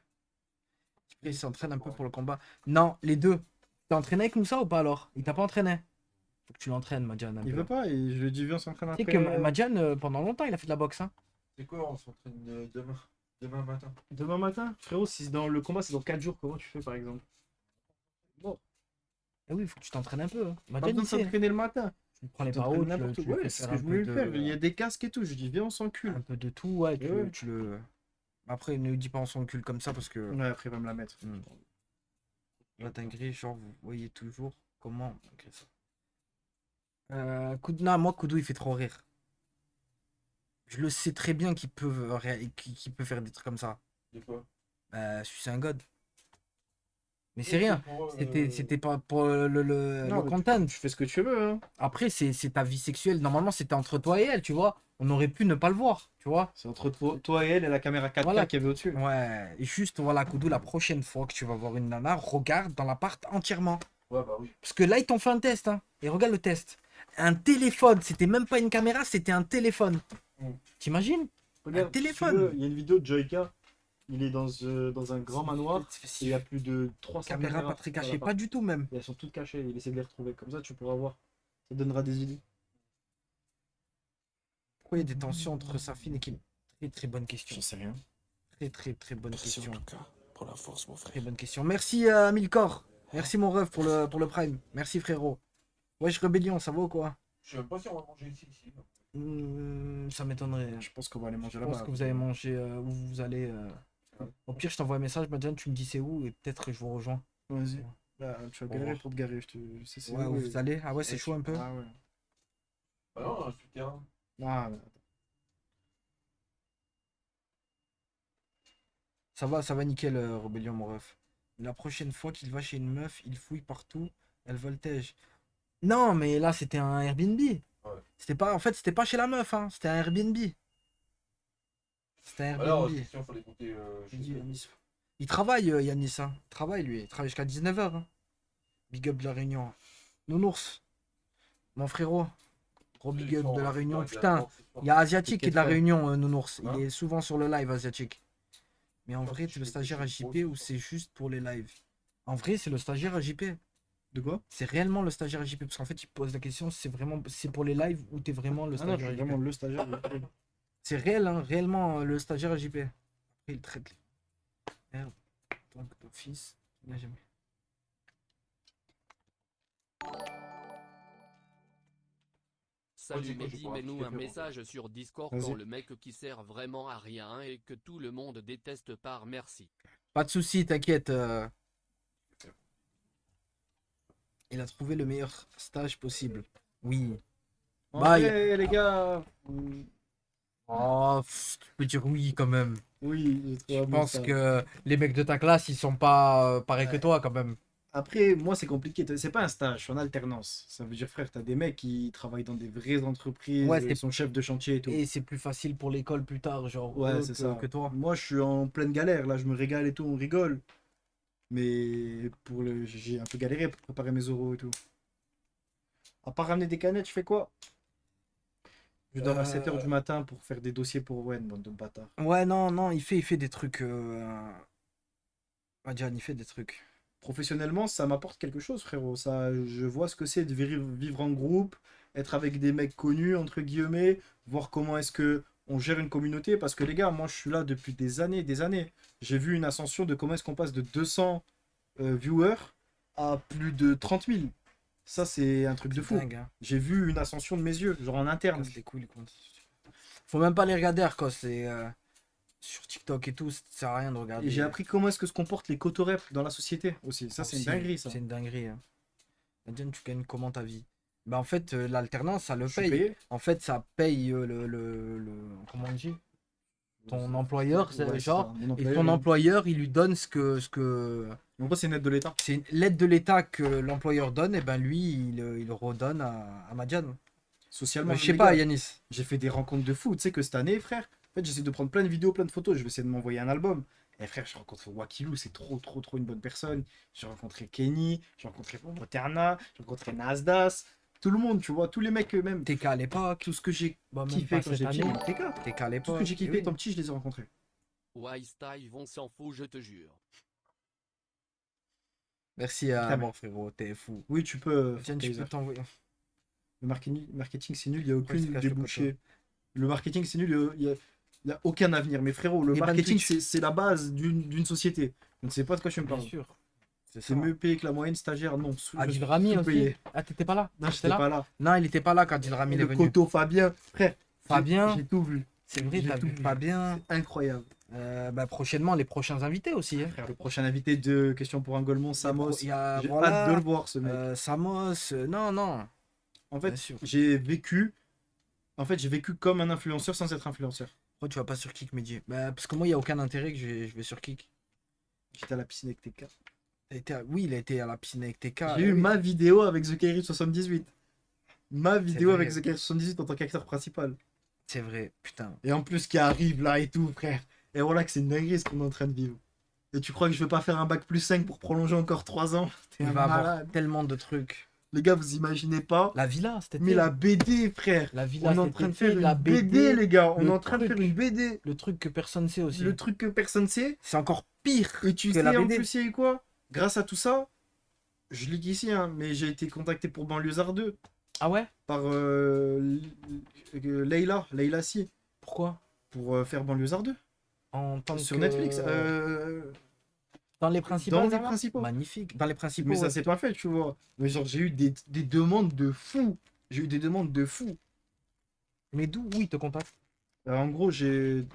Il s'entraîne un peu pour le combat. Non, les deux. T'es entraîné avec Moussa ou pas alors? Il t'a pas entraîné? Faut que tu l'entraînes, Madjan. un Il peu. veut pas, et je lui ai dit, viens, on s'entraîne Tu sais après. que Madjan, pendant longtemps, il a fait de la boxe. Hein. C'est quoi? On s'entraîne demain matin. Demain matin? Frérot, si dans le combat c'est dans 4 jours, comment tu fais par exemple? Eh oui, il faut que tu t'entraînes un peu. Hein. Pas Madjan, besoin il de sait. s'entraîner le matin. Tu prends les T'entraînes barreaux, n'importe tu quoi. le Ouais, fais c'est faire ce que un je peu voulais de... le faire. Il y a des casques et tout. Je dis, viens, on s'encule. un peu de tout, ouais. Et ouais. Tu le... Après, ne dis pas on s'encule comme ça parce que... Ouais, après, il va me la mettre. La dinguerie, genre, vous voyez toujours comment... malgré ça. Non, moi, Koudou, il fait trop rire. Je le sais très bien qu'il peut, qu'il peut faire des trucs comme ça. De quoi? C'est un god. Mais c'est rien. C'était pas pour le Non, mais content. Tu fais ce que tu veux, hein. Après, c'est ta vie sexuelle. Normalement, c'était entre toi et elle, tu vois. On aurait pu ne pas le voir, tu vois. C'est entre toi et elle et la caméra 4K Voilà. qu'il y avait au-dessus. Ouais. Et juste, voilà, Koudou, la prochaine fois que tu vas voir une nana, regarde dans l'appart entièrement. Ouais, bah oui. Parce que là, ils t'ont fait un test, hein. Et regarde le test. Un téléphone, c'était même pas une caméra, c'était un téléphone. Mm. T'imagines? Regarde, Un téléphone. il y a une vidéo de Joyka. Il est dans un grand manoir. Et il y a plus de 300 Caméra pas très dans cachée, l'appart. pas du tout même. Et elles sont toutes cachées. Il essaie de les retrouver. Comme ça, tu pourras voir. Ça te donnera des idées. Pourquoi il y a des tensions entre Safine et Kim? Très très bonne question. sais rien. Très bonne question. Pour la force, mon Très frère. bonne question. Merci Milkor. Merci mon ref pour le prime. Merci frérot. Wesh Rébellion, ça va ou quoi? Je sais même pas si on va manger ici. Ça m'étonnerait. Je pense qu'on va aller manger Je pense là-bas. que vous allez manger où vous allez. Au pire, je t'envoie un message, Madjan, tu me dis c'est où et peut-être que je vous rejoins. Vas-y. Bah, tu vas galérer pour te garer. Je sais c'est Ouais, où, où et- vous allez. Ah ouais, c'est Ouais, chaud un peu. Ah ouais. Bah non, un souterrain. Ah, mais- Ça va nickel, Rébellion, mon ref. La prochaine fois qu'il va chez une meuf, il fouille partout, elle voltige. Non, mais là, c'était un Airbnb. Ouais. C'était pas, en fait, c'était pas chez la meuf, hein. C'était un Airbnb. C'était un Alors, Airbnb. question, fallait compter. Il dit, Yanis. Il travaille, Yanis, hein. Il travaille, lui. Il travaille jusqu'à 19h. Hein. Big up de la Réunion. Nounours. Mon frérot. Gros big up de la Réunion. Putain, il y a Asiatique qui est de la T'inquiète Réunion, Nounours. Hein Il est souvent sur le live, Asiatique. Mais en Putain, vrai, si t'es je le fais stagiaire des à choses JP drôles, ou c'est c'est juste pour les lives? En vrai, c'est le stagiaire à JP. De quoi? C'est réellement le stagiaire à JP. Parce qu'en fait, il pose la question, c'est pour les lives ou t'es vraiment le Ah non, je stagiaire à suis JP. vraiment le stagiaire. C'est réel, hein, réellement le stagiaire à JP. Après, il traite. Merde. Donc, d'office. Il n'a jamais. Salut Vas-y, quoi, je Mehdi, pourrais mets-nous appliquer un frérot. message sur Discord Vas-y. quand le mec qui sert vraiment à rien et que tout le monde déteste par merci. Pas de soucis, t'inquiète. Il a trouvé le meilleur stage possible. Oui. En Bye. vrai, les gars. Oh, tu peux dire oui quand même. Oui, j'ai trouvé Je un bon pense stage. que les mecs de ta classe, ils sont pas pareils que Ouais. toi quand même. Après, moi, c'est compliqué. C'est pas un stage, je suis en alternance. Ça veut dire, frère, t'as des mecs qui travaillent dans des vraies entreprises, Ouais, ils sont chefs de chantier et tout. Et c'est plus facile pour l'école plus tard, genre, Ouais, eux c'est que, ça. que toi. Moi, je suis en pleine galère. Là, je me régale et tout, on rigole. Mais j'ai un peu galéré pour préparer mes oraux et tout. À part ramener des canettes, je fais quoi? Je dors à 7h du matin pour faire des dossiers pour Owen, bande de bâtards. Ouais, non, non, il fait des trucs. Adjan, il fait des trucs. Professionnellement, ça m'apporte quelque chose, frérot. Ça, je vois ce que c'est de vivre en groupe, être avec des mecs connus, entre guillemets, voir comment est-ce que on gère une communauté. Parce que les gars, moi, je suis là depuis des années, des années. J'ai vu une ascension de comment est-ce qu'on passe de 200 viewers à plus de 30 000. Ça, c'est un truc de fou. Dingue, hein. J'ai vu une ascension de mes yeux, genre en interne. Casse les couilles, le compte. Faut même pas les regarder, Arcos. C'est sur TikTok et tout, ça sert à rien de regarder. Et j'ai appris comment est-ce que se comportent les cotorep dans la société aussi. Ça, c'est une Aussi, dinguerie, ça. C'est une dinguerie. Hein. Adjan, tu gagnes comment ta vie? Bah, en fait, l'alternance, ça le Je suis paye. payé. En fait, ça paye comment on dit? Ton employeur, c'est Ouais, c'est genre. ça. Mon Et employeur, ton il- employeur, il lui donne ce que... En gros, c'est une aide de l'État. C'est l'aide de l'État que l'employeur donne, et ben lui, il redonne à Madjan. Socialement, Je sais les pas, gars, Yanis. j'ai fait des rencontres de fou. Tu sais que cette année, frère, en fait, j'essaie de prendre plein de vidéos, plein de photos. Je vais essayer de m'envoyer un album. Et frère, j'ai rencontré Wakilou, c'est trop, trop, trop une bonne personne. J'ai rencontré Kenny, j'ai rencontré Moterna, j'ai rencontré Nasdas. Tout le monde, tu vois, tous les mecs même. TK à l'époque. Tout ce que j'ai Bah, même kiffé pas quand cette j'ai petit, année. TK. TK à Tout l'époque. ce que j'ai kiffé oui. étant petit, je les ai rencontrés. Wise on s'en fout, je te jure. Merci à Putain, mon frérot, t'es fou. Oui, tu peux. Tiens, tu Fraser. peux t'envoyer. Le marketing, c'est nul, il n'y a Pourquoi il se aucune cache le débouchée. Le marketing, c'est nul, il y a aucun avenir. Mais frérot, le Et ban marketing, Twitch. c'est la base d'une société. Je ne sais pas de quoi je me Bien parle. sûr. C'est C'est ça. mieux payé que la moyenne stagiaire, non. Adil Rami aussi. sous-payé. Ah, t'étais pas là? Non, T'étais j'étais là? pas là. Non, il était pas là quand Adil Rami est Le venu. Coto, Fabien, frère. Fabien. J'ai tout vu. C'est vrai, j'ai t'as tout vu vu. Fabien. C'est incroyable. Bah, prochainement, les prochains invités aussi. Hein. Frère, le prochain invité de Question pour un Golemont, Samos. Il y a, J'ai voilà, hâte de le voir, ce mec. Samos. Non, non. En Bien fait, sûr. j'ai vécu. En fait, j'ai vécu comme un influenceur sans être influenceur. Pourquoi tu vas pas sur Kik, Mehdi? Bah, parce que moi, il n'y a aucun intérêt que je vais sur Kik. J'étais à la piscine avec TK. Oui, il a été à la piscine avec TK. J'ai eu oui. ma vidéo avec The Kerry 78. Ma vidéo vrai. avec The Kerry 78 en tant qu'acteur principal. C'est vrai, putain. Et en plus, qui arrive là et tout, frère. Et voilà que c'est une dinguerie ce qu'on est en train de vivre. Et tu crois que je vais pas faire un bac plus 5 pour prolonger encore 3 ans? T'es Il un va avoir malade. tellement de trucs. Les gars, vous imaginez pas. La villa, c'était Mais la BD, frère. La villa, On est en cet train de été, faire la une BD, les gars. On est le en train de truc. faire une BD. Le truc que personne sait aussi. Le truc que personne sait. C'est encore pire Et tu que sais, la en BD. plus, il y a eu quoi? Grâce à tout ça, je lis qu'ici, hein, mais j'ai été contacté pour Banlieusard 2 Ah ouais? par Leila Si, Pourquoi? pour faire Banlieusard 2 En tant sur que- Netflix. Dans les principaux. Dans les ça va principaux. Magnifique. Dans les principaux. Mais ça ouais. c'est pas fait, tu vois. Mais genre, j'ai eu des demandes de fou. J'ai eu des demandes de fou. Mais d'où? Oui, il te contacte. En gros,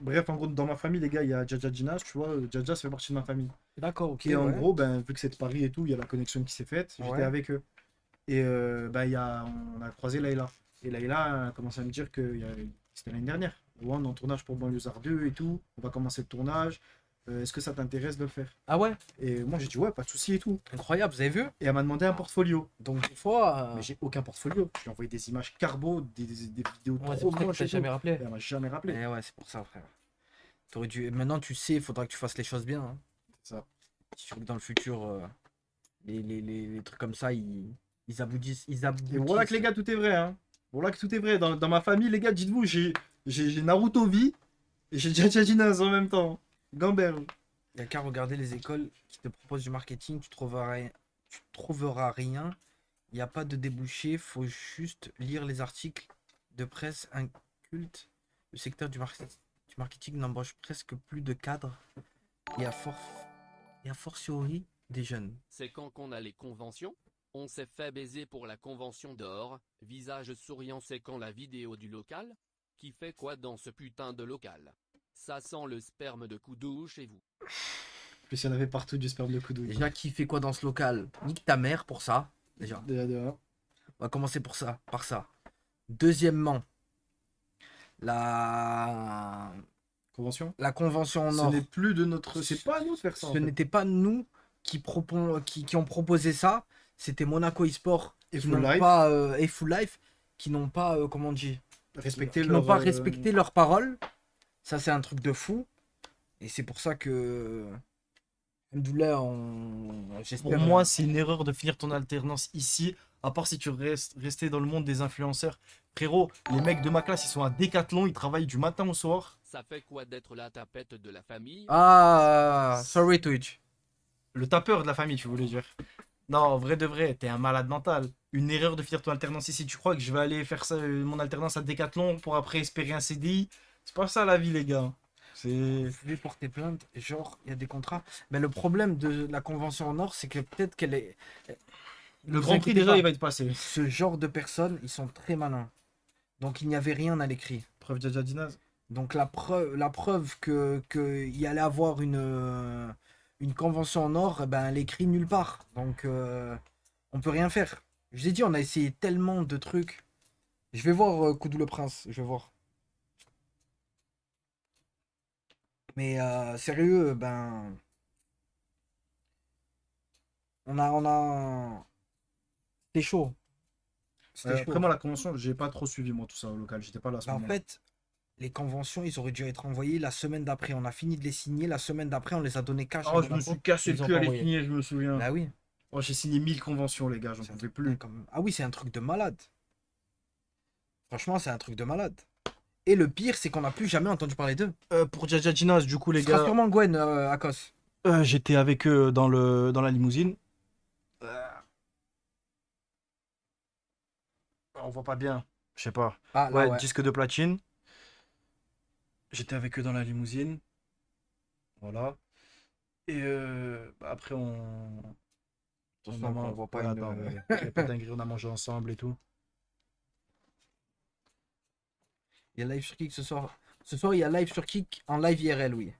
bref, en gros, dans ma famille, les gars, il y a Jaja Ginas, tu vois. Jaja, ça fait partie de ma famille. D'accord, ok. Et en ouais. gros, ben, vu que c'est de Paris et tout, il y a la connexion qui s'est faite. J'étais Ouais. avec eux. Et ben, on a croisé Layla. Et Layla a commencé à me dire que c'était l'année dernière. Ouais, on est en tournage pour Banlieusard 2 et tout. On va commencer le tournage. Est-ce que ça t'intéresse de le faire? Ah ouais? Et moi j'ai dit ouais, pas de souci et tout. Incroyable, vous avez vu? Et elle m'a demandé un portfolio. Donc des fois... Mais j'ai aucun portfolio. Je lui ai envoyé des images carbo, des vidéos Ouais, c'est trop pour ça que moches t'as et tout. jamais rappelé. Et elle m'a jamais rappelé. Eh ouais, c'est pour ça, frère. T'aurais dû... Maintenant, tu sais, il faudra que tu fasses les choses bien. Hein. C'est ça. Si tu veux que dans le futur, les trucs comme ça, ils aboutissent. Ils Et aboutissent. voilà que les gars, tout est vrai. Hein. Voilà que tout est vrai. Dans ma famille, les gars, dites-vous, j'ai Naruto vie et j'ai Jaja Jinaz en même temps. Gamberge. Il n'y a qu'à regarder les écoles qui te proposent du marketing, tu trouveras rien. Il n'y a pas de débouché, faut juste lire les articles de presse incultes. Le secteur du marketing n'embauche presque plus de cadres et a fortiori des jeunes. C'est quand qu'on a les conventions? On s'est fait baiser pour la convention d'or, visage souriant c'est quand la vidéo du local? Qui fait quoi dans ce putain de local? Ça sent le sperme de Koudou chez vous. En plus, il y en avait partout du sperme de Koudou. Déjà, qui fait quoi dans ce local? Nique ta mère pour ça, déjà. De- On va commencer par ça. Deuxièmement, la Convention. convention en Ce or. n'est plus de notre. C'est pas à nous de faire ça. en Ce fait. n'était pas nous qui ont proposé ça, c'était Monaco eSport Et qui Full n'ont Life. pas et Full Life qui n'ont pas comment on dit, Respecter qui leur. n'ont pas respecté leurs paroles. Ça c'est un truc de fou et c'est pour ça que Alhamdoulilah, Pour j'espère moi, c'est une erreur de finir ton alternance ici, à part si tu restes dans le monde des influenceurs. Frérot, les mecs de ma classe, ils sont à Décathlon, ils travaillent du matin au soir. Ça fait quoi d'être la tapette de la famille? sorry Twitch. Le tapeur de la famille, tu voulais dire. Non, en vrai de vrai, t'es un malade mental. Une erreur de finir ton alternance ici. Tu crois que je vais aller faire ça, mon alternance à Décathlon pour après espérer un CDI? C'est pas ça la vie, les gars. C'est. Vous pouvez porter plainte, genre il y a des contrats. Mais le problème de la convention en or, c'est que peut-être qu'elle est. Le Vous Grand Prix, inquiétez déjà, pas. il va être passé. Ce genre de personnes, ils sont très malins. Donc il n'y avait rien à l'écrit. Preuve Jaja Jinaz. Donc la preuve que y allait avoir une convention en or, eh ben, elle est écrite nulle part. Donc on peut rien faire. Je vous ai dit, on a essayé tellement de trucs. Je vais voir Koudou le Prince, je vais voir. Mais sérieux, ben... On a... C'était chaud. C'était chaud. Après, moi, la convention, j'ai pas trop suivi, moi, tout ça au local. J'étais pas là à ce Bah, en moment-là. fait, les conventions, ils auraient dû être envoyés la semaine d'après. On a fini de les signer. La semaine d'après, on les a donnés cash. à Oh, je me Monaco. suis cassé Ils le ont cul à pas les envoyé. signer, je me souviens. Bah oui. Oh, j'ai signé 1000 conventions, les gars, j'en C'est un pouvais truc- plus. Ah oui, c'est un truc de malade. Franchement, c'est un truc de malade. Et le pire, c'est qu'on n'a plus jamais entendu parler d'eux. Pour Jaja Jinaz, du coup, les Ce sera gars, sûrement Gwen, Akos. j'étais avec eux dans la limousine. On voit pas bien, je sais pas. Ah, là, Ouais, ouais. disque de platine. J'étais avec eux dans la limousine. Voilà. Et après, Attention, on voit pas ouais, une- attends, ouais. Il y a pas de dinguerie, on a mangé ensemble et tout. Il y a live sur Kick ce soir. Ce soir, il y a live sur Kick en live IRL, oui.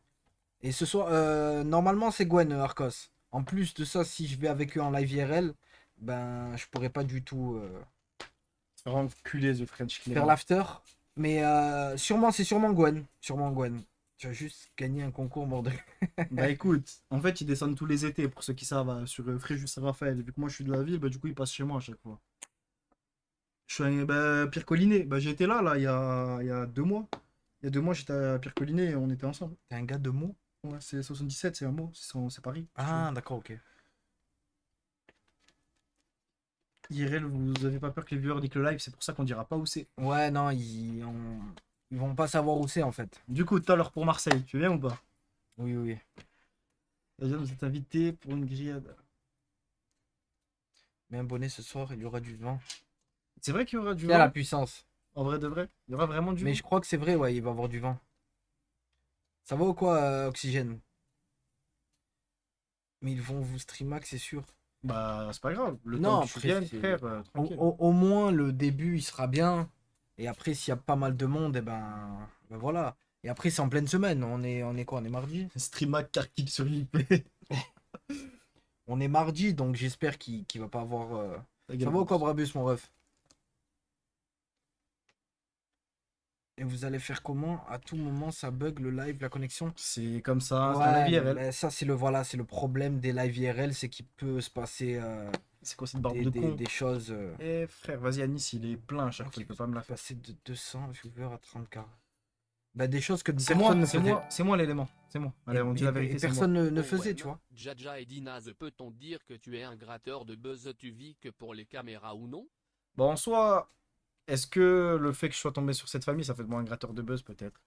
Et ce soir, normalement, c'est Gwen, Arcos. En plus de ça, si je vais avec eux en live IRL, ben, je pourrais pas du tout C'est vraiment culé, The French faire Clean. l'after. Mais c'est sûrement Gwen. Sûrement Gwen. Tu as juste gagné un concours mort de... Bah écoute, en fait, ils descendent tous les étés, pour ceux qui savent, sur Fréjus Saint-Raphaël. Vu que moi, je suis de la ville, bah du coup, ils passent chez moi à chaque fois. Je suis à Pierre Collinet. Bah j'étais là, il y a 2 mois. Il y a 2 mois, j'étais à Pierre Collinet et on était ensemble. T'es un gars de mots? Ouais, c'est 77, c'est un mot, c'est Paris. Ah, d'accord, ok. IRL, vous avez pas peur que les viewers niquent le live, c'est pour ça qu'on dira pas où c'est. Ouais, non, ils vont pas savoir où c'est en fait. Du coup, tout à l'heure pour Marseille, tu viens ou pas? Oui, oui. Déjà, vous êtes invité pour une grillade. Mais un bonnet ce soir, il y aura du vent. C'est vrai qu'il y aura du Il y a la vent? puissance. En vrai de vrai? Il y aura vraiment du Mais vent? je crois que c'est vrai, ouais, il va y avoir du vent. Ça va ou quoi, Oxygène? Mais ils vont vous streamax, c'est sûr. Bah, c'est pas grave. Le Non, temps que tu après, viennes, c'est- frère, Au, tranquille. au moins, le début, il sera bien. Et après, s'il y a pas mal de monde, eh ben voilà. Et après, c'est en pleine semaine. On est quoi? On est mardi? Streamac car kick sur l'IP. On est mardi, donc j'espère qu'il va pas avoir... Ça va ou quoi, Brabus, mon ref? Et vous allez faire comment? À tout moment, ça bug le live, la connexion? C'est comme ça, c'est Ouais, la vie IRL. mais ça, c'est c'est le problème des live IRL, c'est qu'il peut se passer C'est quoi cette barbe de con? des choses. Eh frère, vas-y, Anis, il est plein à chaque fois, il peut pas me la faire. Passer de 200 viewers à 30K. Bah, des choses que C'est personne moi, ne c'est faisait. moi, c'est moi l'élément. C'est moi. Allez, on dit la vérité, c'est moi. Personne ne faisait, tu vois. Jaja et Dinaz, peut-on dire que tu es un gratteur de buzz, tu vis que pour les caméras ou non? Bon, en soi, est-ce que le fait que je sois tombé sur cette famille, ça fait de moi un gratteur de buzz, peut-être?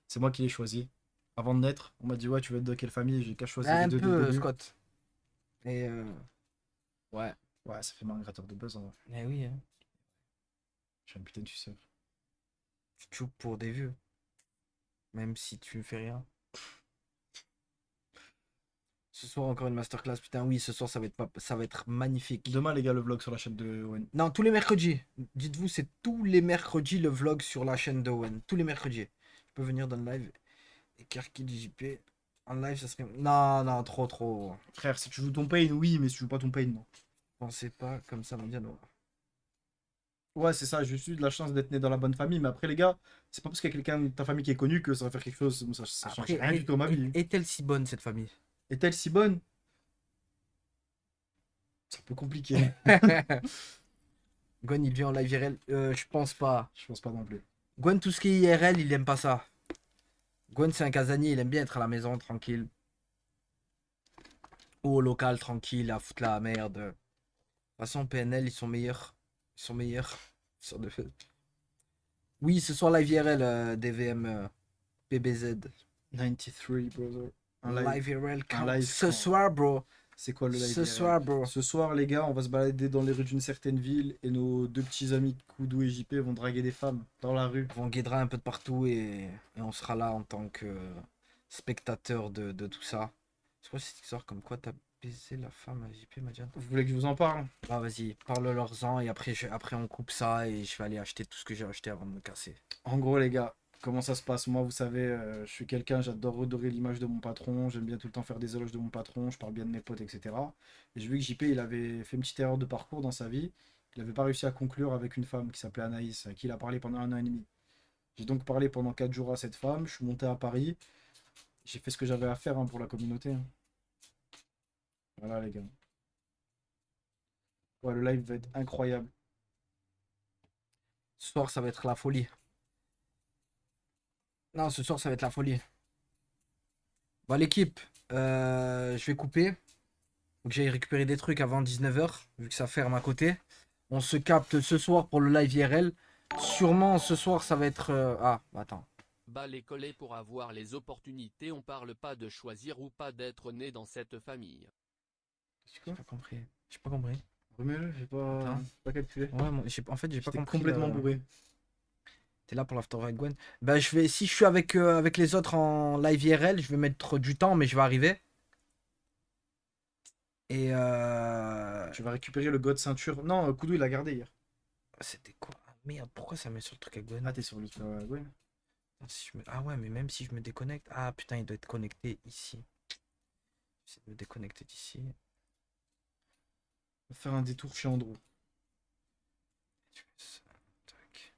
C'est moi qui l'ai choisi. Avant de naître, on m'a dit, ouais, tu veux être de quelle famille? J'ai qu'à choisir les Un deux dès le peu, début. Scott. Et ouais. Ouais, ça fait moi un gratteur de buzz, en vrai. Eh oui, hein. Je suis un putain de suceur. Tu te joues pour des vues. Même si tu ne fais rien. Ce soir, encore une masterclass. Putain, oui, ce soir, ça va être magnifique. Demain, les gars, le vlog sur la chaîne de Owen. Non, tous les mercredis. Dites-vous, c'est tous les mercredis le vlog sur la chaîne d'Owen. Tous les mercredis. Je peux venir dans le live. Et Karkid JP. En live, ça serait. Non, non, trop. Frère, si tu joues ton pain, oui, mais si tu joues pas ton pain, non. Pensez pas comme ça, Mandiano. Ouais, c'est ça, j'ai juste eu de la chance d'être né dans la bonne famille, mais après, les gars, c'est pas parce qu'il y a quelqu'un de ta famille qui est connu que ça va faire quelque chose. Ça change rien du tout dans ma vie. Est-elle si bonne, cette famille? Est-elle si bonne? C'est un peu compliqué. Gwen, il vient en live IRL. Je pense pas. Je pense pas non plus. Gwen, tout ce qui est IRL, il aime pas ça. Gwen, c'est un casanier, il aime bien être à la maison, tranquille. Ou au local, tranquille, à foutre la merde. De toute façon, PNL, ils sont meilleurs. Ils sont meilleurs. Sur de... Oui, ce soir, live IRL, DVM PBZ. 93, brother. Live IRL, un live ce count. soir, bro. C'est quoi le live Ce IRL? soir, bro. Ce soir, les gars, on va se balader dans les rues d'une certaine ville et nos deux petits amis Koudou et JP vont draguer des femmes dans la rue. On guidera un peu de partout et on sera là en tant que spectateur de tout ça. C'est quoi cette histoire comme quoi t'as baisé la femme à JP, Madiane? Vous voulez que je vous en parle? Bah vas-y, parle-leur-en et après, après on coupe ça et je vais aller acheter tout ce que j'ai acheté avant de me casser. En gros, les gars, comment ça se passe? Moi, vous savez, je suis quelqu'un, j'adore redorer l'image de mon patron, j'aime bien tout le temps faire des éloges de mon patron, je parle bien de mes potes, etc. Et j'ai vu que JP, il avait fait une petite erreur de parcours dans sa vie. Il n'avait pas réussi à conclure avec une femme qui s'appelait Anaïs, à qui il a parlé pendant 1 an et demi. J'ai donc parlé pendant 4 jours à cette femme, je suis monté à Paris. J'ai fait ce que j'avais à faire, hein, pour la communauté, hein. Voilà, les gars. Ouais, le live va être incroyable. Ce soir, ça va être la folie. Non, ce soir, ça va être la folie. Bon, l'équipe, je vais couper. Faut que j'aille récupérer des trucs avant 19h, vu que ça ferme à côté. On se capte ce soir pour le live IRL. Sûrement, ce soir, ça va être... Ah, attends. Bah les collés pour avoir les opportunités, on parle pas de choisir ou pas d'être né dans cette famille. J'ai pas compris. J'ai pas compris. Remets-le, j'ai pas calculé. Ouais, en fait, j'ai pas J'étais compris. complètement bourré. T'es là pour l'after avec Gwen. Bah, si je suis avec les autres en live IRL, je vais mettre du temps, mais je vais arriver. Et Tu vas récupérer le god ceinture. Non, Koudou, il l'a gardé hier. c'était quoi? Ah, merde, pourquoi ça met sur le truc à Gwen? Ah, t'es sur le truc à Gwen. Ah ouais, mais même si je me déconnecte. Ah putain, il doit être connecté ici. J'essaie de me déconnecter d'ici. On va faire un détour chez Andrew. Tac.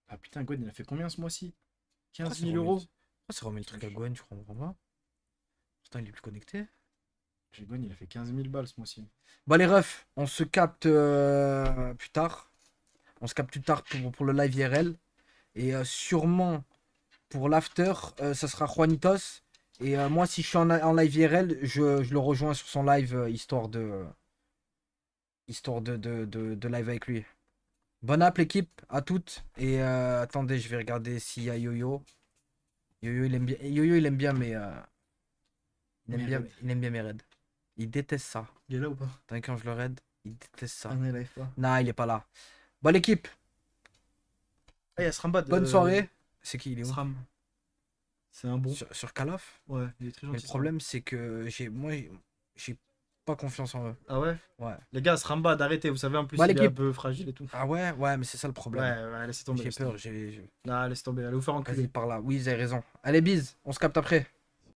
Ah putain, Gwen, il a fait combien ce mois-ci? Pourquoi 15 000 euros. Pourquoi ça remet le truc à Gwen, je comprends pas. Pourtant, il est plus connecté. Chez Gwen, il a fait 15 000 balles ce mois-ci. Bon, les refs, on se capte plus tard. On se capte plus tard pour le live IRL. Et sûrement pour l'after, ça sera Juanitos. Et moi, si je suis en live IRL, je le rejoins sur son live histoire de live avec lui. Bonne app, l'équipe, à toutes. Et attendez, je vais regarder s'il y a Yo-Yo. Yo-Yo, il aime bien. Yo-Yo, il aime bien, mais il aime bien mes raids. Il déteste ça. Il est là ou pas? Tant quand je le raid, il déteste ça. Ah non, il arrive pas. Non, il est pas là. Bon, l'équipe, Ah, il y a Srambad. bonne soirée. C'est qui, il est où? Sram. C'est un bon. Sur Call of. Ouais, il est très Mais gentil. le problème, c'est que j'ai pas confiance en eux. Ah ouais? Ouais. Les gars, Srambad, arrêtez. Vous savez, en plus, Bah, il est un l'équipe. peu fragile et tout. Ah ouais, mais c'est ça le Ouais, problème. ouais, laissez tomber. J'ai laissez peur, tomber. j'ai... Non, laisse tomber. Allez vous faire Vas-y, enculer. par là. Oui, vous avez raison. Allez, bise, on se capte après.